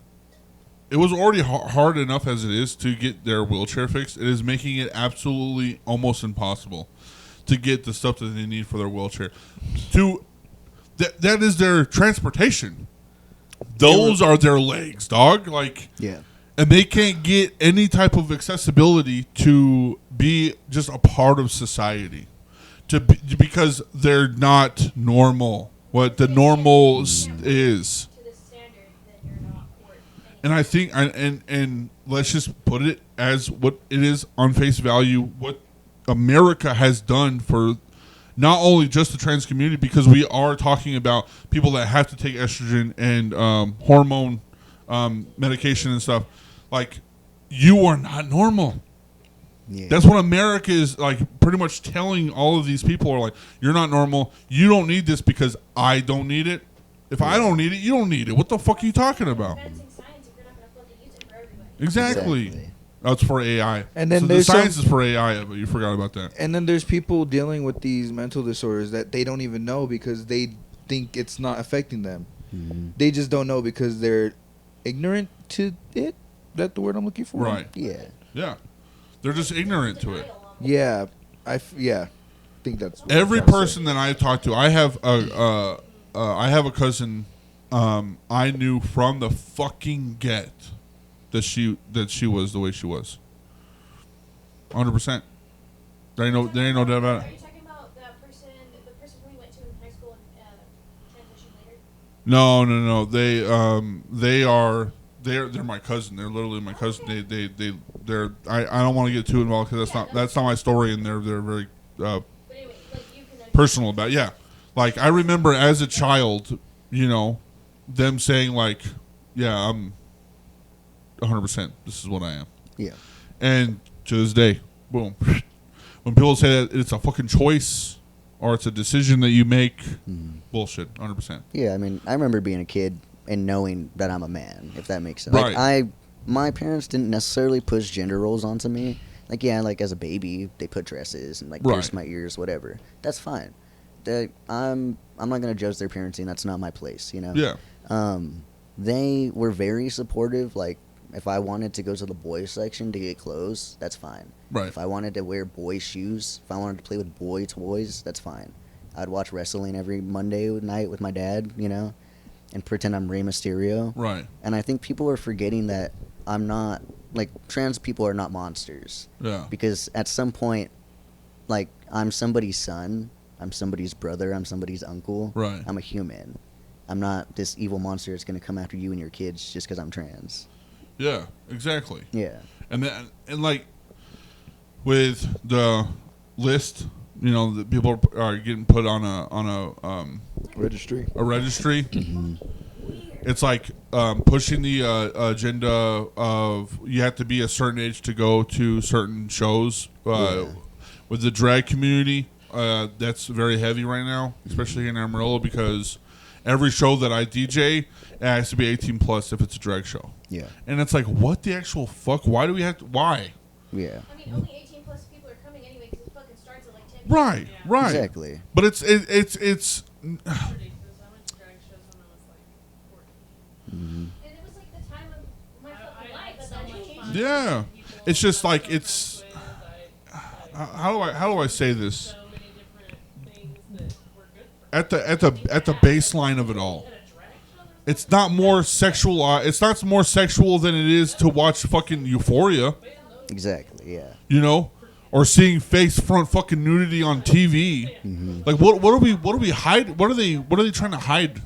C: It was already hard enough as it is to get their wheelchair fixed. It is making it absolutely almost impossible to get the stuff that they need for their wheelchair. That is their transportation. Those are their legs, dog. Like,
D: Yeah.
C: and they can't get any type of accessibility to be just a part of society, because they're not normal. What the normal is,
E: To the standard that you're not worth anything.
C: and I think, and let's just put it as what it is on face value. What America has done for not only just the trans community, because we are talking about people that have to take estrogen and hormone medication and stuff. Like, you are not normal.
D: Yeah.
C: That's what America is like, pretty much telling all of these people are like, you're not normal. You don't need this because I don't need it. If I don't need it, you don't need it. What the fuck are you talking about?
E: Advancing science if you're not going to fucking use it for everybody.
C: Exactly. That's for AI.
B: And then
C: so the
B: there's
C: science is for AI, but you forgot about that.
B: And then there's people dealing with these mental disorders that they don't even know because they think it's not affecting them.
D: Mhm.
B: They just don't know because they're ignorant to it. That the word I'm looking for?
C: Right.
D: Yeah.
C: Yeah. They're just ignorant to it.
B: Yeah. I think that's what
C: Every
B: I'm trying to
C: person that I talk to, I have a cousin I knew from the fucking get that she was the way she was. 100%. There ain't no doubt about
E: Are
C: it.
E: you talking about the person who you went to in high school and transitioned later?
C: No. They're my cousin. They're literally my cousin. They're I don't want to get too involved because that's not my story, and they're very
E: But anyway, like you can
C: personal about it. Yeah. Like, I remember as a child, them saying like, yeah, I'm 100%. This is what I am.
D: Yeah.
C: And to this day, boom. When people say that it's a fucking choice or it's a decision that you make, bullshit, 100%.
D: Yeah, I mean, I remember being a kid and knowing that I'm a man, if that makes sense.
C: Right.
D: Like, my parents didn't necessarily push gender roles onto me. Like, yeah, like as a baby, they put dresses and like pierced my ears, whatever. That's fine. I'm not gonna judge their parenting. That's not my place,
C: Yeah.
D: They were very supportive. Like, If I wanted to go to the boys section to get clothes, that's fine.
C: Right.
D: If I wanted to wear boy shoes, if I wanted to play with boy toys, that's fine. I'd watch wrestling every Monday night with my dad, and pretend I'm Rey Mysterio.
C: Right.
D: And I think people are forgetting that I'm not, like, trans people are not monsters.
C: Yeah.
D: Because at some point, like, I'm somebody's son, I'm somebody's brother, I'm somebody's uncle.
C: Right.
D: I'm a human. I'm not this evil monster that's going to come after you and your kids just because I'm trans.
C: Yeah, exactly.
D: Yeah.
C: And like with the list, that people are getting put on a
B: Registry.
C: A registry. It's like pushing the agenda of you have to be a certain age to go to certain shows. With the drag community, that's very heavy right now, especially here in Amarillo, because every show that I DJ, it has to be 18 plus if it's a drag show.
D: Yeah.
C: And it's like, what the actual fuck? Why do we have to? Why?
D: Yeah.
E: I mean, only 18 plus people are coming anyway because it fucking starts at like 10.
C: Right, right.
D: Exactly.
C: But it's
F: Ridiculous. I went to drag shows when I was like 14.
E: And it was like the time of my fucking life. But then it changed.
C: yeah. It's just like it's. How do I say this?
F: So many different things that were good for
C: At the baseline of it all, it's not more sexual. It's not more sexual than it is to watch fucking Euphoria.
D: Exactly, yeah.
C: Or seeing face front fucking nudity on TV. Like what are we hide? What are they trying to hide?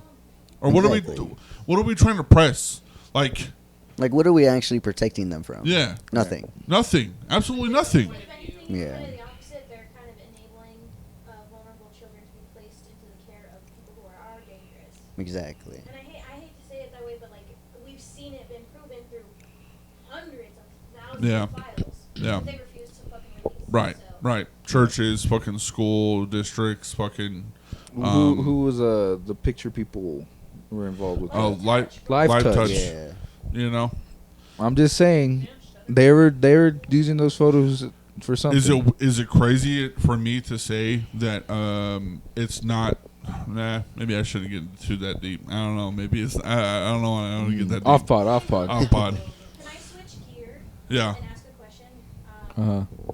C: Or
D: Exactly.
C: what are we trying to press? Like
D: what are we actually protecting them from?
C: yeah,
D: Nothing.
C: nothing, absolutely nothing.
E: If anything,
D: Yeah.
E: it's kind of the opposite. They're kind of enabling vulnerable children to be placed into the care of people who are dangerous.
D: Exactly.
E: And I hate to say it that way, but like we've seen it been proven through hundreds of thousands
C: Yeah.
E: of files.
C: Yeah.
E: That they refuse to fucking release.
C: Right,
E: So,
C: right. Churches, fucking school districts, fucking.
B: Who was the picture people were involved with?
C: Oh,
B: that?
C: live
B: Touch.
C: touch.
D: Yeah.
B: I'm just saying, they were using those photos for something.
C: Is it crazy for me to say that it's not? Nah, maybe I shouldn't get too that deep. I don't know. Maybe it's. I don't know. I don't get that deep.
B: Off pod.
C: Off pod.
E: Can I switch gear
C: Yeah.
E: and ask a question?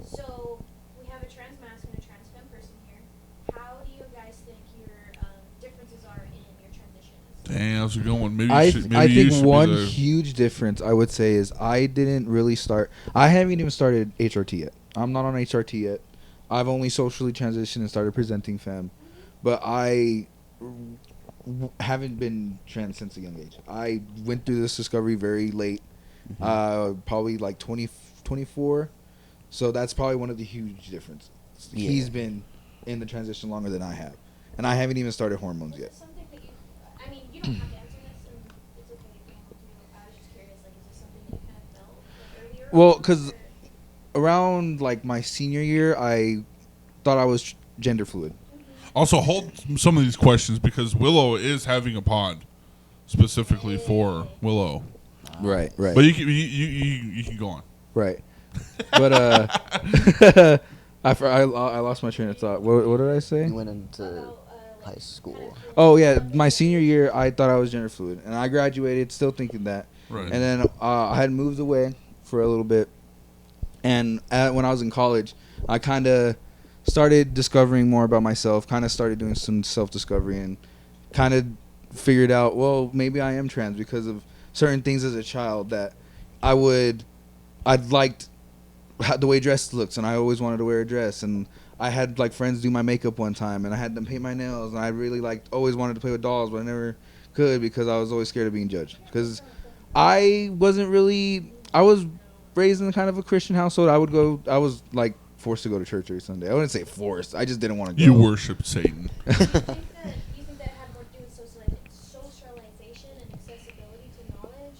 E: So we have a trans masc and a trans femme person here. How do you guys think your differences are in your transitions?
C: Dang, that's a good one. Maybe
B: I
C: you should. Maybe
B: I
C: you
B: think
C: should
B: one
C: be the,
B: huge difference I would say is I didn't really start. I haven't even started HRT yet. I'm not on HRT yet. I've only socially transitioned and started presenting femme, but I haven't been trans since a young age. I went through this discovery very late, probably like 24. So that's probably one of the huge differences.
D: Yeah.
B: He's been in the transition longer than I have, and I haven't even started hormones
E: Was
B: yet.
E: it something that you? I mean, you don't have to answer this, and it's okay if you don't want to. I was just curious. Like, is this something that you kind of felt like, earlier?
B: Well,
E: on,
B: 'cause
E: or-
B: around like my senior year, I thought I was gender fluid.
C: Also, hold some of these questions because Willow is having a pod specifically for Willow.
B: Right, right,
C: But you can go on.
B: right. But I lost my train of thought. What did I say?
D: You went into
E: About,
D: high school.
B: Oh yeah, my senior year, I thought I was gender fluid, and I graduated still thinking that.
C: Right.
B: And then I had moved away for a little bit, and when I was in college, I kind of started discovering more about myself. Kind of started doing some self-discovery, and kind of figured out, well, maybe I am trans because of certain things as a child that I liked the way dress looks, and I always wanted to wear a dress. And I had like friends do my makeup one time, and I had them paint my nails, and I really always wanted to play with dolls, but I never could because I was always scared of being judged. Because I was raised in kind of a Christian household. I was like forced to go to church every Sunday. I wouldn't say forced. I just didn't want to go.
C: You worship Satan.
E: Do you think that had more to do with socialization and accessibility to knowledge?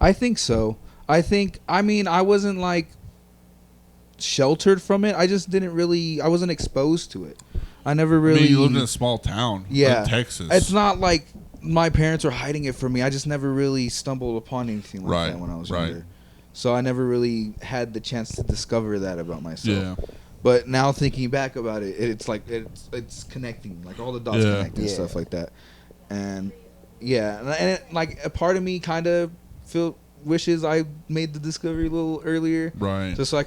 B: I think so. I mean, I wasn't like sheltered from it. I just didn't really. I wasn't exposed to it. I never really.
C: I mean, you lived in a small town.
B: Yeah,
C: in Texas.
B: It's not like my parents were hiding it from me. I just never really stumbled upon anything like
C: Right,
B: that when I was
C: right.
B: younger. So I never really had the chance to discover that about myself.
C: Yeah.
B: But now thinking back about it, it's like it's connecting, like all the dots
C: Yeah.
B: connect and
D: Yeah.
B: stuff like that. And yeah, and like a part of me kind of wishes I made the discovery a little earlier,
C: Right.
B: just so I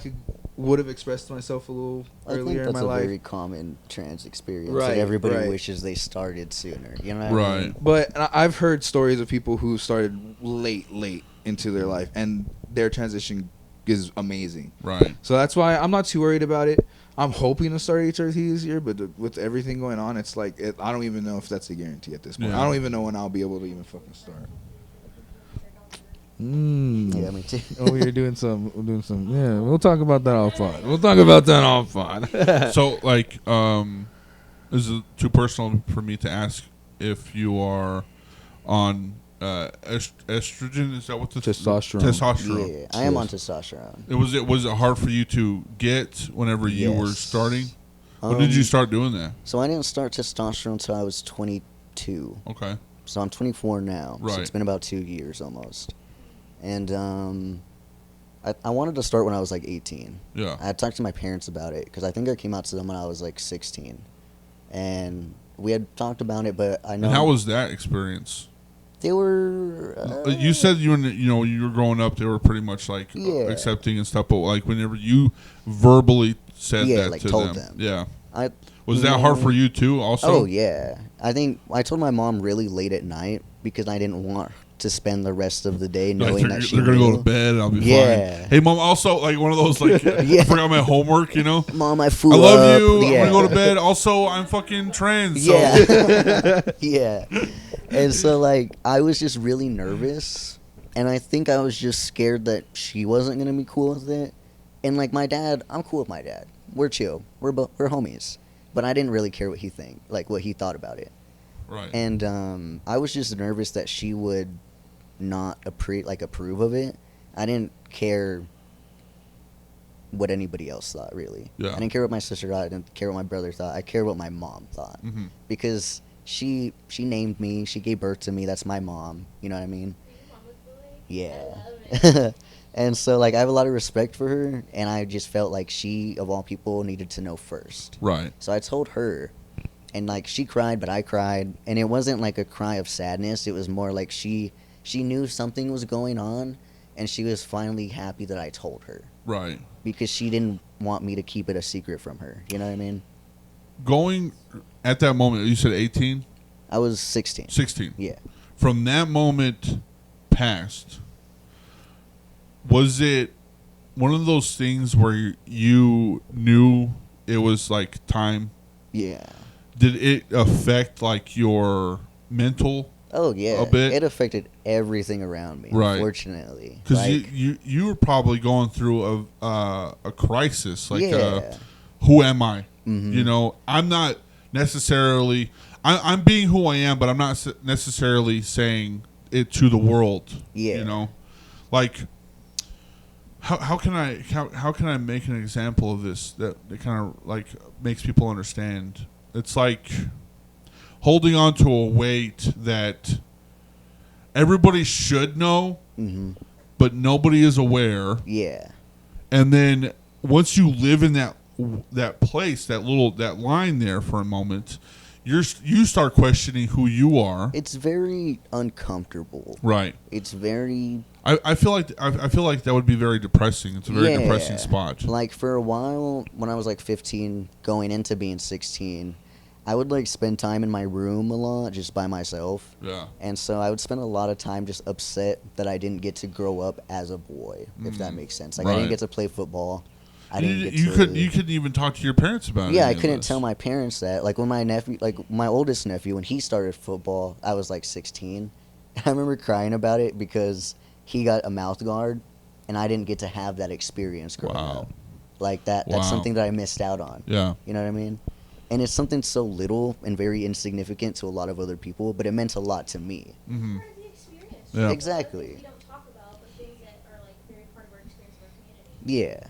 B: would have expressed myself a little
D: I think
B: earlier in
D: that's
B: my
D: a
B: life.
D: very common trans experience.
B: Right,
D: That everybody
B: right.
D: wishes they started sooner. You know what I
C: Right.
D: mean?
B: But I've heard stories of people who started late into their life, and their transition is amazing.
C: Right.
B: So that's why I'm not too worried about it. I'm hoping to start HRT this year, but with everything going on, it's like I don't even know if that's a guarantee at this point.
C: Yeah.
B: I don't even know when I'll be able to even fucking start.
D: Yeah, me too.
B: Oh, you're doing some. Yeah, we'll talk about that off pod.
C: So, like, is it too personal for me to ask if you are on estrogen? Is that what the
B: Testosterone.
C: Testosterone.
D: Yeah, I am on testosterone.
C: Was it hard for you to get whenever you were
D: Yes.
C: starting? When did you start doing that?
D: So I didn't start testosterone until I was 22.
C: Okay.
D: So I'm 24 now. So
C: Right.
D: it's been about 2 years almost. And I wanted to start when I was like 18.
C: Yeah.
D: I had talked to my parents about it because I think I came out to them when I was like 16. And we had talked about it, but I know.
C: And how was that experience?
D: They were.
C: You said you were growing up. They were pretty much like
D: Yeah.
C: accepting and stuff. But like whenever you verbally said
D: Yeah,
C: that
D: like
C: to
D: told
C: them,
D: them.
C: yeah,
D: I,
C: was that hard for you too? Also,
D: Oh yeah, I think I told my mom really late at night because I didn't want to spend the rest of the day
C: Like
D: knowing
C: they're,
D: that she
C: they're gonna
D: knew.
C: go to bed and I'll be
D: Yeah.
C: fine. Hey mom, also like one of those like
D: Yeah.
C: forgot my homework. You know,
D: Mom, I flew
C: I love
D: up.
C: you.
D: Yeah.
C: I'm gonna go to bed. Also, I'm fucking trans. So.
D: Yeah. Yeah. And so, like, I was just really nervous. And I think I was just scared that she wasn't going to be cool with it. And, like, my dad, I'm cool with my dad. We're chill. We're homies. But I didn't really care what he what he thought about it.
C: Right.
D: And I was just nervous that she would not approve of it. I didn't care what anybody else thought, really.
C: Yeah.
D: I didn't care what my sister thought. I didn't care what my brother thought. I cared what my mom thought.
C: Mm-hmm.
D: Because she named me. She gave birth to me. That's my mom. You know what I mean? Yeah. And so, like, I have a lot of respect for her, and I just felt like she, of all people, needed to know first.
C: Right.
D: So I told her, and, like, she cried, but I cried, and it wasn't, like, a cry of sadness. It was more like she knew something was going on, and she was finally happy that I told her.
C: Right.
D: Because she didn't want me to keep it a secret from her. You know what I mean?
C: Going at that moment, you said 18?
D: I was 16.
C: 16.
D: Yeah.
C: From that moment past, was it one of those things where you knew it was like time?
D: Yeah.
C: Did it affect like your mental?
D: Oh yeah,
C: A bit?
D: it affected everything around me.
C: Right.
D: Unfortunately,
C: Because
D: like,
C: you were probably going through a crisis, like
D: Yeah.
C: who am I?
D: Mhm.
C: You know, I'm not necessarily. I'm being who I am, but I'm not necessarily saying it to the world.
D: Yeah.
C: You know, like how can I make an example of this that kind of like makes people understand? It's like holding on to a weight that everybody should know,
D: Mhm.
C: but nobody is aware.
D: Yeah.
C: And then once you live in that place, that line there for a moment, you start questioning who you are.
D: It's very uncomfortable.
C: Right.
D: It's very
C: I feel like that would be very depressing. It's a very depressing spot.
D: Like for a while, when I was like 15, going into being 16, I would like spend time in my room a lot, just by myself.
C: Yeah.
D: And so I would spend a lot of time just upset that I didn't get to grow up as a boy, if that makes sense. Like I
C: Right.
D: didn't get to play football. I didn't get
C: You
D: to.
C: couldn't even talk to your parents about it.
D: Yeah, I couldn't tell my parents that. Like when my nephew, like my oldest nephew, when he started football, I was like 16. And I remember crying about it because he got a mouth guard, and I didn't get to have that experience growing
C: Wow.
D: up. Like that.
C: Wow.
D: That's something that I missed out on.
C: Yeah.
D: You know what I mean? And it's something so little and very insignificant to a lot of other people, but it meant a lot to me.
C: Mm-hmm.
E: Part of the experience.
C: Yeah.
D: Exactly.
E: Things we don't talk about, but things that are like very part of our experience of our community.
D: Yeah.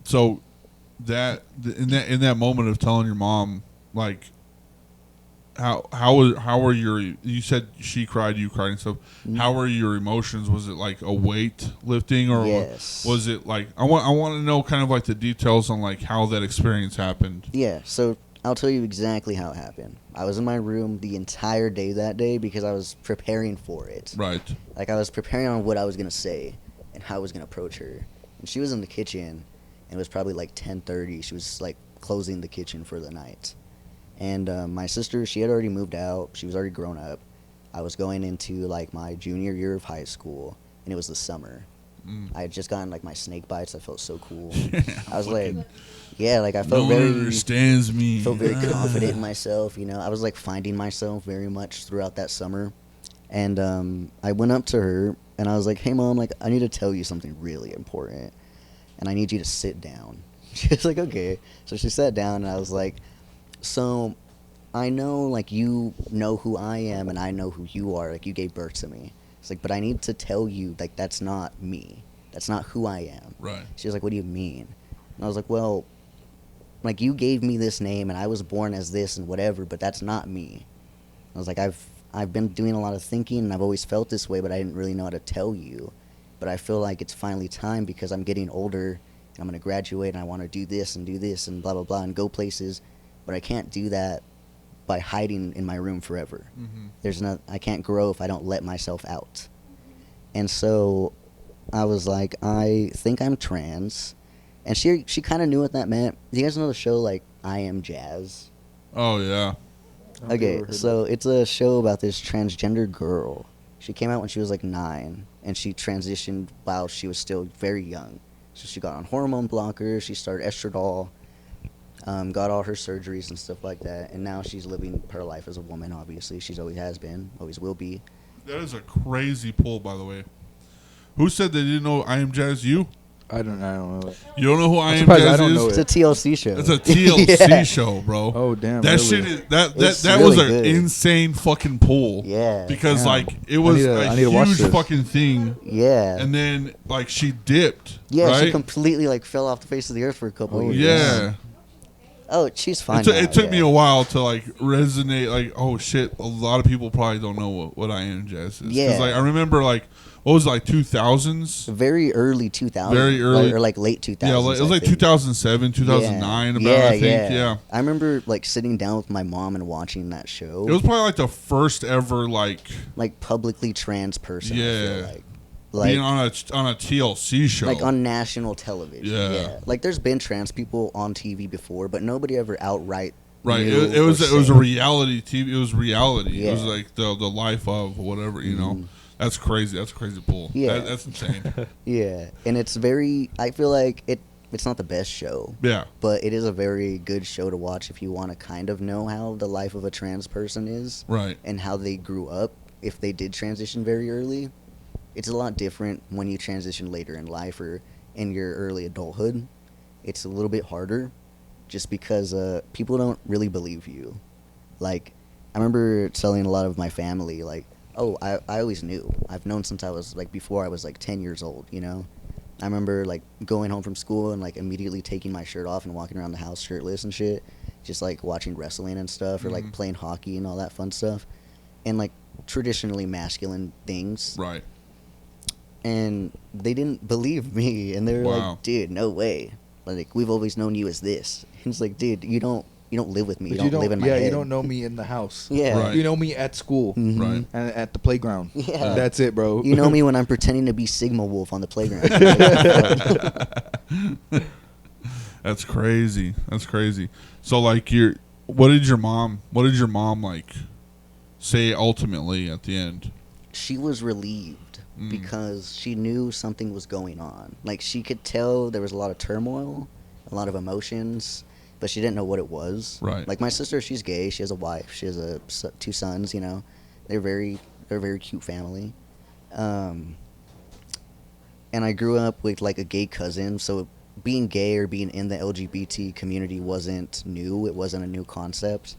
C: So in that moment of telling your mom, like, how were your, you said she cried, you cried and stuff.
D: Mm-hmm.
C: How were your emotions? Was it like a weight lifting, or
D: Yes.
C: was it like I want to know kind of like the details on like how that experience happened?
D: Yeah, so I'll tell you exactly how it happened. I was in my room the entire day that day because I was preparing for it.
C: Right.
D: Like, I was preparing on what I was going to say and how I was going to approach her. And she was in the kitchen, and it was probably like 10:30. She was, like, closing the kitchen for the night. And my sister, she had already moved out. She was already grown up. I was going into, like, my junior year of high school, and it was the summer. I had just gotten, like, my snake bites. I felt so cool. I was like, yeah, like, I felt
C: No one understands me.
D: felt very confident in myself, you know. I was, like, finding myself very much throughout that summer. And I went up to her, and I was like, hey, Mom, like, I need to tell you something really important, and I need you to sit down. She was like, okay. So she sat down, and I was like, so I know, like, you know who I am, and I know who you are. Like, you gave birth to me. It's like, but I need to tell you, like, that's not me. That's not who I am.
C: Right.
D: She was like, what do you mean? And I was like, well, like, you gave me this name, and I was born as this and whatever, but that's not me. I was like, I've been doing a lot of thinking, and I've always felt this way, but I didn't really know how to tell you. But I feel like it's finally time because I'm getting older, and I'm going to graduate, and I want to do this and blah, blah, blah, and go places. But I can't do that by hiding in my room forever. I can't grow if I don't let myself out. And so I was like, I think I'm trans. And she kind of knew what that meant. Do you guys know the show, like, I Am Jazz?
C: Oh, yeah.
D: Okay, so it's a show about this transgender girl. She came out when she was like 9, and she transitioned while she was still very young. So she got on hormone blockers, she started estradiol, got all her surgeries and stuff like that, and now she's living her life as a woman, obviously. She's always has been, always will be.
C: That is a crazy pull, by the way. Who said they didn't know I Am Jazz? You?
B: I don't know it.
C: You don't know who I Am
B: surprised
C: Jazz
B: I don't
C: is?
B: know
D: It's a TLC show.
C: It's a TLC
D: Yeah.
C: show, bro.
B: Oh, damn.
C: That
B: really?
C: shit is that
D: It's
C: was
D: really
C: an
D: good.
C: insane fucking pull.
D: Yeah.
C: Because
B: Damn.
C: like it was
B: I need to
C: a
B: watch
C: huge
B: this.
C: fucking thing,
D: Yeah.
C: and then like she dipped.
D: Yeah,
C: right?
D: she completely, like, fell off the face of the earth for a couple
B: Oh,
D: of years.
C: Yeah.
D: Oh, she's fine
C: It,
D: now,
C: it took me
D: yeah.
C: a while to like resonate. Like, oh shit, a lot of people probably don't know what I Am Jazz is.
D: Yeah.
C: Like I remember like what was it, like 2000s?
D: Very early 2000s.
C: Very early.
D: Or, like, late 2000s.
C: Yeah, like, it was
D: I
C: like
D: think.
C: 2007, 2009. About I think. Yeah.
D: I remember, like, sitting down with my mom and watching that show.
C: It was probably like the first ever like
D: publicly trans person.
C: Yeah.
D: I feel like
C: being on a TLC show.
D: like on national television.
C: Yeah.
D: Like, there's been trans people on TV before, but nobody ever outright.
C: Right.
D: knew
C: It was
D: or
C: a
D: said.
C: reality TV. It was reality. It was
D: Yeah.
C: like the life of whatever, you know. That's crazy. That's a crazy pull.
D: Yeah.
C: That's insane.
D: Yeah, and it's very. I feel like it's not the best show,
C: Yeah.
D: but it is a very good show to watch if you want to kind of know how the life of a trans person is
C: Right.
D: and how they grew up if they did transition very early. It's a lot different when you transition later in life or in your early adulthood. It's a little bit harder just because people don't really believe you. Like, I remember telling a lot of my family, like, oh, I always knew. I've known since I was, like, before I was, like, 10 years old, you know? I remember, like, going home from school and, like, immediately taking my shirt off and walking around the house shirtless and shit. Just, like, watching wrestling and stuff or, like, playing hockey and all that fun stuff. And, like, traditionally masculine things.
C: Right.
D: And they didn't believe me. And they were
C: Wow.
D: like, dude, no way. Like, we've always known you as this. And it's like, dude, you don't live with me.
B: But
D: You don't live in my head.
B: you don't know me in the house.
D: Yeah.
C: Right.
B: You know me at school
D: Mhm.
C: Right.
B: and at the playground.
D: Yeah.
B: That's it, bro.
D: You know me when I'm pretending to be Sigma Wolf on the playground.
C: That's crazy. That's crazy. So like what did your mom like say ultimately at the end?
D: She was relieved because she knew something was going on. Like, she could tell there was a lot of turmoil, a lot of emotions, but she didn't know what it was.
C: Right.
D: Like, my sister, she's gay. She has a wife. She has 2 sons, you know. They're a very cute family. And I grew up with, like, a gay cousin, so being gay or being in the LGBT community wasn't new. It wasn't a new concept.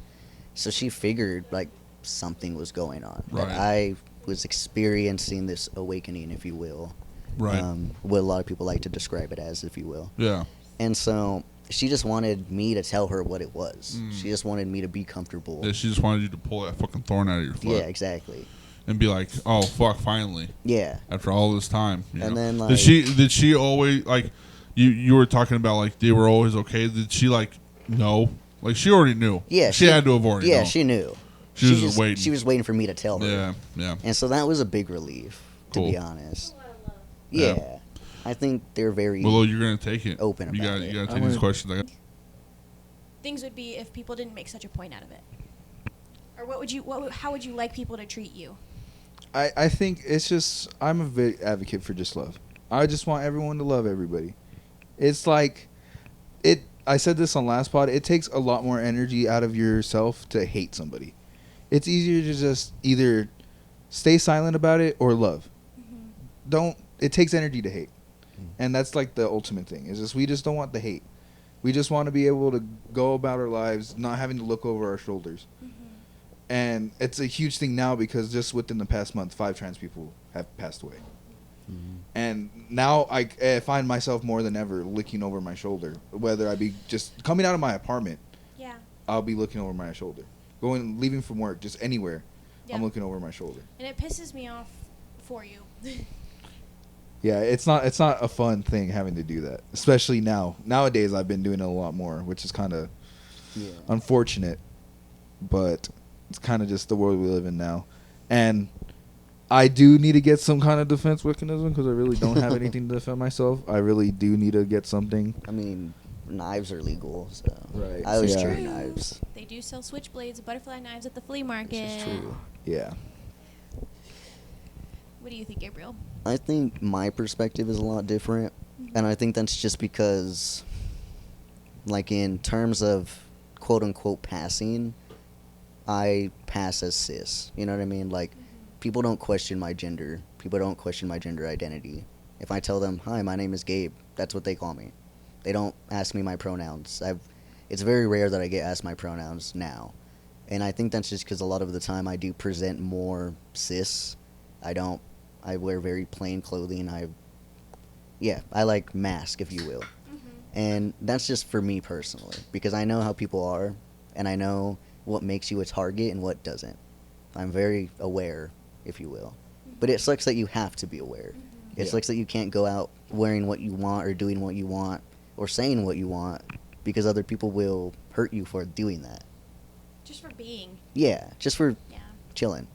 D: So she figured, like, something was going on.
C: Right.
D: That I was experiencing this awakening, if you will.
C: Right.
D: What a lot of people like to describe it as, if you will.
C: Yeah.
D: And so she just wanted me to tell her what it was. She just wanted me to be comfortable.
C: Yeah, she just wanted you to pull that fucking thorn out of your foot.
D: Yeah, exactly.
C: And be like, oh fuck, finally.
D: Yeah.
C: After all this time. You
D: And
C: know?
D: then, like-
C: did she always like you were talking about like they were always okay? Did she like know Like she already knew.
D: Yeah,
C: she had to have already known.
D: Yeah, she knew.
C: She was just waiting.
D: She was waiting for me to tell her.
C: Yeah, yeah.
D: And so that was a big relief,
C: Cool.
D: to be honest.
E: A lot of love.
D: Yeah.
C: Yeah.
D: I think they're very
C: Well, you're gonna take it.
D: open
C: You
D: about
C: got
D: it.
C: you gotta take these questions.
G: Things would be if people didn't make such a point out of it? Or how would you like people to treat you?
B: I think it's just, I'm a big advocate for just love. I just want everyone to love everybody. It's like, I said this on last pod, it takes a lot more energy out of yourself to hate somebody. It's easier to just either stay silent about it or love. It takes energy to hate. And that's like the ultimate thing. Is just we just don't want the hate. We just want to be able to go about our lives not having to look over our shoulders. And it's a huge thing now because just within the past month, 5 trans people have passed away. And now I find myself more than ever looking over my shoulder. Whether I be just coming out of my apartment,
G: Yeah.
B: I'll be looking over my shoulder. Leaving from work, just anywhere,
G: Yeah.
B: I'm looking over my shoulder.
G: And it pisses me off for you.
B: Yeah, it's not a fun thing having to do that, especially now. Nowadays, I've been doing it a lot more, which is kind of unfortunate, but it's kind of just the world we live in now. And I do need to get some kind of defense mechanism because I really don't have anything to defend myself. I really do need to get something.
D: I mean, knives are legal, so
B: Right.
D: I always
B: Yeah.
D: carry knives.
G: They do sell switchblades, butterfly knives at the flea market.
D: This is true.
B: Yeah.
G: What do you think, Gabriel?
D: I think my perspective is a lot different, and I think that's just because, like, in terms of quote unquote passing, I pass as cis. You know what I mean? Like, people don't question my gender. People don't question my gender identity. If I tell them, "Hi, my name is Gabe," that's what they call me. They don't ask me my pronouns. It's very rare that I get asked my pronouns now, and I think that's just because a lot of the time I do present more cis. I wear very plain clothing. I like mask, if you will. And that's just for me personally, because I know how people are, and I know what makes you a target and what doesn't. I'm very aware, if you will. But it sucks that you have to be aware. It sucks that you can't go out wearing what you want or doing what you want or saying what you want because other people will hurt you for doing that.
G: Just for being.
D: Yeah, just for
G: Yeah.
D: chilling.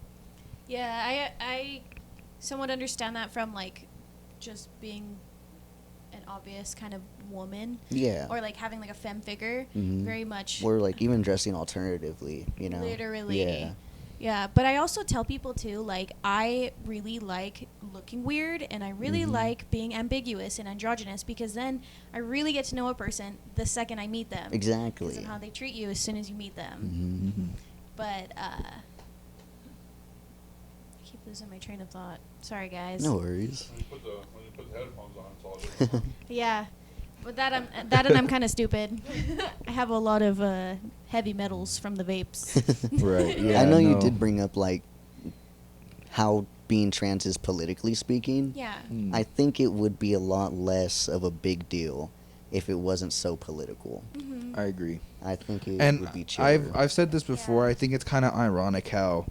G: Yeah, I somewhat understand that from, like, just being an obvious kind of woman.
D: Yeah.
G: Or, like, having, like, a femme figure.
D: Mhm.
G: Very much.
D: Or, like, even dressing alternatively, you know?
G: Literally.
D: Yeah.
G: Yeah, but I also tell people, too, like, I really like looking weird, and I really like being ambiguous and androgynous, because then I really get to know a person the second I meet them.
D: Exactly.
G: Because of how they treat you as soon as you meet them.
D: Mm-hmm.
G: But, I keep losing my train of thought. Sorry, guys.
D: No worries.
C: When you put the headphones on, it's all good.
G: Yeah, but and I'm kind of stupid. I have a lot of heavy metals from the vapes.
B: Right. Yeah.
D: I know you
B: no.
D: did bring up, like, how being trans is politically speaking.
G: Yeah.
B: Mm.
D: I think it would be a lot less of a big deal if it wasn't so political.
B: I agree.
D: I think it
B: And
D: would be chiller.
B: I've said this before.
G: Yeah.
B: I think it's kind of ironic how,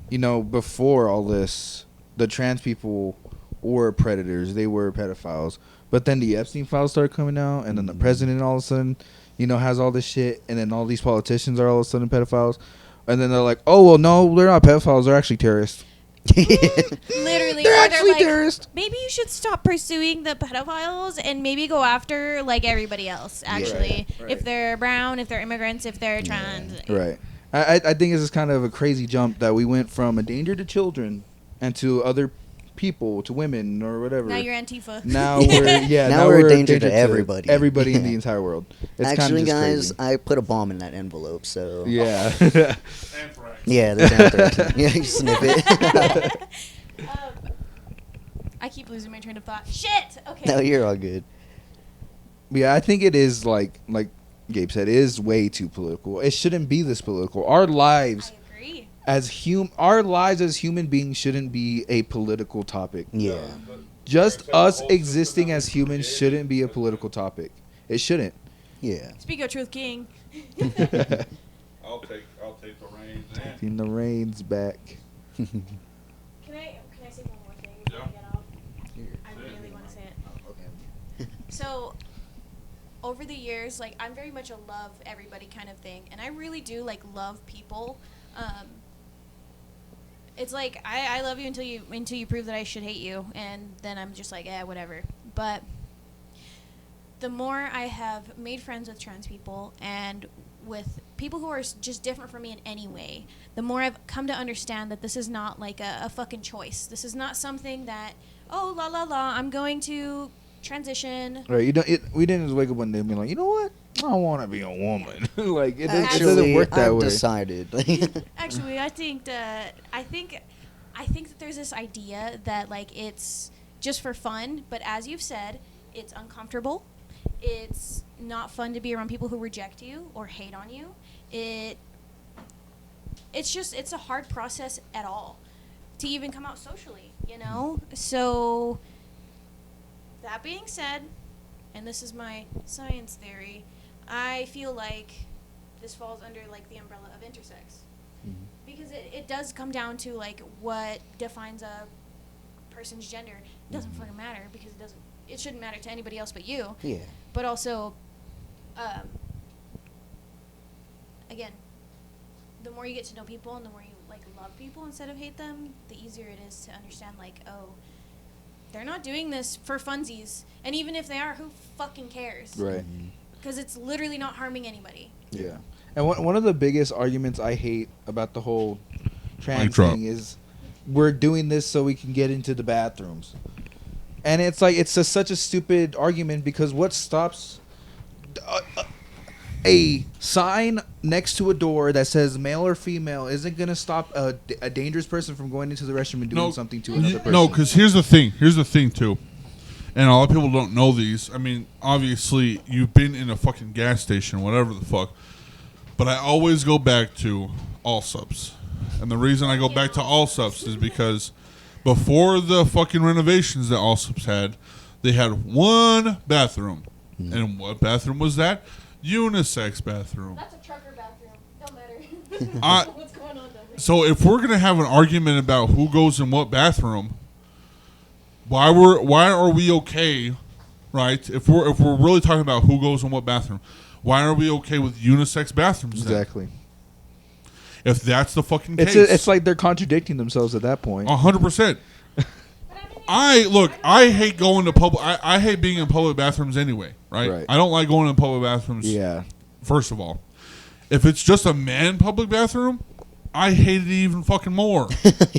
B: before all this, the trans people were predators. They were pedophiles. But then the Epstein files started coming out, and then the president all of a sudden, has all this shit, and then all these politicians are all of a sudden pedophiles, and then they're like, oh well, no, they're not pedophiles. They're actually terrorists.
G: Literally,
B: They're
G: or
B: actually
G: like,
B: terrorists.
G: maybe you should stop pursuing the pedophiles and maybe go after, like, everybody else. Actually,
B: Right.
G: if they're brown, if they're immigrants, if they're trans.
B: Right. I think it's just kind of a crazy jump that we went from a danger to children and to other people, to women or whatever.
G: Now you're Antifa.
B: Now we're
D: Now we're a danger to everybody.
B: Everybody in
D: Yeah.
B: the entire world. It's
D: Actually,
B: kinda just
D: guys,
B: crazy.
D: I put a bomb in that envelope, so...
B: Yeah.
C: Anthrax.
D: Yeah, there's anthrax. Yeah, you sniff it.
G: I keep losing my train of thought. Shit. Okay.
D: No, you're all good.
B: Yeah, I think it is like Gabe said, it is way too political. It shouldn't be this political. Our lives
G: I agree.
B: as human beings shouldn't be a political topic.
D: Yeah.
B: Just us existing as humans shouldn't be a political topic. It shouldn't.
D: Yeah.
G: Speak your truth, King.
C: I'll take the reins.
B: Taking the reins back.
E: Can I say one more thing before I
C: Yeah.
E: get off? I really want to say it.
D: Okay.
G: So, over the years, like, I'm very much a love everybody kind of thing, and I really do, like, love people. It's like, I love you until you prove that I should hate you, and then I'm just like, whatever. But the more I have made friends with trans people and with people who are just different from me in any way, the more I've come to understand that this is not like a fucking choice. This is not something that, oh, la la la, I'm going to transition.
B: Right, we didn't just wake up one day and be like, you know what? I want to be a woman. Like it
D: Actually,
B: doesn't work that
D: I've
B: way.
D: decided.
G: Actually, I think that there's this idea that, like, it's just for fun, but as you've said, it's uncomfortable. It's not fun to be around people who reject you or hate on you. It's a hard process at all to even come out socially, you know? So that being said, and this is my science theory, I feel like this falls under, like, the umbrella of intersex. Because it does come down to, like, what defines a person's gender. It doesn't fucking matter because it shouldn't matter to anybody else but you.
D: Yeah.
G: But also, again, the more you get to know people and the more you, like, love people instead of hate them, the easier it is to understand, like, oh, they're not doing this for funsies. And even if they are, who fucking cares?
B: Right.
G: Because it's literally not harming anybody.
B: Yeah. And one of the biggest arguments I hate about the whole trans
C: Mic drop.
B: thing is we're doing this so we can get into the bathrooms. And it's like, it's such a stupid argument because what stops a sign next to a door that says male or female isn't going to stop a dangerous person from going into the restroom and doing something to another person.
C: No, because here's the thing too. And a lot of people don't know these. I mean, obviously, you've been in a fucking gas station, whatever the fuck. But I always go back to all subs. And the reason I go back to all subs is because before the fucking renovations that all subs had, they had one bathroom. And what bathroom was that? Unisex bathroom.
E: That's a trucker bathroom. Don't matter. What's going on down there?
C: So if we're going to have an argument about who goes in what bathroom, why are we okay, right? If we're really talking about who goes in what bathroom, why are we okay with unisex bathrooms then?
B: Exactly.
C: If that's the fucking case.
B: It's like they're contradicting themselves at that point.
C: 100%. I hate going to public. I hate being in public bathrooms anyway, right? I don't like going in public bathrooms.
B: Yeah.
C: First of all, if it's just a man public bathroom, I hate it even fucking more.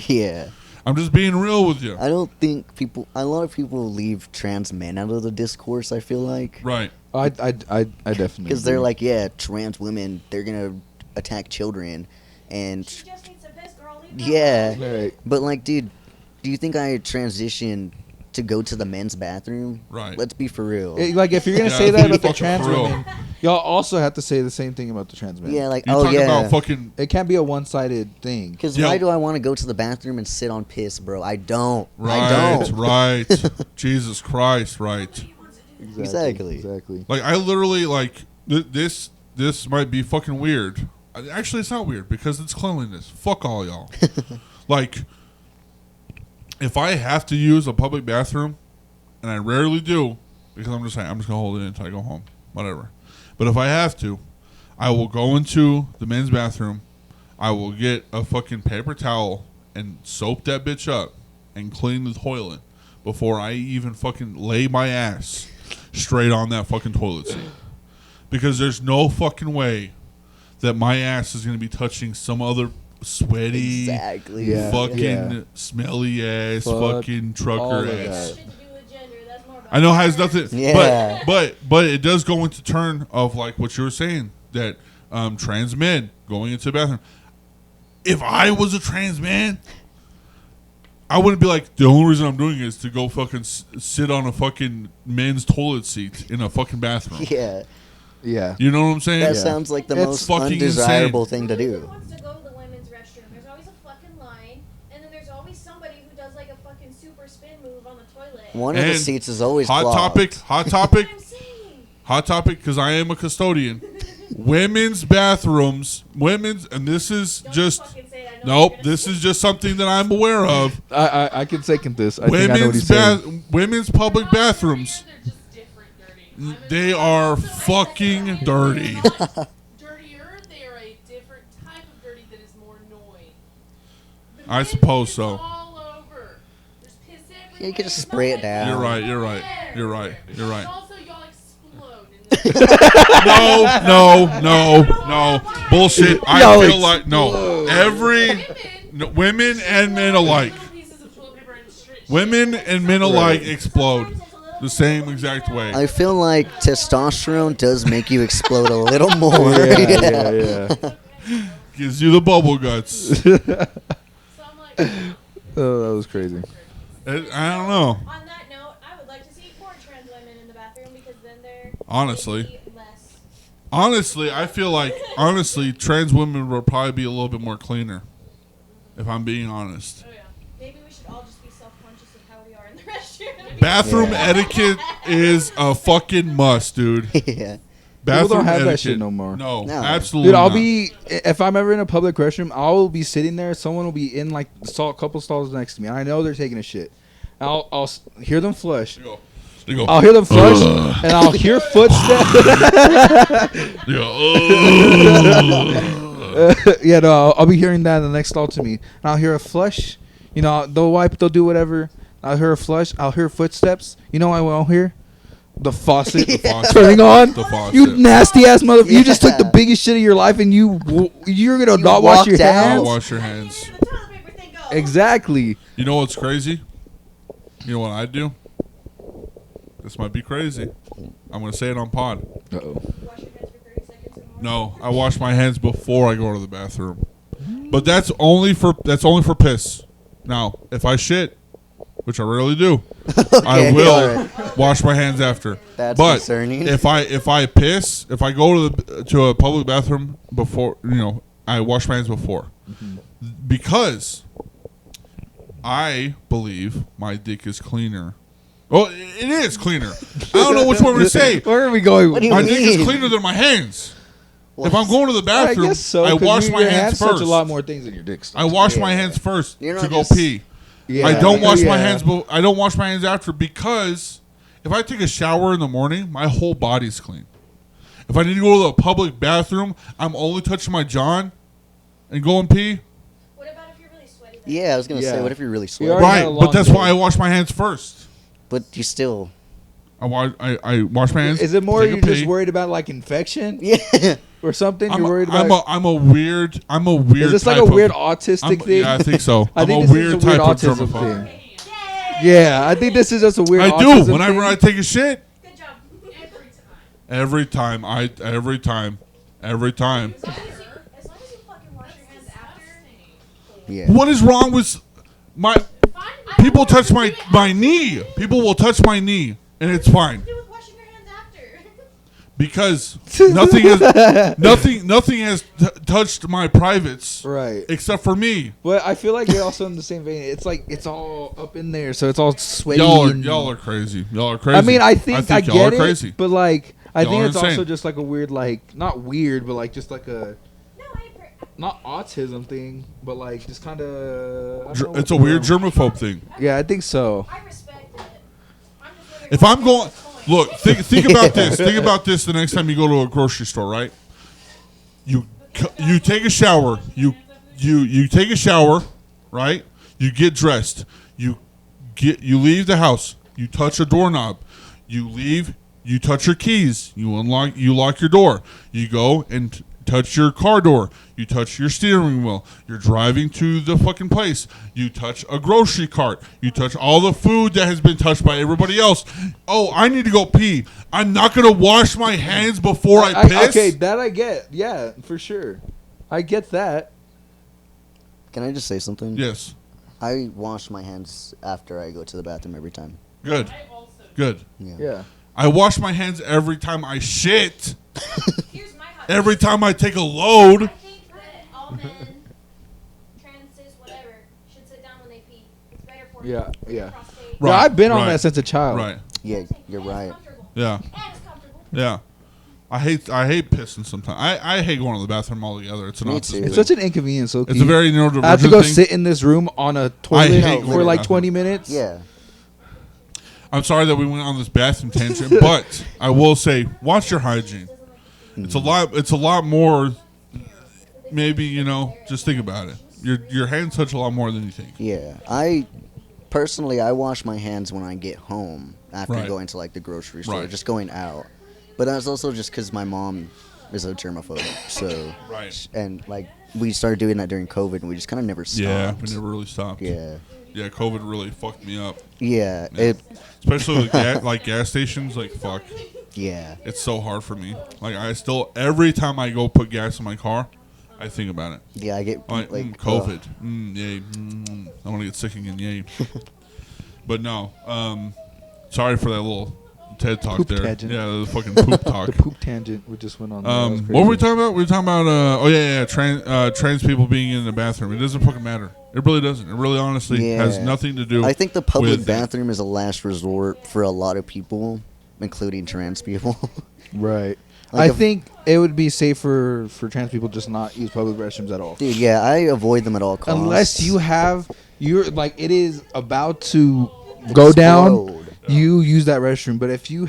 D: Yeah.
C: I'm just being real with you.
D: I don't think a lot of people leave trans men out of the discourse, I feel like.
C: Right.
B: I definitely.
D: Because they're like, yeah, trans women, they're going to attack children. And
E: She just needs a piss, girl.
D: yeah.
B: Right.
D: But, like, dude, do you think I transitioned to go to the men's bathroom?
C: Right.
D: Let's be for real.
B: Like, if you're going to
C: Yeah,
B: say that
C: be
B: about the
C: fucking
B: trans
C: for real.
B: women, y'all also have to say the same thing about the trans men.
D: Yeah, like,
C: You
D: oh,
C: talking
D: yeah.
C: about fucking...
B: It can't be a one-sided thing.
D: Because
C: Yeah.
D: why do I want to go to the bathroom and sit on piss, bro? I don't.
C: Right,
D: I don't.
C: right. Jesus Christ, right.
D: Exactly.
C: Like, I literally, like, this might be fucking weird. Actually, it's not weird because it's cleanliness. Fuck all y'all. Like, if I have to use a public bathroom, and I rarely do, because I'm just going to hold it until I go home. Whatever. But if I have to, I will go into the men's bathroom. I will get a fucking paper towel and soap that bitch up and clean the toilet before I even fucking lay my ass straight on that fucking toilet seat. Because there's no fucking way that my ass is going to be touching some other sweaty,
D: Exactly. Yeah.
C: fucking smelly ass,
B: Fuck
C: fucking
B: all
C: trucker
B: of
C: ass.
B: that.
E: Shit to do with gender. That's more about
C: I know it has nothing,
D: Yeah.
C: but it does go into turn of like what you were saying that trans men going into the bathroom. If I was a trans man, I wouldn't be like, the only reason I'm doing it is to go fucking sit on a fucking men's toilet seat in a fucking bathroom.
D: Yeah.
B: Yeah.
C: You know what I'm saying?
D: That sounds like the
B: It's
D: most
C: fucking
D: undesirable
C: insane.
D: thing to
E: Who
D: do.
E: wants to go to the women's restroom? There's always a fucking line, and then there's always somebody who does like a fucking super spin move on the toilet.
D: One of the
C: And
D: seats is always
C: Hot
D: clogged.
C: topic,
E: That's what I'm saying.
C: hot topic, because I am a custodian. Women's bathrooms, and this is
E: Don't
C: just,
E: fucking say that. I know
C: nope,
E: what you're
C: this
E: gonna
C: is just something that I'm aware of.
B: I can second this. I think I know what he's saying.
C: Women's public bathrooms.
F: They're just different dirty.
C: They are fucking dirty.
F: Dirtier, they are a different type of dirty that is more annoying. The
C: I
F: men
C: suppose
F: piss
C: so.
F: all over. There's piss everywhere.
D: Yeah, you could just spray it down.
C: You're right. You're right. You're right. You're
F: And
C: right.
F: also, y'all explode. In the
C: No. Bullshit. I
B: Y'all
C: feel like no. Every women and men alike.
F: little pieces of toilet paper and shit.
C: Women and men alike explode the same exact way.
D: I feel like testosterone does make you explode a little more.
B: Yeah.
C: Gives you the bubble guts.
F: So I'm like,
B: Oh, that was crazy.
C: I don't know.
E: On that note, I would like to see more trans women in the bathroom because then they're
C: Honestly.
E: maybe less.
C: Honestly, I feel like trans women will probably be a little bit more cleaner. If I'm being honest.
F: oh yeah.
E: Maybe we should all just be self-conscious of how we are in the restroom.
C: Bathroom
D: Yeah.
C: etiquette is a fucking must, dude.
D: Yeah.
C: Bathroom
B: don't have that
C: etiquette.
B: shit no more.
C: No,
D: No.
C: absolutely
B: Dude, I'll
C: not.
B: be if I'm ever in a public restroom, I'll be sitting there. Someone will be in like a couple stalls next to me. I know they're taking a shit. I'll hear them flush.
C: They go.
B: I'll hear them flush, and I'll hear footsteps.
C: They go,
B: Yeah, no, I'll be hearing that in the next stall to me. And I'll hear a flush. You know, they'll wipe, they'll do whatever. I'll hear a flush. I'll hear footsteps. You know what I won't hear? The faucet
C: The faucet.
B: turning on.
C: The faucet.
B: You nasty ass motherfucker! You just took the
D: Yeah.
B: biggest shit of your life, and you're gonna
D: You
B: not wash your
D: walked out.
B: hands.
C: Wash your hands.
E: The toilet paper thing go.
B: Exactly.
C: You know what's crazy? You know what I do? This might be crazy. I'm gonna say it on pod.
B: Uh-oh.
E: Wash your hands for 30 seconds or more.
C: No, I wash my hands before I go to the bathroom. But that's only for piss. Now, if I shit, which I rarely do, I
D: Okay,
C: will
D: alright.
C: wash my hands after.
D: That's
C: but
D: concerning.
C: if I piss, if I go to a public bathroom before, I wash my hands before, because I believe my dick is cleaner. Well, it is cleaner. I don't know which one to say.
B: Where are we going?
D: What do you
C: My dick is
D: mean?
C: cleaner than my hands. If
D: What?
C: I'm going to the
B: I
C: bathroom,
B: guess so.
C: I
B: 'cause
C: wash my
B: your
C: hands
B: touch
C: first.
B: a lot more things than your dick.
C: I wash my hands first
D: You're
C: to
D: not
C: go
D: just-
C: pee.
B: Yeah,
C: I don't wash my
B: yeah.
C: hands. I don't wash my hands after, because if I take a shower in the morning, my whole body's clean. If I need to go to the public bathroom, I'm only touching my john and go and pee.
E: What about if you're really sweaty? Then?
D: Yeah, I was gonna
B: Yeah.
D: say, what if you're really
B: You
D: sweaty?
B: already
C: Right,
B: had a
C: but
B: long
C: that's
B: day.
C: why I wash my hands first.
D: But you still.
C: I wash my hands.
B: Is it more
C: take a
B: you're just
C: pee.
B: worried about like infection
D: Yeah.
B: or something?
C: I'm
B: You're worried
C: a,
B: about.
C: I'm a weird. I'm a weird.
B: Is this like a
C: type of-
B: weird autistic thing?
C: Yeah, I think so.
B: I
C: I'm
B: think
C: a
B: this
C: weird
B: is a weird
C: type of
B: autism
C: germaphobe.
B: thing. Yeah, I think this is just a weird.
C: I
B: autism
C: do. Whenever
B: thing.
C: I take a shit,
E: Good job.
C: every time. Every time.
E: As long as you fucking wash your hands after.
D: Yeah.
C: What is wrong with my people touch my knee? People will touch my knee and it's fine
E: Do with washing your hands after.
C: because nothing has touched my privates
B: Right.
C: except for me.
B: But I feel like you're also in the same vein. It's like it's all up in there, so it's all sweaty.
C: Y'all are crazy. Y'all are crazy.
B: I mean, I think I
C: y'all
B: get
C: are
B: it,
C: crazy.
B: but like I
C: Y'all
B: think
C: are
B: it's also
C: insane.
B: just like a weird, like not weird, but like just like a
E: No, I agree.
B: not autism thing, but like just kind of.
C: It's a weird germaphobe thing.
B: Yeah, I think so.
E: I respect it. I'm just wondering
C: If
E: why
C: I'm
E: you
C: going,
E: get this point.
C: look, think about this. Think about this. The next time you go to a grocery store, right? You take a shower. You take a shower, right? You get dressed. You leave the house. You touch a doorknob. You leave. You touch your keys. You unlock. You lock your door. You go and touch your car door. You touch your steering wheel. You're driving to the fucking place. You touch a grocery cart. You touch all the food that has been touched by everybody else. Oh, I need to go pee. I'm not gonna wash my hands before I piss.
B: Okay, that I get. Yeah, for sure. I get that.
D: Can I just say something?
C: Yes.
D: I wash my hands after I go to the bathroom every time.
C: Good.
F: I also
C: Good.
B: Yeah.
C: I wash my hands every time I shit.
E: Here's my hot
C: Every
E: take.
C: time I take a load.
E: I think that all men, trans, cis, whatever, should sit down when they pee. It's better for you.
B: Yeah,
E: For your
B: yeah.
E: prostate.
C: Right,
B: Yeah, I've been on
C: right,
B: that since a child.
C: Right.
D: Yeah, you're
E: And
D: right.
E: It's comfortable.
C: Yeah.
E: And it's comfortable.
C: Yeah. I hate pissing sometimes. I hate going to the bathroom altogether. It's an
D: Me
C: autism
D: too.
C: thing.
B: It's such an inconvenience. So
C: It's a very neurodivergent
B: I have to go
C: thing.
B: sit in this room on a toilet
C: hate
B: for
C: going
B: like
C: to
B: 20 minutes.
D: Yeah.
C: I'm sorry that we went on this bathroom tangent, but I will say, watch your hygiene. It's a lot. It's a lot more. Maybe just think about it. Your hands touch a lot more than you think.
D: Yeah, I wash my hands when I get home after
C: Right.
D: going to like the grocery store,
C: Right.
D: just going out. But that's also just because my mom is a germaphobe. So
C: Right.
D: and like we started doing that during COVID, and we just kind of never stopped.
C: Yeah, we never really stopped.
D: Yeah.
C: Yeah, COVID really fucked me up.
D: Yeah.
C: Yeah. Especially with like gas stations. Like fuck,
D: Yeah.
C: it's so hard for me. Like I still every time I go put gas in my car, I think about it.
D: Yeah. I get
C: Like,
D: like
C: COVID. Yay. I want to get sick again. Yay. But no. Sorry for that little TED talk
B: Poop
C: there.
B: tangent.
C: Yeah, the fucking poop talk.
B: The poop tangent we just went on. That was
C: What were we
B: crazy.
C: talking about? We were talking about trans people being in the bathroom. It doesn't fucking matter. It really doesn't. It really honestly has
D: Yeah.
C: nothing to do.
D: I think the public
C: with it.
D: bathroom is a last resort for a lot of people, including trans people.
B: Right.
D: Like
B: I
D: if-
B: think it would be safer for trans people just not use public restrooms at all.
D: Dude, yeah, I avoid them at all costs.
B: Unless you're like it is about to go down,
D: Explode.
B: you use that restroom. But if you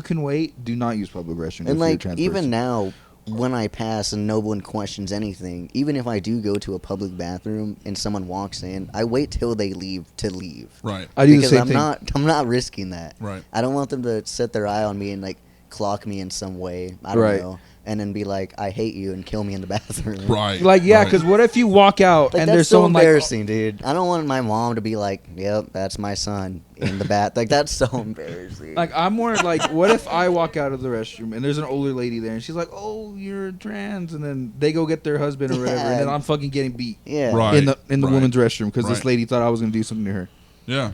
B: can wait. Do not use public restrooms. if
D: And
B: you're a
D: like
B: trans
D: even
B: person.
D: now, when I pass and no one questions anything, even if I do go to a public bathroom and someone walks in, I wait till they leave to leave.
C: Right.
B: I do
D: Because
B: the same thing.
D: I'm not risking that.
C: Right.
D: I don't want them to set their eye on me and like clock me in some way. I don't
B: Right.
D: know. And then be like, I hate you and kill me in the bathroom.
C: Right.
B: Like yeah,
C: right.
B: because what if you walk out
D: Like,
B: and
D: that's
B: there's
D: so
B: someone like
D: embarrassing, dude. I don't want my mom to be like, "Yep, that's my son in the bath." Like that's so embarrassing.
B: I'm more like, what if I walk out of the restroom and there's an older lady there and she's like, "Oh, you're trans," and then they go get their husband or whatever, and then I'm fucking getting beat
D: yeah,
C: Right.
B: in the
C: right.
B: women's restroom because this
C: Right.
B: lady thought I was gonna do something to her.
C: Yeah.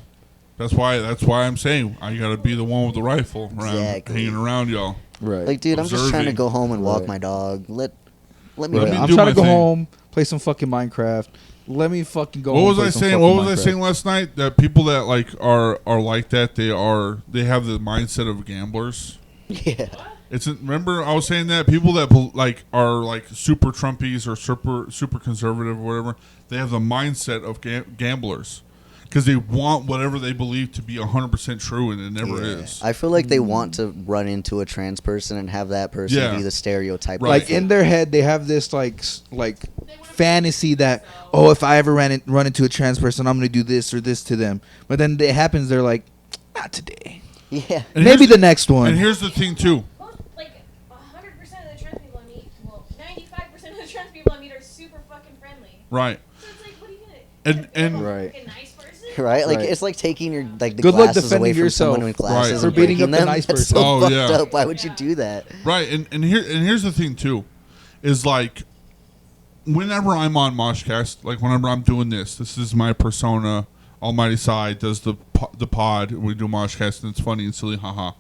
C: That's why I'm saying I gotta be the one with the rifle around,
D: Exactly.
C: hanging around y'all.
B: Right.
D: Like, dude, I'm just trying to
C: Observing.
D: go home and walk
B: Right.
D: my dog. Let me.
C: Let
B: Right.
C: me
B: I'm
C: do
B: trying
C: my
B: to go
C: thing.
B: home, play some fucking Minecraft. Let me fucking go.
C: What
B: home
C: was
B: play
C: I
B: some
C: saying?
B: fucking
C: What was I
B: Minecraft.
C: saying last night? That people that like are like that, they have the mindset of gamblers.
D: Yeah.
C: Remember I was saying that people that are like super Trumpies or super conservative or whatever, they have the mindset of gamblers because they want whatever they believe to be 100% true, and it never
D: Yeah.
C: is.
D: I feel like they want to run into a trans person and have that person
C: Yeah.
D: be the stereotype.
C: Right.
B: Like in their head, they have this like fantasy that if I ever run into a trans person, I'm gonna do this or this to them. But then it happens, they're like, not today.
D: Yeah.
C: And
B: Maybe
C: here's
B: the next one.
C: And here's the thing too.
E: Most, like 100% of the trans people I meet, well, 95% of the trans people I meet are super fucking friendly.
C: Right.
E: So it's like, what are you gonna?
C: And
B: Right.
E: Like a nice person.
D: Right, like
B: Right.
D: it's like taking your the
B: Good luck
D: glasses away
B: defending
D: from
B: yourself.
D: someone with glasses
C: Right.
D: and
B: For beating
D: breaking
B: up the
D: them.
B: nice
D: That's
B: person.
D: so
C: Oh,
D: fucked
C: yeah.
D: up. Why would you do that?
C: Right, and here's the thing too, is like whenever I'm on Moshcast, like whenever I'm doing this is my persona. Almighty Side does the pod. We do Moshcast, and it's funny and silly, haha.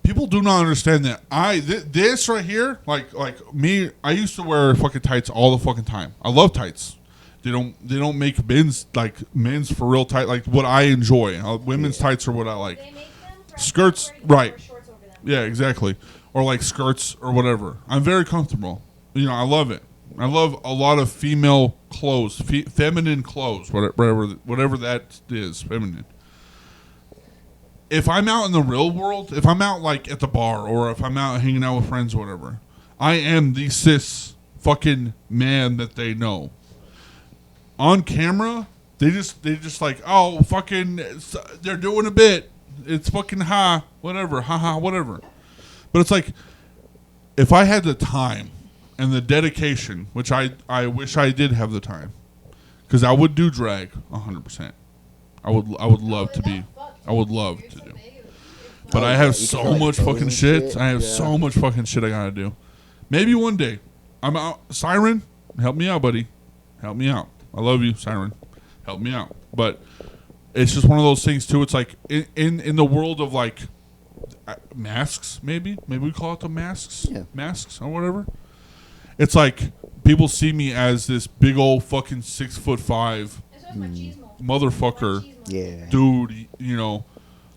C: People do not understand that this right here, like me, I used to wear fucking tights all the fucking time. I love tights. They don't make men's for real tight like what I enjoy. Women's tights are what I like.
E: They make them for
C: Skirts,
E: everybody to
C: right.
E: wear shorts over them.
C: Yeah, exactly. Or like skirts or whatever. I'm very comfortable. I love it. I love a lot of female clothes, feminine clothes, whatever that is, feminine. If I'm out in the real world, if I'm out like at the bar or if I'm out hanging out with friends or whatever, I am the cis fucking man that they know. On camera, they just like, oh, fucking, they're doing a bit. It's fucking whatever. But it's like, if I had the time and the dedication, which I wish I did have the time, because I would do drag 100%. I would love to be. I would love to do. But I have
D: You can
C: so
D: put, like,
C: much
D: bows
C: fucking
D: and
C: shit.
D: shit.
C: I have
B: Yeah.
C: so much fucking shit I gotta do. Maybe one day. I'm out. Siren, help me out, buddy. Help me out. I love you, Siren. Help me out. But it's just one of those things too. It's like in the world of like masks, maybe we call it the masks,
D: Yeah.
C: masks or whatever. It's like people see me as this big old fucking 6'5"
E: This was machismo.
C: motherfucker
E: Machismo.
D: Yeah.
C: dude,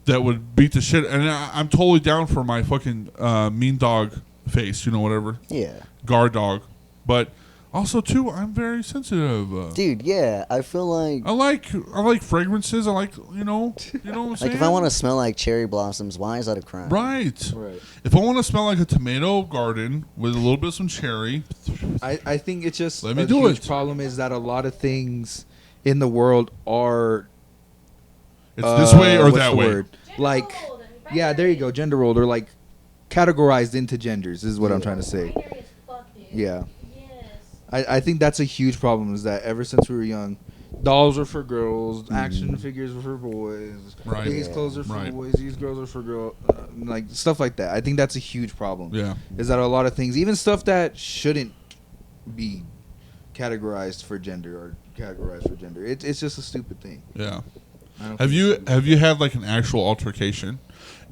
C: that would beat the shit. And I'm totally down for my fucking mean dog face, whatever,
D: Yeah.
C: guard dog. But Also, too, I'm very sensitive.
D: Dude, yeah, I feel like
C: I like fragrances. I like you know what I'm
D: like
C: saying.
D: if I want to smell like cherry blossoms, why is that a crime?
C: right.
B: Right.
C: If I want to smell like a tomato garden with a little bit of some cherry,
B: I think it's just
C: Let me
B: a
C: do
B: huge
C: it.
B: problem is that a lot of things in the world are
C: it's this way or
B: what's
C: that
B: the
C: way.
B: word?
E: Gender
B: Like,
E: rolled and
B: yeah, there you go, gender rolled or like categorized into genders is what I'm trying to say.
E: binary as fuck, dude.
B: Yeah.
E: Yes.
B: I think that's a huge problem is that ever since we were young, dolls were for girls, action figures were for boys,
C: Right.
B: these
D: Yeah.
B: clothes are for
C: Right.
B: boys, these girls are for girls, like stuff like that. I think that's a huge problem.
C: Yeah.
B: Is that a lot of things, even stuff that shouldn't be categorized for gender or categorized for gender. It's just a stupid thing.
C: Yeah.
B: I don't
C: Have
B: think
C: you
B: it's-
C: have you had like an actual altercation,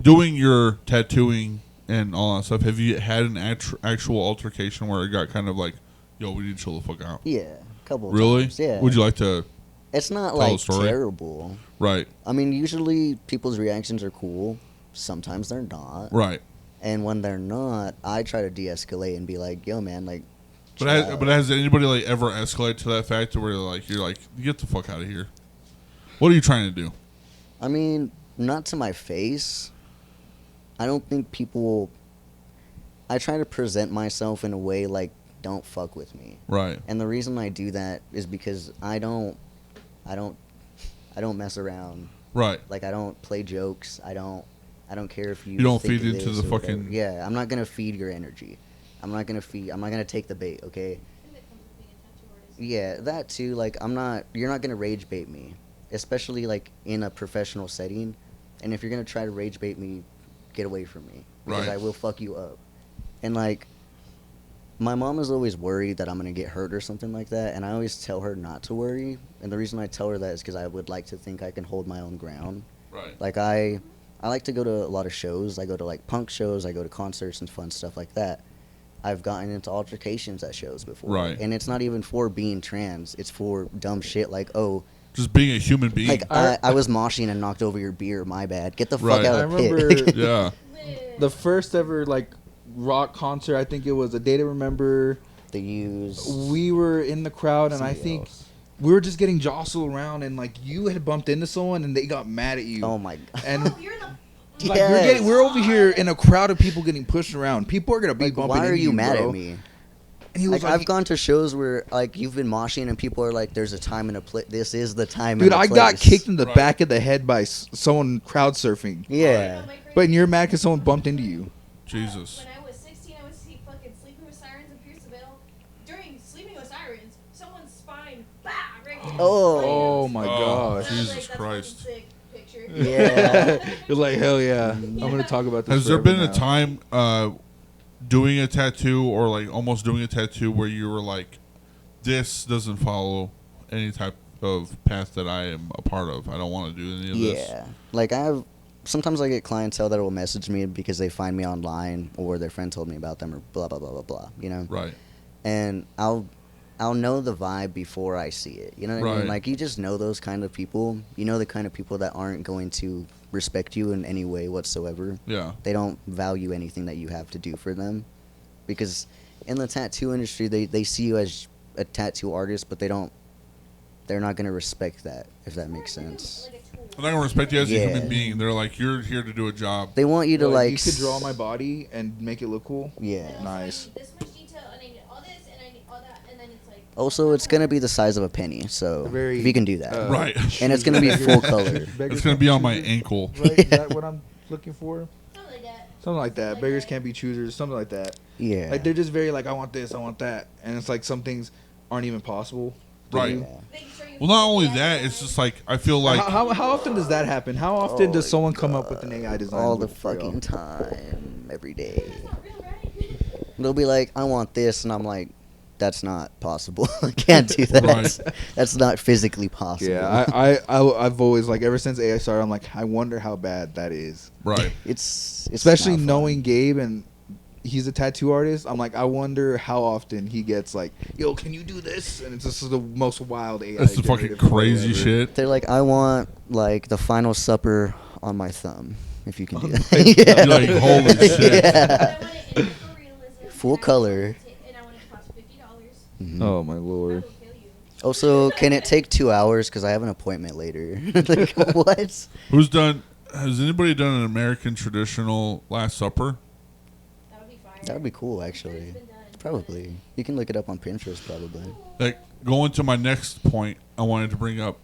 C: doing your tattooing and all that stuff? Have you had an actual altercation where it got kind of like, yo, we need to chill the fuck out?
D: Yeah, a couple of
C: Really?
D: times. Yeah.
C: Would you like to?
D: It's not
C: tell a
D: like
C: story?
D: terrible.
C: Right.
D: I mean, usually people's reactions are cool. Sometimes they're not.
C: Right.
D: And when they're not, I try to de-escalate and be like, "Yo, man, like."
C: But
D: chill out."
C: has anybody like ever escalated to that fact to where you're like get the fuck out of here? What are you trying to do?
D: I mean, not to my face. I don't think people. I try to present myself in a way like, don't fuck with me.
C: Right.
D: And the reason I do that is because I don't mess around.
C: Right.
D: Like I don't play jokes. I don't care if you.
C: You don't
D: think
C: feed into
D: this
C: the
D: or whatever.
C: fucking-
D: Yeah, I'm not gonna feed your energy. I'm not gonna take the bait. Okay.
E: I think that comes with being a tattoo artist.
D: Yeah, that too. Like you're not gonna rage bait me, especially like in a professional setting. And if you're gonna try to rage bait me, get away from me because
C: Right.
D: I will fuck you up. And like, my mom is always worried that I'm gonna get hurt or something like that, and I always tell her not to worry. And the reason I tell her that is because I would like to think I can hold my own ground.
C: Right.
D: Like I like to go to a lot of shows. I go to like punk shows. I go to concerts and fun stuff like that. I've gotten into altercations at shows before.
C: Right.
D: And it's not even for being trans. It's for dumb shit like, oh,
C: Just being a human being.
D: like I was moshing and knocked over your beer. My bad. Get the fuck
C: Right.
D: out
B: I
D: of the pit.
B: remember
C: yeah.
B: the first ever like rock concert. I think it was A Day to Remember.
D: They use.
B: We were in the crowd, and I think we were just getting jostled around, and like you had bumped into someone, and they got mad at you.
D: Oh my god.
B: And
E: Oh, you're in the.
B: like
D: Yes.
B: we're over here in a crowd of people getting pushed around. People are gonna be
D: Like,
B: bumping
D: why are
B: into
D: you mad
B: bro.
D: at me?
B: And he was
D: Like,
B: like,
D: I've gone to shows where like you've been moshing and people are like, "There's a time and a place. This is the time."
B: dude,
D: and the
B: I got
D: place."
B: kicked in the
C: Right.
B: back of the head by someone crowd surfing.
D: Yeah.
B: But you're mad because someone bumped into you.
C: Jesus.
E: When I was 16, I would see fucking Sleeping with Sirens in Pierceville. During Sleeping with Sirens, someone's spine, bah, right here.
D: Oh.
B: Oh my
C: Oh,
B: gosh.
E: And I was
C: Jesus
E: like, that's
C: Christ.
E: fucking sick picture.
D: Yeah.
B: You're like, hell yeah. I'm gonna talk about this.
C: Has there
B: forever
C: been
B: now.
C: a time doing a tattoo or like almost doing a tattoo where you were like, this doesn't follow any type of path that I am a part of. I don't want to do any of this.
D: Yeah. Like sometimes I get clientele that will message me because they find me online or their friend told me about them or blah blah blah blah blah. You know.
C: Right.
D: And I'll know the vibe before I see it. You know what I
C: Right.
D: mean? Like you just know those kind of people. You know the kind of people that aren't going to respect you in any way whatsoever.
C: Yeah.
D: They don't value anything that you have to do for them. Because in the tattoo industry they see you as a tattoo artist, but they're not going to respect that, if that makes sense.
E: Like a tool.
C: I'm not gonna respect you as a
D: Yeah.
C: human being. They're like, you're here to do a job.
D: They want you to like
B: you could draw my body and make it look cool.
D: Yeah.
E: And also,
B: Nice.
E: I need this much detail, and I need all this, and I need all that, and then it's like.
D: Also, it's going to be the size of a penny. So
B: Very,
D: if you can do that.
C: Right.
D: And it's gonna be full color.
C: It's gonna be on my ankle.
B: Right? Is that what I'm looking for?
E: Something like that.
B: Something like that. Beggars can't be choosers. Something like that.
D: Yeah.
B: Like they're just very like, I want this, I want that, and it's like some things aren't even possible. to
C: Right.
B: do.
D: Yeah.
E: Making sure you
C: Well, not
E: fit
C: only
E: the
C: that,
E: design.
C: it's just like I feel like
B: How often does that happen? How often
D: Oh
B: does
D: my
B: someone come up with an AI design?
D: All the
B: for y'all?
D: fucking time, every day.
E: That's not real, right?
D: They'll be like, I want this, and I'm like, that's not possible. I can't do that.
C: Right.
D: That's not physically possible.
B: Yeah, I've always like ever since AI started, I'm like, I wonder how bad that is.
C: right.
D: It's
B: Especially
D: not fun.
B: knowing Gabe and he's a tattoo artist. I'm like, I wonder how often he gets like, yo, can you do this? And it's just the most wild AI.
C: That's the fucking
B: generative
C: crazy
B: ever.
C: shit.
D: They're like, I want like the Final Supper on my thumb. If you can do
B: On
D: that.
C: You're like, holy shit.
D: Yeah.
E: I want it in photorealism,
D: Full
E: and I want
D: color.
E: it to- And I want it to cost $50.
B: Oh my
E: I
B: lord.
E: will kill you.
D: Also, can it take 2 hours? Because I have an appointment later. Like, what?
C: Has anybody done an American traditional Last Supper?
E: That would be fire.
D: That would be cool,
E: I'm sure
D: actually.
E: it's been done,
D: Probably. You can look it up on Pinterest, probably.
C: Like, going to my next point, I wanted to bring up.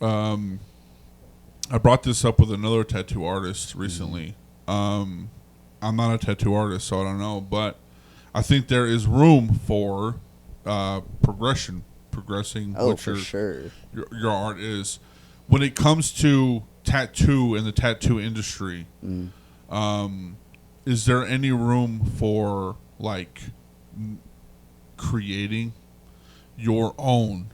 C: I brought this up with another tattoo artist recently. I'm not a tattoo artist, so I don't know, but I think there is room for progressing
D: Oh,
C: what
D: for sure.
C: your art is. When it comes to tattoo and the tattoo industry, is there any room for like creating your own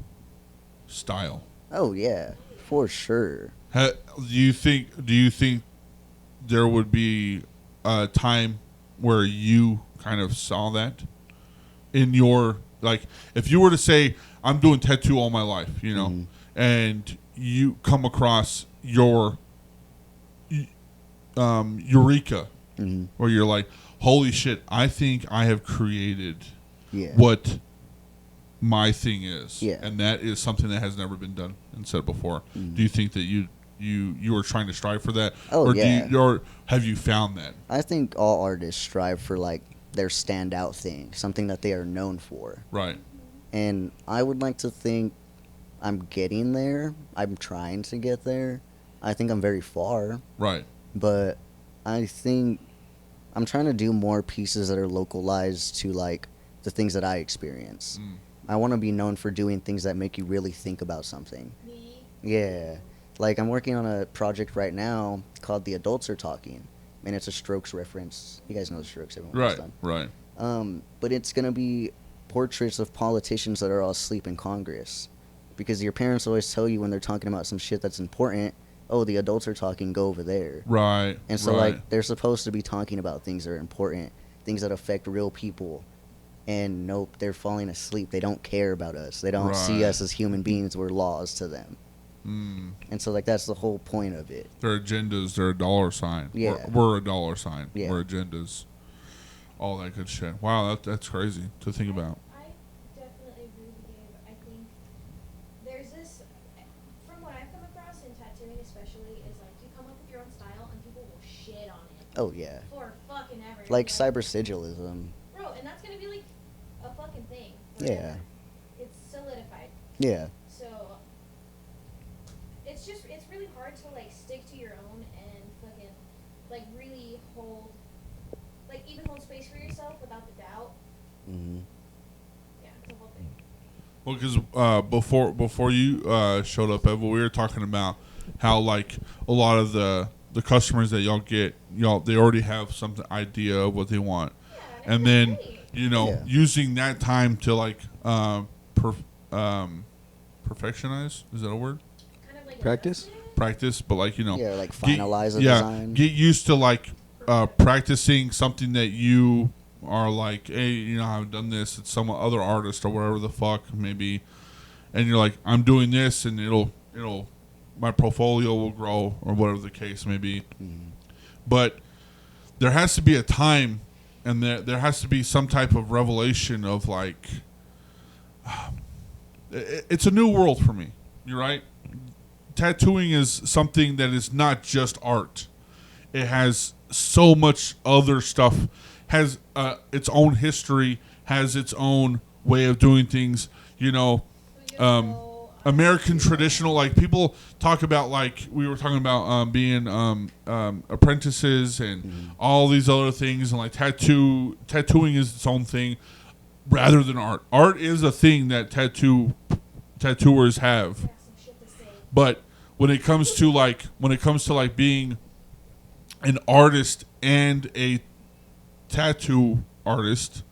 C: style?
D: Oh, yeah. For sure.
C: Do you think there would be a time where you kind of saw that in your, like, if you were to say, I'm doing tattoo all my life, you know, and you come across your eureka, where you're like, holy shit, I think I have created
D: Yeah.
C: what my thing is,
D: Yeah.
C: and that is something that has never been done and said before. Do you think that you are trying to strive for that,
D: Oh,
C: or
D: yeah.
C: or have you found that?
D: I think all artists strive for, like, their standout thing, something that they are known for.
C: Right.
D: And I would like to think I'm getting there. I'm trying to get there. I think I'm very far,
C: Right.
D: but I think I'm trying to do more pieces that are localized to, like, the things that I experience. I want to be known for doing things that make you really think about something.
E: Me,
D: Yeah. Like, I'm working on a project right now called The Adults Are Talking, and it's a Strokes reference. You guys know the Strokes, everyone knows
C: Right.
D: them.
C: Right.
D: But it's going to be portraits of politicians that are all asleep in Congress. Because your parents always tell you when they're talking about some shit that's important, oh, the adults are talking, go over there.
C: Right.
D: And so,
C: right.
D: like, they're supposed to be talking about things that are important, things that affect real people. And nope, they're falling asleep. They don't care about us. They don't see
C: Right.
D: us as human beings. We're laws to them. And so, like, that's the whole point of it.
C: Their agendas, they're a dollar sign.
D: Yeah.
C: We're a dollar sign.
D: Yeah.
C: We're agendas. All that good shit. Wow, that's crazy to think about.
E: I definitely agree with Gabe. I think there's this, from what I've come across in tattooing especially, is like you come up with your own style and people will shit on it
D: Oh, yeah.
E: for fucking ever.
D: Like cyber sigilism.
E: Bro, and that's gonna be like a fucking thing.
D: Yeah.
E: It's solidified.
D: Yeah.
E: So it's really hard to like stick to your own and fucking like really hold, like even hold space for yourself without the doubt.
D: hmm
E: Yeah, it's a whole thing.
C: Well, because before you showed up, Eva, we were talking about how like a lot of the customers that y'all get, they already have some idea of what they want,
E: Yeah,
C: and then
E: great.
D: Yeah.
C: using that time to like perfectionize, is that a word?
E: Kind of like
B: Practice?
C: Practice, but like
D: Yeah, like finalize a
C: yeah,
D: design.
C: get used to like practicing something that you are like, hey, I've done this. It's some other artist or whatever the fuck maybe, and you're like, I'm doing this, and it'll my portfolio will grow or whatever the case may be. But there has to be a time, and there has to be some type of revelation of like, it's a new world for me. You're right. Tattooing is something that is not just art. It has so much other stuff, has its own history, has its own way of doing things. American traditional, like people talk about, like we were talking about being apprentices and all these other things, and like tattooing is its own thing rather than art. Art is a thing that tattooers have,
E: some shit to say.
C: but when it comes to like being an artist and a tattoo artist,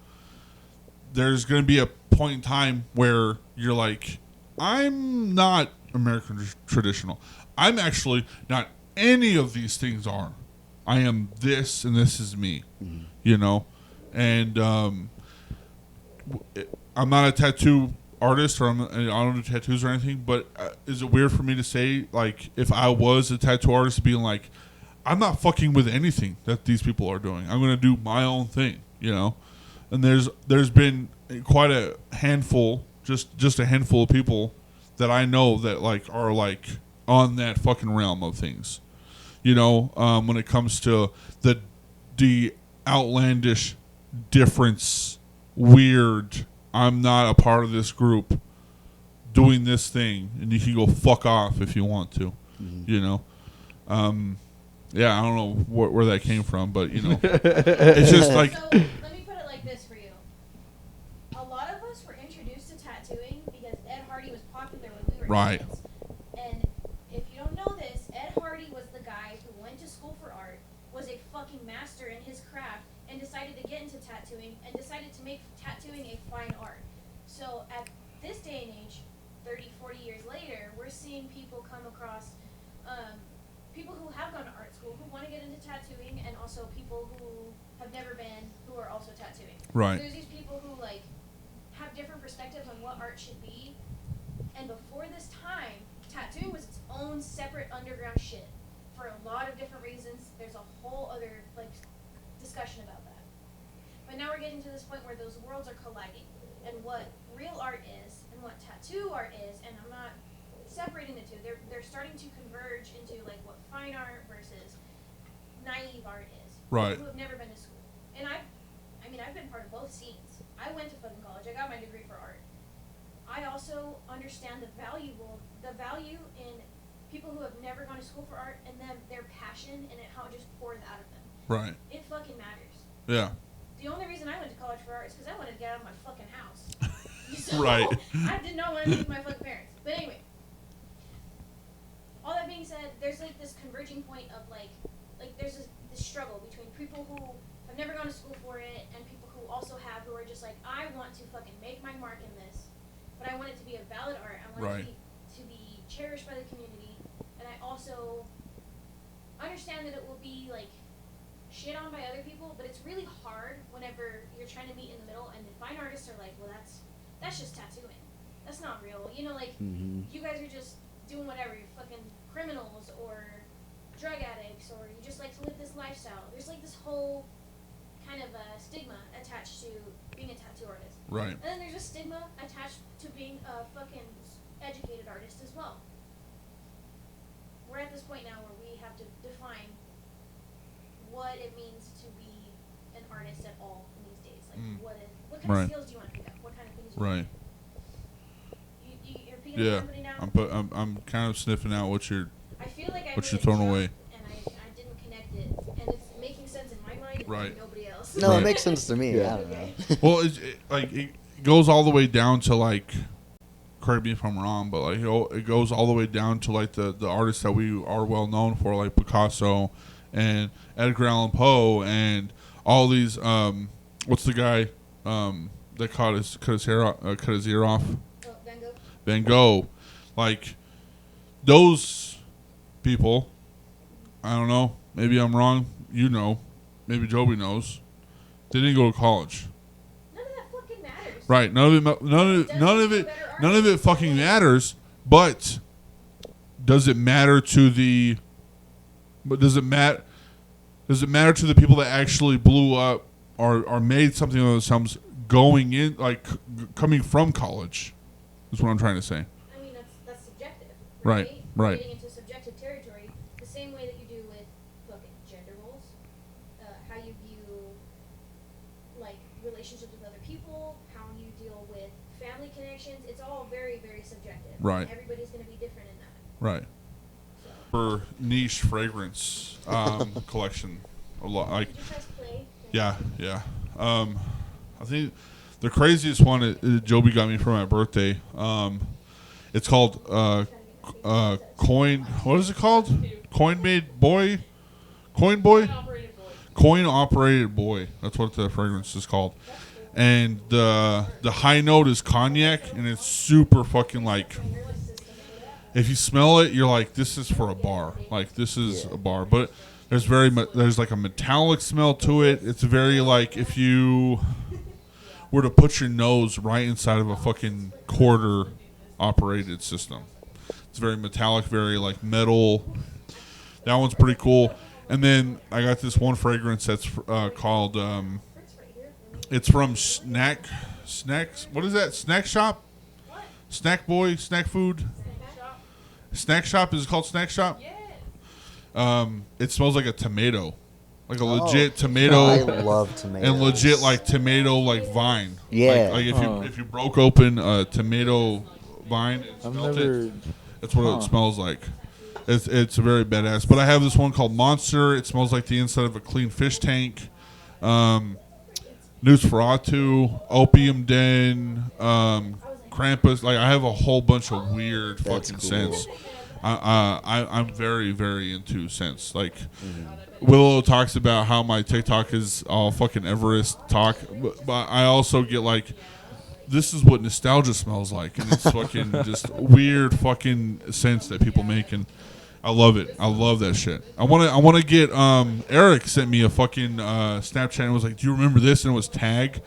C: there's going to be a point in time where you're like, I'm not American traditional. I'm actually not any of these things are. I am this, and this is me. And I'm not a tattoo artist, or I don't do tattoos or anything. But is it weird for me to say, like, if I was a tattoo artist, being like, I'm not fucking with anything that these people are doing. I'm going to do my own thing, And there's been quite a handful, just a handful of people that I know that like are like on that fucking realm of things. You know, when it comes to the outlandish difference, weird. I'm not a part of this group doing this thing, and you can go fuck off if you want to. You know, yeah, I don't know where that came from, but you know, it's just like.
E: So let me put it like this for you. A lot of us were introduced to tattooing because Ed Hardy was popular when we were
C: Right.
E: kids. And if you don't know this, Ed Hardy was the guy who went to school for art, was a fucking master in his craft, and decided to get into tattooing and decided to make tattooing a fine art. So at this day and age, 30, 40 years later, we're seeing people come across people who have gone to art school who want to get into tattooing, and also people who have never been who are also tattooing.
C: Right.
E: So there's these people who like have different perspectives on what art should be. And before this time, tattooing was its own separate underground shit for a lot of different reasons. There's a whole other like discussion about that. But now we're getting to this point where those worlds are colliding, and what real art is and what tattoo art is, and I'm not separating the two. They're starting to converge into like what fine art versus naive art is.
C: Right.
E: People who have never been to school. And I've been part of both scenes. I went to fucking college. I got my degree for art. I also understand the value in people who have never gone to school for art, and then their passion and how it just pours out of them.
C: Right.
E: It fucking matters.
C: Yeah.
E: The only reason I went to college for art is because I wanted to get out of my fucking house. So,
C: Right.
E: I did not want to live with my fucking parents. But anyway, all that being said, there's like this converging point of like there's this struggle between people who have never gone to school for it and people who also have, who are just like, I want to fucking make my mark in this, but I want it to be a valid art. I want
C: Right.
E: it to be cherished by the community, and I also understand that it will be like shit on by other people, but it's really hard whenever you're trying to meet in the middle, and the fine artists are like, well, that's just tattooing. That's not real. You know, like, you guys are just doing whatever. You're fucking criminals or drug addicts, or you just like to live this lifestyle. There's like this whole kind of stigma attached to being a tattoo artist.
C: Right.
E: And then there's a stigma attached to being a fucking educated artist as well. We're at this point now where we have to define what it means to be an artist at all in these days. Like, what kind
C: Right.
E: of skills do you want to pick up? What kind of things do you
C: Right.
E: want to do? You're picking
C: Yeah.
E: up somebody now?
C: I'm kind of sniffing out what you're.
E: I feel like I
C: What
E: made
C: you're
E: a
C: throwing
E: jump,
C: away.
E: and I didn't connect it, and it's making sense in my mind, and
C: Right.
E: nobody else.
D: No,
C: Right.
D: it makes sense to me.
B: Yeah.
D: I don't know.
C: Well, it goes all the way down to like. Correct me if I'm wrong, but like it goes all the way down to like the artists that we are well known for, like Picasso and Edgar Allan Poe and all these. What's the guy that cut his ear off?
E: Oh, Van Gogh.
C: Van Gogh, like those people. I don't know. Maybe I'm wrong. You know, maybe Joby knows. They didn't go to college.
E: None of that fucking matters.
C: Right. None of it fucking matters. But does it matter to the? But does it matter? Does it matter to the people that actually blew up or made something of themselves going in, like coming from college? Is what I'm trying to say.
E: I mean, that's subjective.
C: Right,
E: We're
C: right.
E: getting into subjective territory, the same way that you do with fucking gender roles, how you view like relationships with other people, how you deal with family connections. It's all very, very subjective.
C: Right.
E: Everybody's going to be different in that.
C: Right.
E: So.
C: For niche fragrance collection, a lot like.
E: Did you guys play?
C: Yeah. I think the craziest one Joby got me for my birthday. It's called Coin. What is it called? Coin Boy.
F: Operated boy.
C: Coin Operated Boy. That's what the fragrance is called. And the high note is cognac, and it's super fucking like. If you smell it, you're like, this is for a bar. Like, this is a bar. But there's like a metallic smell to it. It's very like if you were to put your nose right inside of a fucking quarter operated system. It's very metallic, very like metal. That one's pretty cool. And then I got this one fragrance that's called It's from Snacks. What is that? Snack Shop? Snack Boy? Snack Food? Snack Shop? Is it called Snack Shop? It smells like a tomato. Like a legit tomato.
D: I love tomatoes.
C: And legit like tomato like vine.
D: Yeah.
C: Like if you broke open a tomato vine and smelled it, that's what it smells like. It's very badass. But I have this one called Monster. It smells like the inside of a clean fish tank. Nosferatu, Opium Den, Krampus. Like I have a whole bunch of weird fucking scents. I'm very, very into scents. Like Willow talks about how my TikTok is all fucking Everest talk, but I also get like, this is what nostalgia smells like, and it's fucking just weird fucking scents that people make, and I love it. I love that shit. I want to get. Eric sent me a fucking Snapchat and was like, "Do you remember this?" And it was Tag.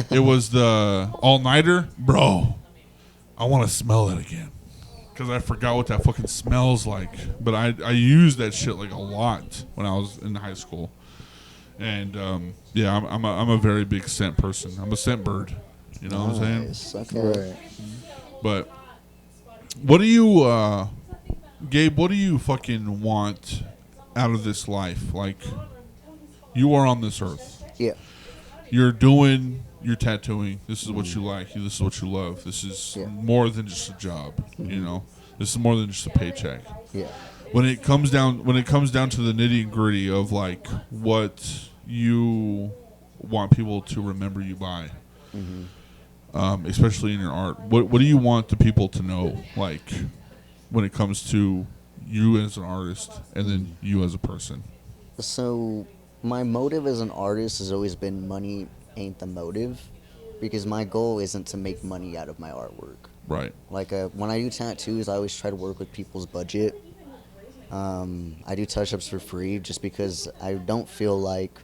C: It was the all nighter, bro. I want to smell that again because I forgot what that fucking smells like. But I used that shit like a lot when I was in high school, and yeah, I'm a very big scent person. I'm a scent bird. You know what I'm saying?
D: Okay.
B: Right.
C: But what do you? Gabe, what do you fucking want out of this life? Like, you are on this earth.
D: Yeah.
C: You're tattooing. This is what you like. This is what you love. This is more than just a job. You know, this is more than just a paycheck.
D: Yeah.
C: When it comes down to the nitty and gritty of like what you want people to remember you by, especially in your art, what do you want the people to know? Like, when it comes to you as an artist and then you as a person?
D: So my motive as an artist has always been money ain't the motive, because my goal isn't to make money out of my artwork.
C: Right.
D: Like when I do tattoos, I always try to work with people's budget. I do touch-ups for free just because I don't feel like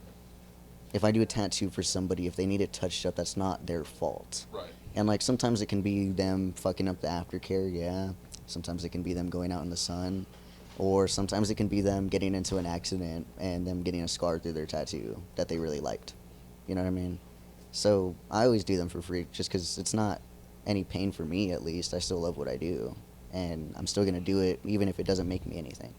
D: if I do a tattoo for somebody, if they need it touched up, that's not their fault.
C: Right.
D: And like sometimes it can be them fucking up the aftercare, yeah. Sometimes it can be them going out in the sun, or sometimes it can be them getting into an accident and them getting a scar through their tattoo that they really liked. You know what I mean? So I always do them for free just because it's not any pain for me, at least. I still love what I do, and I'm still going to do it even if it doesn't make me anything.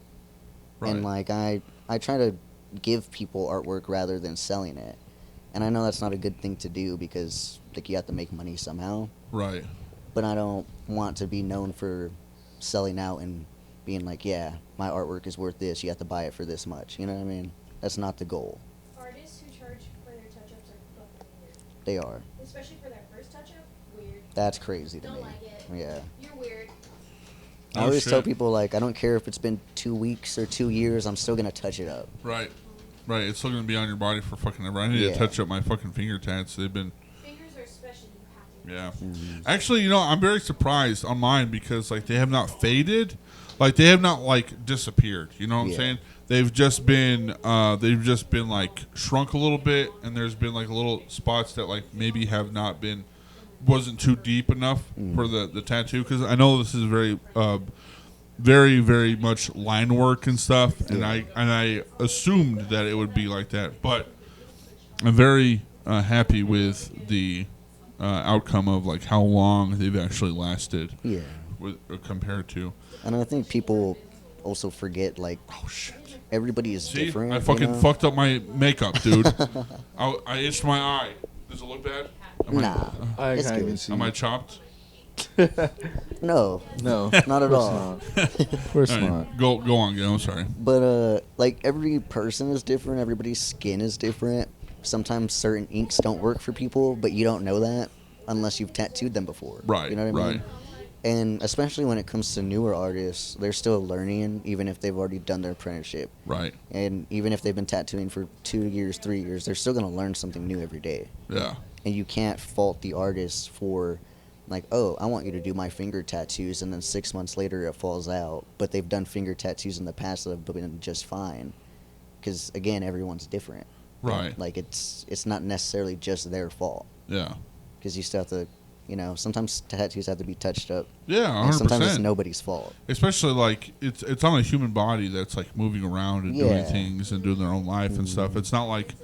D: Right. And like I try to give people artwork rather than selling it. And I know that's not a good thing to do because like you have to make money somehow.
C: Right.
D: But I don't want to be known for selling out and being like, yeah, my artwork is worth this, you have to buy it for this much. You know what I mean? That's not the goal.
E: Artists who charge for their touch-ups are fucking weird.
D: They are.
E: Especially for their first touch-up, weird.
D: That's crazy to
E: Don't
D: me.
E: like it.
D: Yeah.
E: You're weird.
D: I always tell people, like, I don't care if it's been 2 weeks or 2 years, I'm still going to touch it up.
C: Right. Right. It's still going to be on your body for fucking ever. I need to touch up my fucking finger tats. They've been...
E: Fingers are special. You have to.
C: Yeah. Actually, you know, I'm very surprised on mine because, like, they have not faded. Like, they have not, like, disappeared. You know what I'm saying? They've just been, like, shrunk a little bit, and there's been, like, little spots that, like, maybe have not been, wasn't too deep enough for the tattoo. Because I know this is very, very, very much line work and stuff, and I assumed that it would be like that. But I'm very happy with the outcome of, like, how long they've actually lasted.
D: Yeah.
C: Compared to.
D: And I think people also forget, like, oh shit, everybody is different.
C: I fucking fucked up my makeup, dude. I itched my eye. Does it look bad?
B: I can't even see.
C: Am I chopped?
D: No, not at all.
B: Of course not.
C: Go on, I'm sorry.
D: But like every person is different. Everybody's skin is different. Sometimes certain inks don't work for people, but you don't know that unless you've tattooed them before.
C: Right.
D: You know what I mean? And especially when it comes to newer artists, they're still learning, even if they've already done their apprenticeship.
C: Right.
D: And even if they've been tattooing for 2 years, 3 years, they're still going to learn something new every day.
C: Yeah.
D: And you can't fault the artist for, like, oh, I want you to do my finger tattoos, and then 6 months later it falls out. But they've done finger tattoos in the past that have been just fine. Because, again, everyone's different.
C: Right.
D: And, like, it's not necessarily just their fault.
C: Yeah.
D: Because you still have to... You know, sometimes tattoos have to be touched up.
C: Yeah, 100%.
D: And sometimes it's nobody's fault.
C: Especially, like, it's on a human body that's, like, moving around and doing things and doing their own life and stuff. It's not like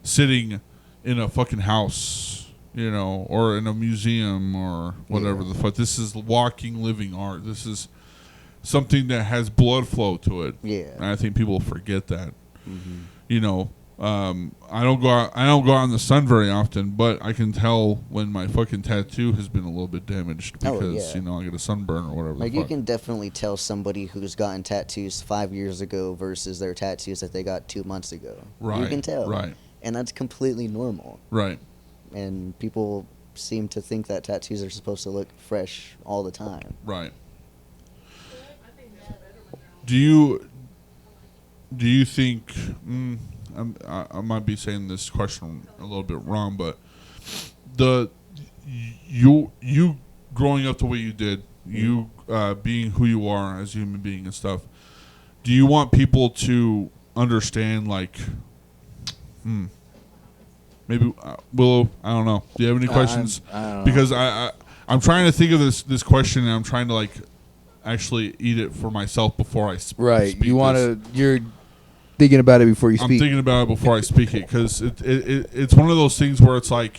C: sitting in a fucking house, you know, or in a museum or whatever the fuck. This is walking, living art. This is something that has blood flow to it.
D: Yeah.
C: And I think people forget that. You know, I don't go out in the sun very often, but I can tell when my fucking tattoo has been a little bit damaged because you know I get a sunburn or whatever.
D: Like you can definitely tell somebody who's gotten tattoos 5 years ago versus their tattoos that they got 2 months ago.
C: Right.
D: You can tell.
C: Right.
D: And that's completely normal.
C: Right.
D: And people seem to think that tattoos are supposed to look fresh all the time.
C: Right.
F: I think they're better when they're all
C: Do you think? I might be saying this question a little bit wrong, but you growing up the way you did, you being who you are as a human being and stuff. Do you want people to understand, like, maybe Willow? I don't know. Do you have any questions?
B: I don't know.
C: Because I'm trying to think of this question, and I'm trying to like actually eat it for myself before I speak.
B: Right. You want to. You're thinking about it before you
C: I'm
B: speak.
C: thinking about it before I speak it because it's one of those things where it's like,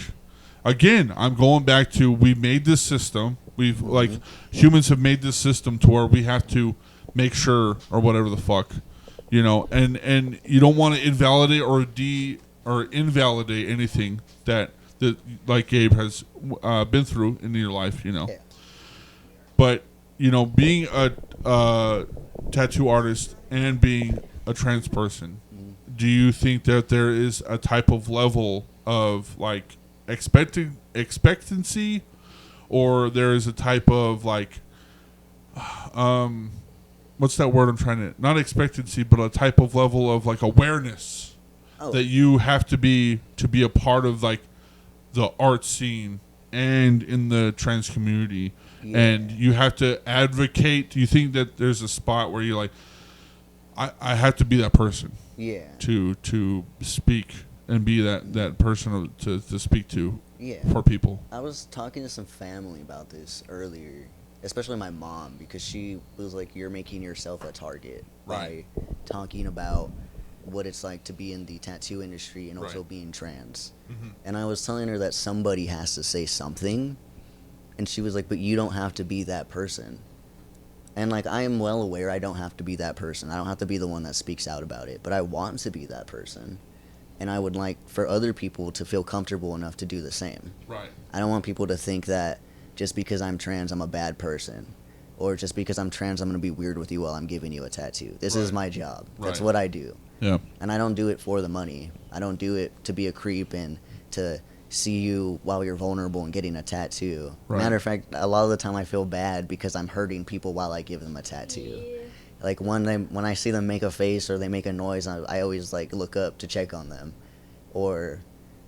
C: again, I'm going back to we made this system. We've like humans have made this system to where we have to make sure or whatever the fuck, you know, and you don't want to invalidate or invalidate anything that like Gabe has been through in your life, you know.
D: Yeah.
C: But you know, being a tattoo artist and being a trans person, do you think that there is a type of level of like expectancy, or there is a type of like what's that word I'm trying to, not expectancy, but a type of level of like awareness that you have to be a part of like the art scene and in the trans community, and you have to advocate? Do you think that there's a spot where you're like, I have to be that person, to speak and be that person to speak to for people?
D: I was talking to some family about this earlier, especially my mom, because she was like, you're making yourself a target by talking about what it's like to be in the tattoo industry and also being trans. And I was telling her that somebody has to say something, and she was like, but you don't have to be that person. And like, I am well aware I don't have to be that person. I don't have to be the one that speaks out about it, but I want to be that person. And I would like for other people to feel comfortable enough to do the same.
C: Right.
D: I don't want people to think that just because I'm trans, I'm a bad person. Or just because I'm trans, I'm going to be weird with you while I'm giving you a tattoo. This is my job. That's what I do.
C: Yeah.
D: And I don't do it for the money. I don't do it to be a creep and to see you while you're vulnerable and getting a tattoo. Matter of fact, a lot of the time I feel bad because I'm hurting people while I give them a tattoo. Like when I see them make a face or they make a noise, I always like look up to check on them. Or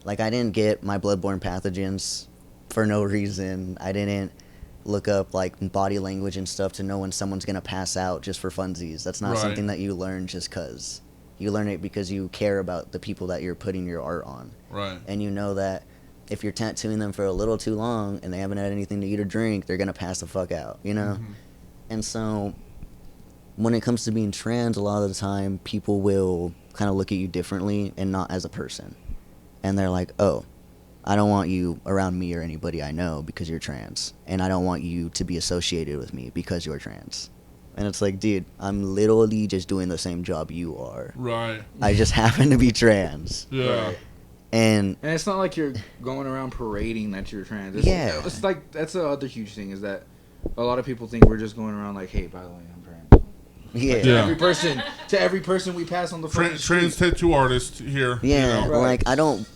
D: like I didn't get my bloodborne pathogens for no reason. I didn't look up like body language and stuff to know when someone's gonna pass out just for funsies. That's not something that you learn just cause. You learn it because you care about the people that you're putting your art on.
C: Right.
D: And you know that if you're tattooing them for a little too long and they haven't had anything to eat or drink, they're gonna pass the fuck out, you know? And so when it comes to being trans, a lot of the time people will kind of look at you differently and not as a person. And they're like, oh, I don't want you around me or anybody I know because you're trans. And I don't want you to be associated with me because you're trans. And it's like, dude, I'm literally just doing the same job you are.
C: Right.
D: I just happen to be trans.
C: Yeah.
B: Right.
D: And
B: it's not like you're going around parading that you're trans. It's like, that's the other huge thing is that a lot of people think we're just going around like, hey, by the way, I'm trans.
D: Yeah.
B: To every person we pass on the
C: trans tattoo artist here.
D: Yeah,
C: you know.
D: like I don't.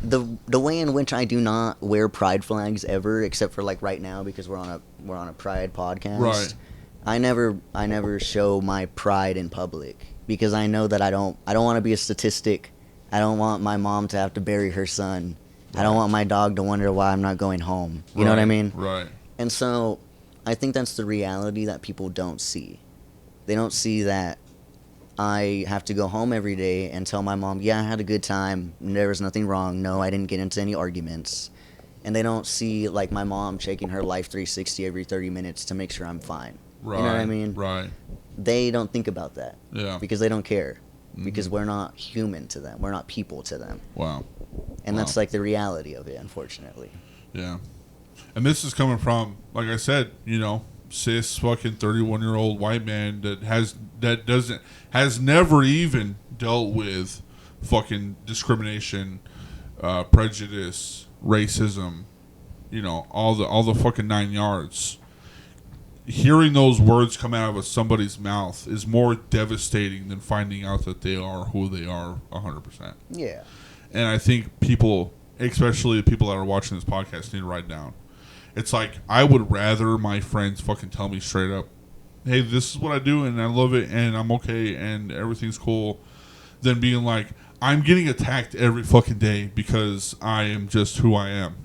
D: The way in which I do not wear pride flags ever, except for like right now because we're on a pride podcast.
C: Right.
D: I never show my pride in public because I know that I don't want to be a statistic. I don't want my mom to have to bury her son. I don't want my dog to wonder why I'm not going home. You know what I mean?
C: Right.
D: And so I think that's the reality that people don't see. They don't see that I have to go home every day and tell my mom, yeah, I had a good time. There was nothing wrong. No, I didn't get into any arguments. And they don't see, like, my mom checking her Life 360 every 30 minutes to make sure I'm fine.
C: Right.
D: You know what I mean?
C: Right.
D: They don't think about that.
C: Yeah.
D: Because they don't care. Because we're not human to them. We're not people to them.
C: Wow.
D: And that's like the reality of it, unfortunately.
C: Yeah. And this is coming from, like I said, cis fucking 31-year-old white man that has never even dealt with fucking discrimination, prejudice, racism, all the fucking 9 yards. Hearing those words come out of somebody's mouth is more devastating than finding out that they are who they are 100%.
D: Yeah.
C: And I think people, especially the people that are watching this podcast, need to write down. It's like, I would rather my friends fucking tell me straight up, hey, this is what I do and I love it and I'm okay and everything's cool, than being like, I'm getting attacked every fucking day because I am just who I am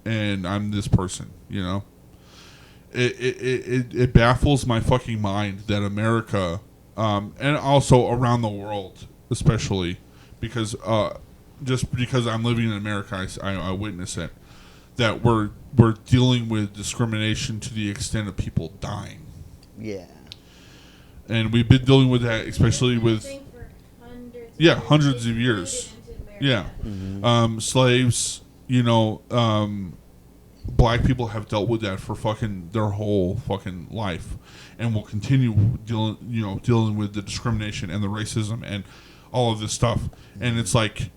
C: and I'm this person, It baffles my fucking mind that America, and also around the world, especially because just because I'm living in America, I witness it, that we're dealing with discrimination to the extent of people dying.
D: Yeah.
C: And we've been dealing with that, especially with hundreds of years. Yeah, slaves. Black people have dealt with that for fucking their whole fucking life, and will continue dealing with the discrimination and the racism and all of this stuff. And it's like,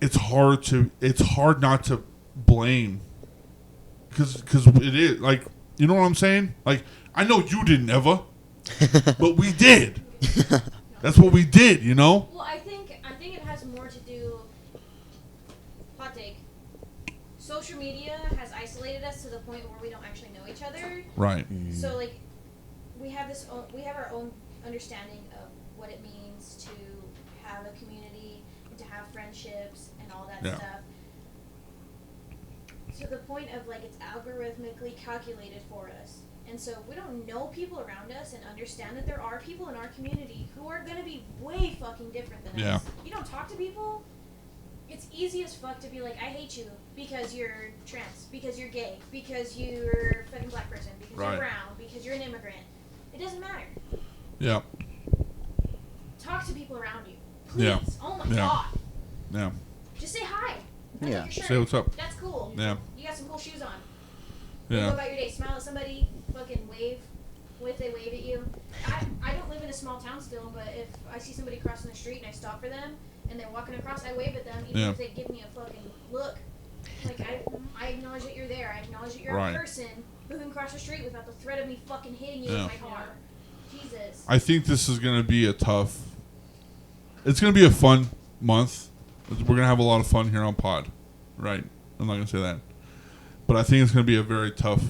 C: it's hard not to blame, because it is like, you know what I'm saying? Like, I know you didn't ever, but we did. That's what we did,
E: Well, I think it has more to do. Hot take. Social media has isolated us to the point where we don't actually know each other.
C: Right.
E: So like, we have our own understanding of what it means to have a community and to have friendships and all that stuff. To the point of like, it's algorithmically calculated for us. And so if we don't know people around us and understand that there are people in our community who are going to be way fucking different than us. You don't talk to people, it's easy as fuck to be like, I hate you because you're trans, because you're gay, because you're a fucking black person, because you're brown, because you're an immigrant. It doesn't matter.
C: Yeah.
E: Talk to people around you. Please.
C: Yeah.
E: Oh my god.
C: Yeah.
E: Just say hi.
D: Yeah.
E: Your shirt.
C: Say what's up.
E: That's cool.
C: Yeah.
E: You got some cool shoes on.
C: Yeah.
E: Go about your day. Smile at somebody. Fucking wave. If they wave at you. I don't live in a small town still, but if I see somebody crossing the street and I stop for them and they're walking across, I wave at them, even if they give me a fucking look. Like, I acknowledge that you're there. I acknowledge that you're a person who can cross the street without the threat of me fucking hitting you with my car. Jesus.
C: I think this is going to be it's going to be a fun month. We're going to have a lot of fun here on pod. Right. I'm not going to say that. But I think it's going to be a very tough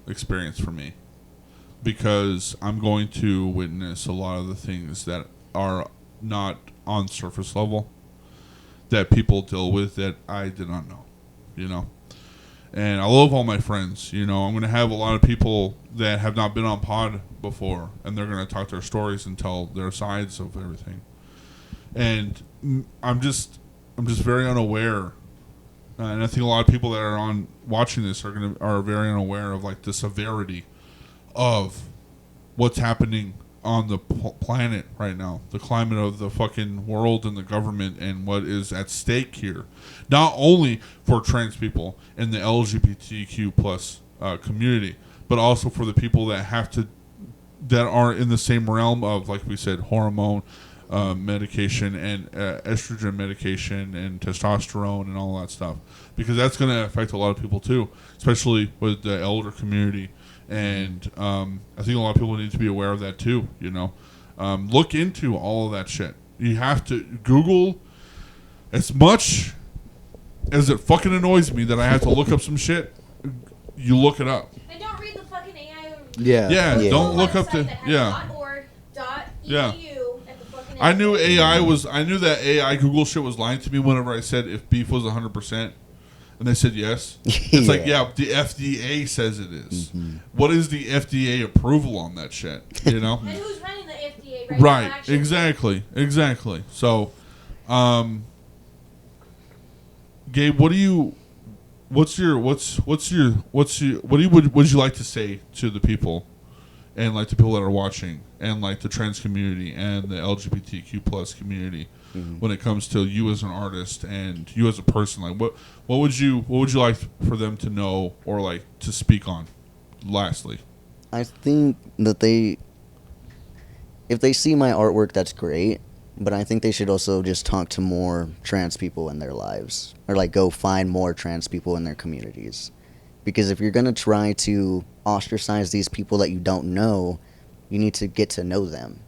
C: experience for me, because I'm going to witness a lot of the things that are not on surface level that people deal with that I did not know, And I love all my friends, I'm going to have a lot of people that have not been on pod before, and they're going to talk their stories and tell their sides of everything. And I'm just very unaware. And I think a lot of people that are on watching this are very unaware of like the severity of what's happening on the planet right now, the climate of the fucking world and the government, and what is at stake here, not only for trans people and the LGBTQ plus community, but also for the people that are in the same realm of, like we said, hormone medication and estrogen medication and testosterone and all that stuff, because that's going to affect a lot of people too, especially with the elder community. And I think a lot of people need to be aware of that too. Look into all of that shit. You have to Google, as much as it fucking annoys me that I have to look up some shit. You look it up.
E: And don't read the fucking AI.
C: Yeah. Don't look up the I knew that AI Google shit was lying to me whenever I said if beef was 100%, and they said yes. It's like, the FDA says it is. Mm-hmm. What is the FDA approval on that shit?
E: And who's running the FDA right now?
C: Right. Exactly. So, Gabe, what would you like to say to the people, and like the people that are watching, and like the trans community and the LGBTQ plus community, when it comes to you as an artist and you as a person. Like, what would you like for them to know or like to speak on? Lastly,
D: I think that if they see my artwork, that's great. But I think they should also just talk to more trans people in their lives, or like go find more trans people in their communities. Because if you're gonna try to ostracize these people that you don't know, you need to get to know them.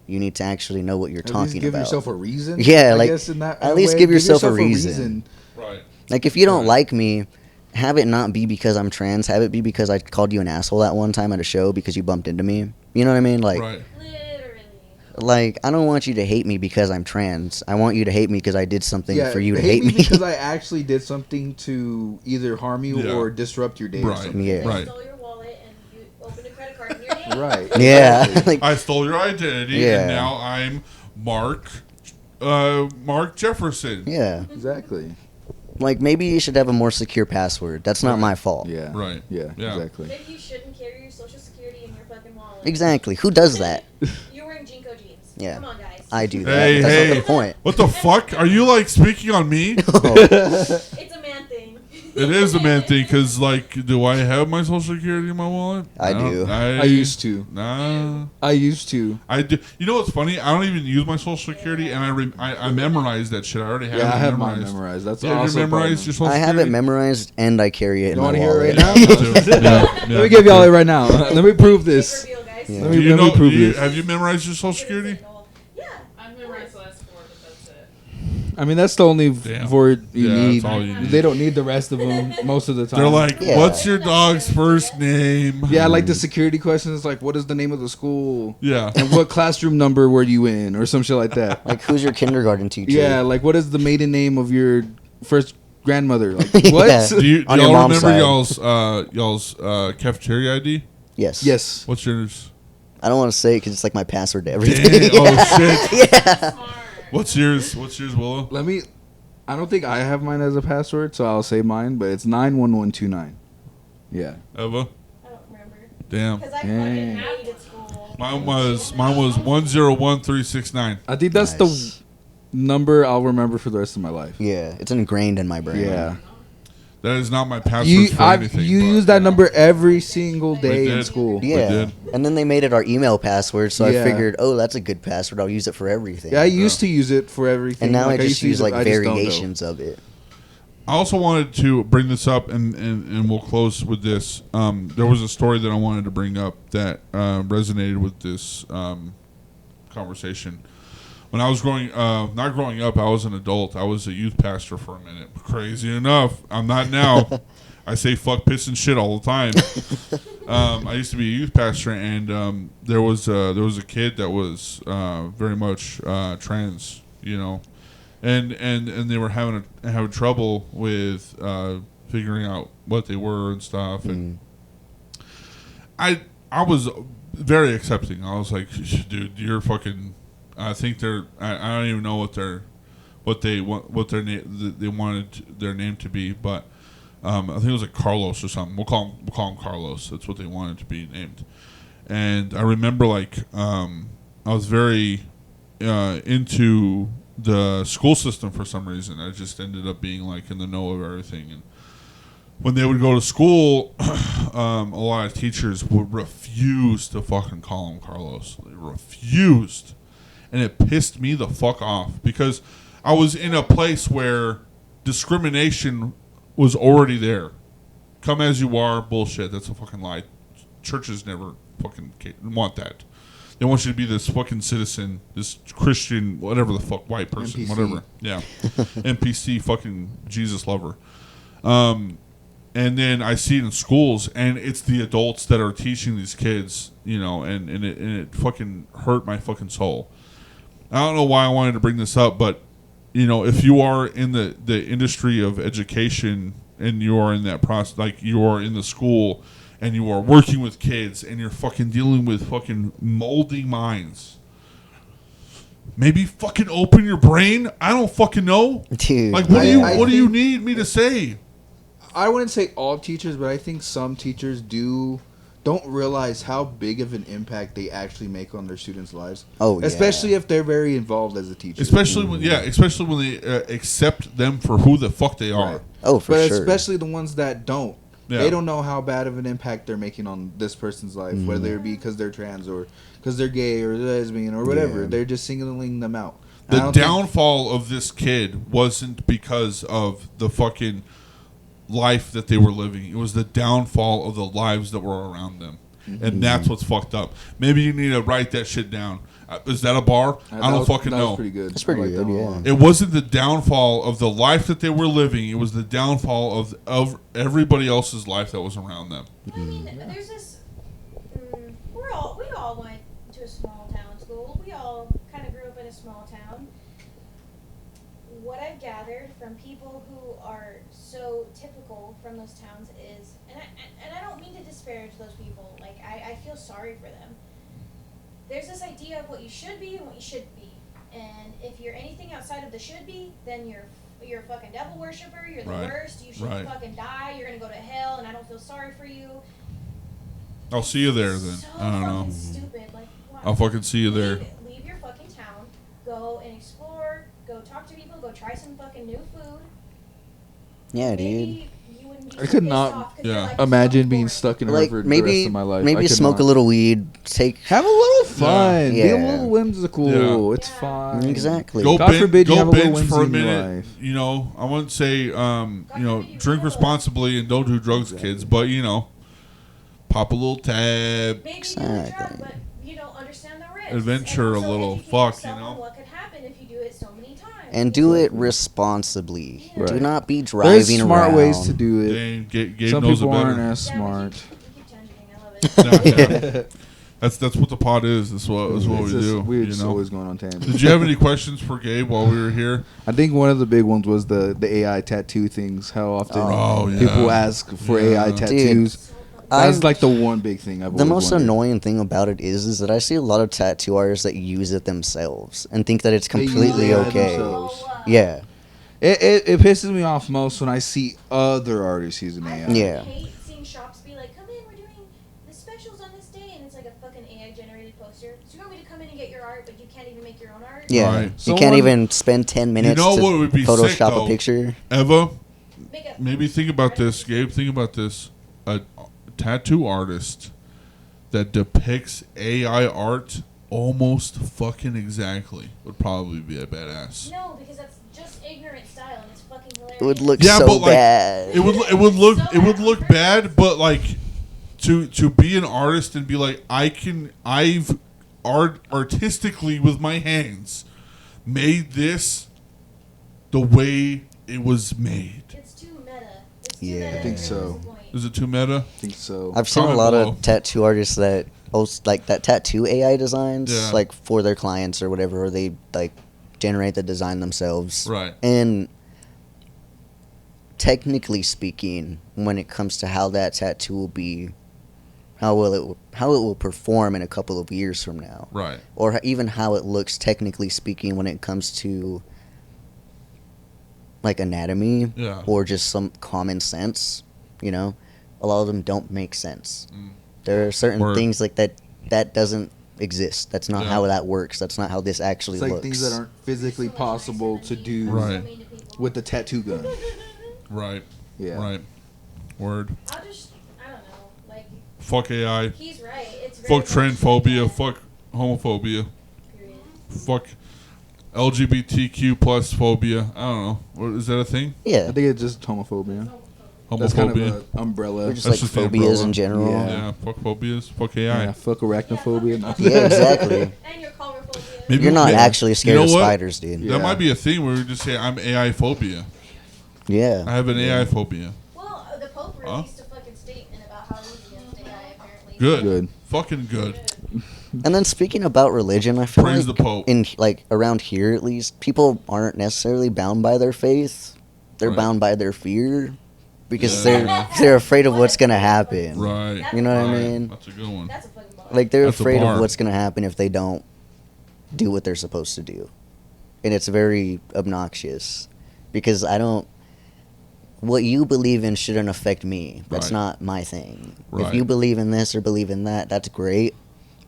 D: You need to actually know what you're talking
B: give
D: about.
B: yourself a reason.
D: Yeah,
B: I
D: like
B: guess in that
D: at least
B: way,
D: give yourself a reason.
C: right?
D: Like if you don't like me, have it not be because I'm trans. Have it be because I called you an asshole that one time at a show because you bumped into me. You know what I mean? Like,
C: Right.
E: Literally.
D: like I don't want you to hate me because I'm trans. I want you to hate me because I did something for you to hate me.
B: because I actually did something to either harm you
C: Yeah.
B: or disrupt your day. Or
C: Right.
B: something.
D: Yeah.
E: They
C: Right.
E: stole your wallet and you opened a credit card in your name.
B: Right.
D: Yeah. Like,
C: I stole your identity,
D: Yeah.
C: and now I'm Mark Jefferson.
D: yeah.
B: Exactly.
D: Like maybe you should have a more secure password. That's not my fault.
B: Yeah.
C: Right.
B: Yeah.
C: Yeah.
B: Exactly.
E: Maybe you shouldn't carry your social security in your fucking wallet.
D: Exactly. Who does that?
E: You're wearing Jinko jeans.
D: Yeah.
E: Come on, guys.
D: I do that.
C: Hey,
D: That's
C: hey.
D: not the point.
C: What the fuck? Are you like speaking on me?
E: It's a man thing.
C: It is a man thing, because, like, do I have my social security in my wallet?
D: I
C: don't-
D: do.
B: I used to.
C: Nah.
B: I used to.
C: I do. You know what's funny? I don't even use my social security, and I memorized that shit. I already have
B: Yeah,
C: it
B: I have
C: memorized.
B: mine memorized. That's
C: Yeah,
B: also
C: you memorized
B: part
C: your
B: of
C: social
D: I have
C: security?
D: it memorized and I carry it in
B: You
D: my
B: wanna hear
D: wallet.
B: it right now?
C: Yeah,
B: Let me give y'all it right now. Let me prove this.
E: Big reveal, guys.
D: Yeah.
B: Let
C: Do
B: me,
C: you
B: let me
C: know?
B: prove this.
C: Have you memorized your social security?
E: Yeah.
F: I've memorized the last 4, but that's it.
B: I mean, that's the only
C: Damn.
B: word you
C: Yeah,
B: need.
C: that's all you need.
B: They don't need the rest of them most of the time.
C: They're like,
D: Yeah.
C: what's your dog's first name?
B: yeah, like the security questions, like what is the name of the school
C: Yeah.
B: and what classroom number were you in, or some shit like that.
D: Like who's your kindergarten teacher?
B: Yeah, like what is the maiden name of your first grandmother? Like what?
D: Yeah.
C: Do
D: On
C: y'all
D: your mom's
C: remember
D: side.
C: y'all's cafeteria ID?
D: Yes.
B: Yes.
C: What's yours?
D: I don't want to say it because it's like my password to everything.
C: Damn, oh shit.
D: Yeah.
F: Smart.
C: What's yours? What's yours, Willow?
B: Let me. I don't think I have mine as a password, so I'll say mine. But it's 91129. Yeah.
C: Eva?
E: I don't remember.
C: Damn.
E: Because I
B: Dang.
E: fucking hated school.
C: Mine was 101369.
B: I think that's
D: Nice.
B: the number I'll remember for the rest of my life.
D: Yeah, it's ingrained in my brain.
B: Yeah.
C: That is not my password
B: You
C: for anything.
B: you
C: but-
B: use that number every single
C: We
B: day in
C: did.
B: school.
D: Yeah.
C: did.
D: And then they made it our email password, so
B: Yeah.
D: I figured, oh, that's a good password. I'll use it for everything.
B: Yeah, I used to use it for everything.
D: and now
B: Like,
D: I
B: used
D: just
B: to
D: use
B: it,
D: like
B: I just don't, though.
D: variations of it.
C: I also wanted to bring this up, and we'll close with this. There was a story that I wanted to bring up that resonated with this conversation. When I was not growing up, I was an adult. I was a youth pastor for a minute. Crazy enough, I'm not now. I say fuck, piss, and shit all the time. I used to be a youth pastor, and there was a kid that was very much trans, you know, and they were having trouble with figuring out what they were and stuff. And I was very accepting. I was like, dude, you're fucking. I think they're. I don't even know what they wanted their name to be, but I think it was like Carlos or something. We'll call him Carlos. That's what they wanted to be named. And I remember like I was very into the school system for some reason. I just ended up being like in the know of everything. And when they would go to school, a lot of teachers would refuse to fucking call him Carlos. They refused. And it pissed me the fuck off because I was in a place where discrimination was already there. Come as you are, bullshit. That's a fucking lie. Churches never fucking want that. They want you to be this fucking citizen, this Christian, whatever the fuck, white person,
B: NPC.
C: whatever. Yeah. NPC, fucking Jesus lover. And then I see it in schools, and it's the adults that are teaching these kids, you know, and it fucking hurt my fucking soul. I don't know why I wanted to bring this up, but, you know, if you are in the industry of education and you are in that process, like you are in the school and you are working with kids and you're fucking dealing with fucking moldy minds, maybe fucking open your brain. I don't fucking know.
D: Dude.
C: Like, what
B: I
C: do you
B: think-
C: need me to say?
B: I wouldn't say all teachers, but I think some teachers don't realize how big of an impact they actually make on their students' lives.
D: Oh, yeah.
B: Especially if they're very involved as a teacher.
C: Especially when they accept them for who the fuck they are.
B: Right.
D: Oh, for
B: But
D: sure.
B: especially the ones that don't.
C: Yeah.
B: They don't know how bad of an impact they're making on this person's life, whether it be because they're trans or because they're gay or lesbian or whatever.
D: Yeah.
B: They're just singling them out.
C: The downfall of this kid wasn't because of the fucking life that they were living. It was the downfall of the lives that were around them. And that's what's fucked up. Maybe you need to write that shit down. Is that a bar? I don't fucking
B: that
C: know.
B: was pretty good.
D: That's pretty
B: I like
D: good,
B: that one a
D: yeah.
B: lot.
C: It wasn't the downfall of the life that they were living. It was the downfall of everybody else's life that was around them.
E: I mean, there's this. We all went to a small town school. We all kind of grew up in a small town. What I've gathered from people who are so typical from those towns is, and I don't mean to disparage those people. Like I feel sorry for them. There's this idea of what you should be and what you shouldn't be, and if you're anything outside of the should be, then you're a fucking devil worshiper. You're the worst. You should fucking die. You're gonna go to hell, and I don't feel sorry for you.
C: I'll see you there then.
E: So
C: I don't know.
E: fucking stupid. Like, wow.
C: I'll fucking see you there.
E: Leave your fucking town. Go and explore. Go talk to people. Go try some fucking new food.
D: Yeah, dude.
E: Maybe you wouldn't be
B: I
E: so
B: could
E: pissed
B: not
E: off 'cause
C: Yeah.
E: your life is
B: Imagine
E: fucking
B: being
E: boring.
B: stuck in
D: Like,
B: Harvard the rest
D: maybe
B: of my life. I
D: maybe
B: could
D: smoke
B: not.
D: a little weed. Take
B: Have a little fun. Be a
D: Yeah.
B: little whimsical.
C: Yeah.
B: It's
E: Yeah.
B: fine.
D: exactly.
C: Go
B: God
C: bin-
B: forbid you
C: go
B: have a little
C: binge for a
B: whimsy in your
C: minute.
B: life.
C: You know, I wouldn't say, you know,
E: forbid you
C: drink
E: go.
C: responsibly and don't do drugs, kids. But you know, pop a little tab.
E: Maybe do a
D: Exactly.
E: drug, but you don't understand the risks.
C: Adventure
E: And also
C: a little.
E: educate
C: Fuck,
E: yourself
C: you know?
E: on what could happen if you do it so many times.
D: And do it responsibly.
B: Right.
D: Do not be
B: There's
D: driving
B: smart
D: around.
B: ways to do it.
C: Dang, Gabe
B: Some
C: knows it
B: people aren't
C: better.
B: as smart.
E: We keep tangenting. I love it.
C: Yeah. That's what the pod is. That's what
B: It's
C: we
B: just-
C: do.
B: We're
C: You
B: just
C: know.
B: always going on tangents.
C: Did you have any questions for Gabe while we were here?
B: I think one of the big ones was the AI tattoo things. How often
C: Oh, yeah.
B: people ask for
C: Yeah.
B: AI tattoos. That's
D: I'm-
B: like the one big thing I've
D: The
B: always
D: most
B: wondered.
D: annoying thing about it is that I see a lot of tattoo artists that use it themselves and think that it's
B: They use
D: completely
B: it
D: okay.
B: themselves.
D: Yeah.
B: It pisses me off most when I see other artists using
E: I
B: AI.
E: fucking
D: Yeah.
E: hate seeing shops be like, come in, we're doing the specials on this day, and it's like a fucking AI generated poster. So you want me to come in and get your art, but you can't even make your own art?
D: Yeah.
C: Right.
D: You
B: Someone-
D: can't even spend 10 minutes
C: know
D: to
C: what would be
D: Photoshop
C: sick, though?
D: a picture.
C: Eva,
E: Make a-
C: maybe think about this. Gabe, think about this. A tattoo artist that depicts AI art almost fucking exactly would probably be a badass.
E: No, because that's just ignorant style, and it's fucking hilarious.
D: It would look
C: Yeah,
D: so
C: but like
D: bad.
C: it would look bad, but like to be an artist and be like I've artistically with my hands made this the way it was made.
E: It's too meta. It's too
D: Yeah.
E: meta.
D: I
B: think
E: and
B: so.
E: that's the point.
C: Is it too meta?
B: I think so.
D: I've seen a
C: Comment
D: lot
C: below.
D: of tattoo artists that post like that tattoo AI designs,
C: Yeah.
D: like for their clients or whatever, or they like generate the design themselves.
C: Right.
D: And technically speaking, when it comes to how that tattoo will be, how it will perform in a couple of years from now,
C: Right.
D: or even how it looks technically speaking when it comes to like anatomy
C: Yeah.
D: or just some common sense, you know, a lot of them don't make sense.
C: Mm.
D: There are certain
C: Word.
D: things like that doesn't exist. That's not
C: Yeah.
D: how that works. That's not how this actually
B: It's like
D: looks.
B: things that aren't physically possible to do
C: Right.
B: with the tattoo gun.
C: Right.
B: Yeah.
C: Right. Word.
E: I don't know. Like,
C: Fuck AI.
E: he's right. It's very
C: Fuck
E: much
C: transphobia.
E: like that,
C: Fuck homophobia.
E: period.
C: Fuck LGBTQ plus phobia. I don't know. What, is that a thing?
D: yeah,
B: I think it's just homophobia.
C: Homophobia.
B: That's kind of an umbrella.
D: or just
C: That's
D: like
C: just the
D: phobias
C: umbrella.
D: in general.
B: Yeah.
C: yeah. Fuck phobias. Fuck AI.
B: Yeah, fuck arachnophobia. No.
D: Yeah, exactly.
E: And your colorophobia.
C: Maybe-
D: You're not
C: maybe-
D: actually scared
C: you know
D: of
C: what?
D: spiders, dude.
B: Yeah.
C: That might be a thing where we just say I'm AI phobia. I
D: Yeah.
C: have an AI phobia.
E: Well, the Pope
C: Huh?
E: released a fucking statement about how he's against AI, apparently.
C: Good.
B: Good.
C: Fucking good.
D: And then speaking about religion, I feel
C: Praise
D: like
C: the Pope.
D: in like around here at least, people aren't necessarily bound by their faith. They're
C: Right.
D: bound by their fear because
C: Yeah.
D: they're afraid of what's gonna happen.
C: Right.
D: You know what I
C: Right.
D: mean?
C: That's a good one.
E: That's a fucking bar.
D: Like they're
C: That's a
D: afraid
C: bar.
D: of what's gonna happen if they don't do what they're supposed to do, and it's very obnoxious because I don't. what you believe in shouldn't affect me. That's
C: Right.
D: not my thing.
C: Right.
D: If you believe in this or believe in that, that's great.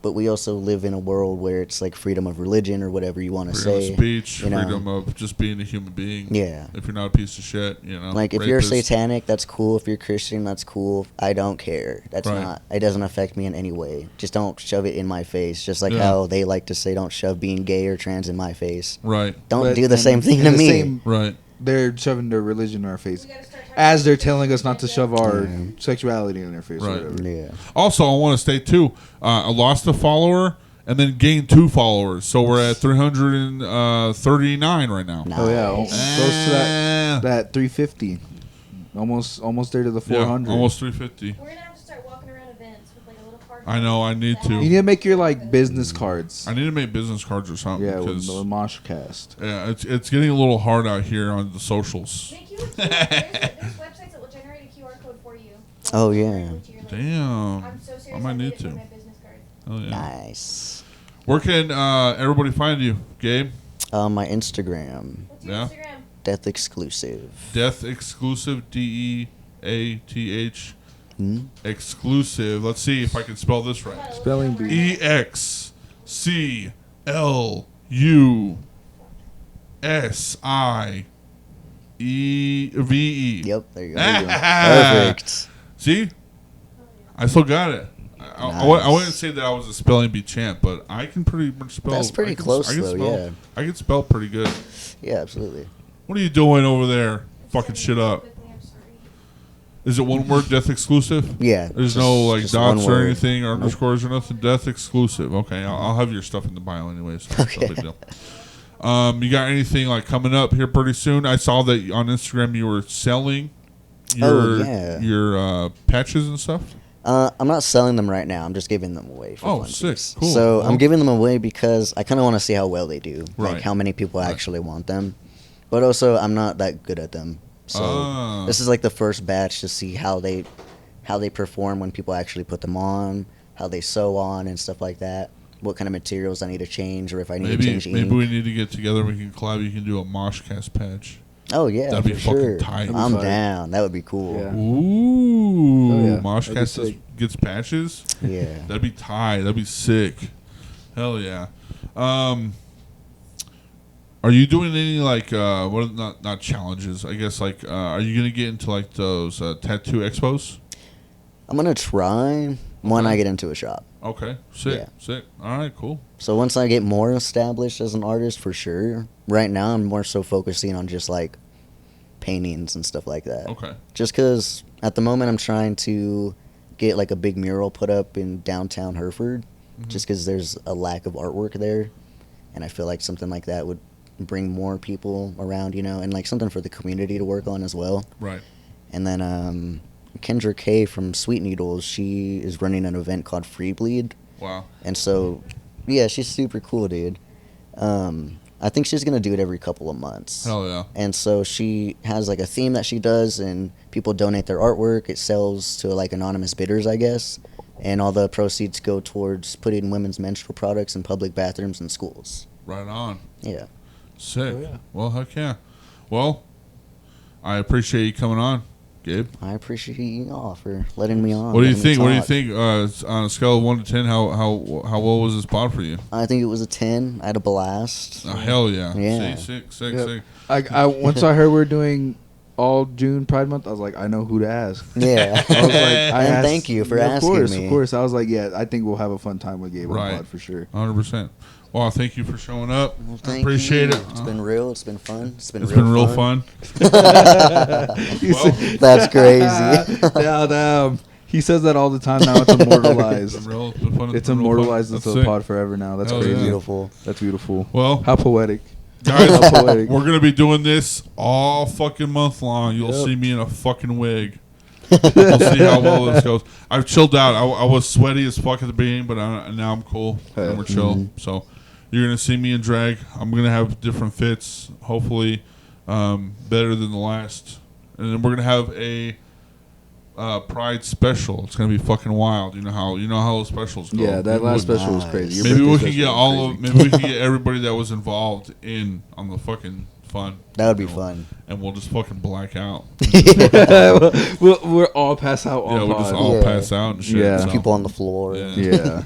D: But we also live in a world where it's like freedom of religion or whatever you want to
C: Freedom
D: say.
C: of speech,
D: you know?
C: freedom of just being a human being.
D: Yeah.
C: If you're not a piece of shit, you know.
D: Like if you're
C: rapist.
D: satanic, that's cool. If you're Christian, that's cool. I don't care. That's
C: Right.
D: not. It doesn't affect me in any way. Just don't shove it in my face. Just like
C: Yeah.
D: how they like to say, don't shove being gay or trans in my face.
C: Right.
D: Don't
B: But
D: do the
B: in-
D: same thing
B: in
D: to
B: the
D: me.
B: same-
C: Right.
B: They're shoving their religion in our face.
E: We gotta start talking
B: As they're
E: about
B: telling us not to shove our
D: Yeah.
B: sexuality in their face
C: Right.
B: or whatever.
D: Yeah.
C: Also, I want to state too, I lost a follower and then gained 2 followers, so we're at 339 right now.
D: Nah.
B: Oh yeah,
D: Nice.
B: close to
C: Ah.
B: that 350. Almost there to the
C: Yeah,
B: 400.
C: almost 350.
E: We're gonna have to start walking around events with like a little card.
C: I know, I need to.
B: You need to make your like business cards.
C: I need to make business cards or something.
B: Yeah, with
C: because
B: the Moshcast.
C: yeah, it's getting a little hard out here on the socials.
E: Make you a QR. There's websites that will generate a QR code for you.
D: Oh, yeah.
E: Directly to your link.
C: Damn.
E: I'm so serious.
C: I might
E: made
C: need
E: it for
C: to.
E: my business card.
C: Oh yeah.
D: Nice.
C: Where can everybody find you, Gabe?
D: My Instagram,
E: What's your
C: Yeah.
E: Instagram?
D: Death Exclusive.
C: Death Exclusive, DEATH
D: Hmm?
C: Exclusive. Let's see if I can spell this right.
B: Spelling bee.
C: EXCLUSIEVE.
D: Yep, there you go.
C: Ah.
D: Perfect.
C: See? I still got it. I wouldn't say that I was a spelling bee champ, but I can pretty much spell.
D: That's pretty
C: I can-
D: close,
C: I can
D: though,
C: spell,
D: yeah.
C: I can spell pretty good.
D: Yeah, absolutely.
C: What are you doing over there? Fucking shit up.
E: I'm sorry.
C: Is it one word, Death Exclusive?
D: Yeah.
C: There's
D: just-
C: no like
D: just
C: dots
D: one
C: or
D: word.
C: anything or underscores or nothing. Death Exclusive. Okay, I'll have your stuff in the bio anyways. So it's no
D: Okay.
C: big deal. You got anything like coming up here pretty soon? I saw that on Instagram you were selling your
D: yeah.
C: your patches and stuff.
D: I'm not selling them right now. I'm just giving them away for
C: Oh,
D: funsies.
C: sick. Cool.
D: So
C: Well-
D: I'm giving them away because I kind of want to see how well they do.
C: Right.
D: Like how many people
C: Right.
D: actually want them. But also, I'm not that good at them. So
C: Ah.
D: this is like the first batch to see how they perform when people actually put them on, how they sew on and stuff like that. What kind of materials I need to change, or if I need to
C: Maybe
D: change
C: maybe
D: ink.
C: we need to get together. We can collab. You can do a Moshcast patch.
D: Oh yeah,
C: That'd be
D: for
C: fucking
D: sure.
C: tight. That'd be
D: I'm
B: fire.
D: down. That would be cool.
B: Yeah.
C: Ooh,
B: Oh, yeah.
C: Moshcast
B: That'd be sick.
C: gets patches.
D: Yeah.
C: That'd be tight. That'd be sick. Hell yeah. Are you doing any like what? Not challenges. I guess like are you gonna get into like those tattoo expos?
D: I'm gonna try when I get into a shop.
C: Okay, sick,
D: Yeah.
C: sick. All right, cool.
D: So once I get more established as an artist, for sure. Right now, I'm more so focusing on just like paintings and stuff like that.
C: Okay,
D: Just because at the moment I'm trying to get like a big mural put up in downtown Hereford, just because there's a lack of artwork there, and I feel like something like that would bring more people around, you know, and like something for the community to work on as well.
C: right.
D: And then Kendra Kay from Sweet Needles, she is running an event called Free Bleed.
C: Wow.
D: And so, yeah, she's super cool, dude. I think she's going to do it every couple of months.
C: Hell yeah.
D: And so she has like a theme that she does, and people donate their artwork. It sells to like anonymous bidders, I guess. And all the proceeds go towards putting women's menstrual products in public bathrooms and schools.
C: Right on.
D: Yeah.
C: Sick.
B: Oh, yeah.
C: Well, heck yeah. Well, I appreciate you coming on, Gabe.
D: I appreciate you all for letting me on.
C: What do you
D: letting me
C: think? What do you
D: talk.
C: think? On a scale of 1 to 10, how well was this pod for you?
D: I think it was a 10. I had a blast.
C: Oh, hell yeah.
D: Yeah.
C: See, sick,
B: Yep.
C: sick.
B: I once I heard we are doing all June Pride Month, I was like, I know who to ask.
D: Yeah.
B: I was like,
D: And thank you for asking me.
B: Of course. I was like, yeah, I think we'll have a fun time with Gabe on
C: Right.
B: pod for sure.
C: 100%. Well, thank you for showing up.
D: Well,
C: I
D: thank
C: appreciate
D: you.
C: it.
D: It's been real. It's been fun. It's been
C: real fun.
B: He
C: Well,
B: said-
D: That's crazy.
B: Damn. He says that all the time now. It's
C: it's
B: immortalized.
C: been real, it's been fun.
B: It's
C: been real
B: immortalized
C: fun.
B: into
C: That's
B: the
C: sick.
B: pod forever now. That's
C: Hell
B: crazy.
C: yeah.
D: Beautiful.
B: That's beautiful.
C: Well,
B: How poetic.
C: guys,
B: How poetic.
C: we're going to be doing this all fucking month long. You'll
B: Yep.
C: see me in a fucking wig. We'll see how well this goes. I've chilled out. I was sweaty as fuck at the beginning, but now I'm cool and we're chill. So you're gonna see me in drag. I'm gonna have different fits, hopefully better than the last. And then we're gonna have a Pride special. It's gonna be fucking wild. You know how those specials go.
B: Yeah, that last special was
D: Nice.
B: crazy. Your
C: Maybe we
B: birthday
C: can
B: special
C: get
B: was
C: all
B: crazy.
C: of. Maybe we can get everybody that was involved in on the fucking fun.
D: That would be fun.
C: And we'll just fucking black out.
B: we're all pass out on
C: We'll just all
D: Yeah.
C: pass out and shit.
B: Yeah.
C: so.
D: People on the floor.
C: Yeah.
B: Yeah.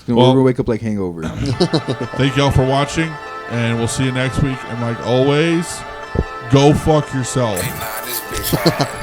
B: We're
C: Well-
B: gonna wake up like hangover.
C: Thank y'all for watching, and we'll see you next week. And like always, go fuck yourself.
A: Hey, nah, this bitch hard, man.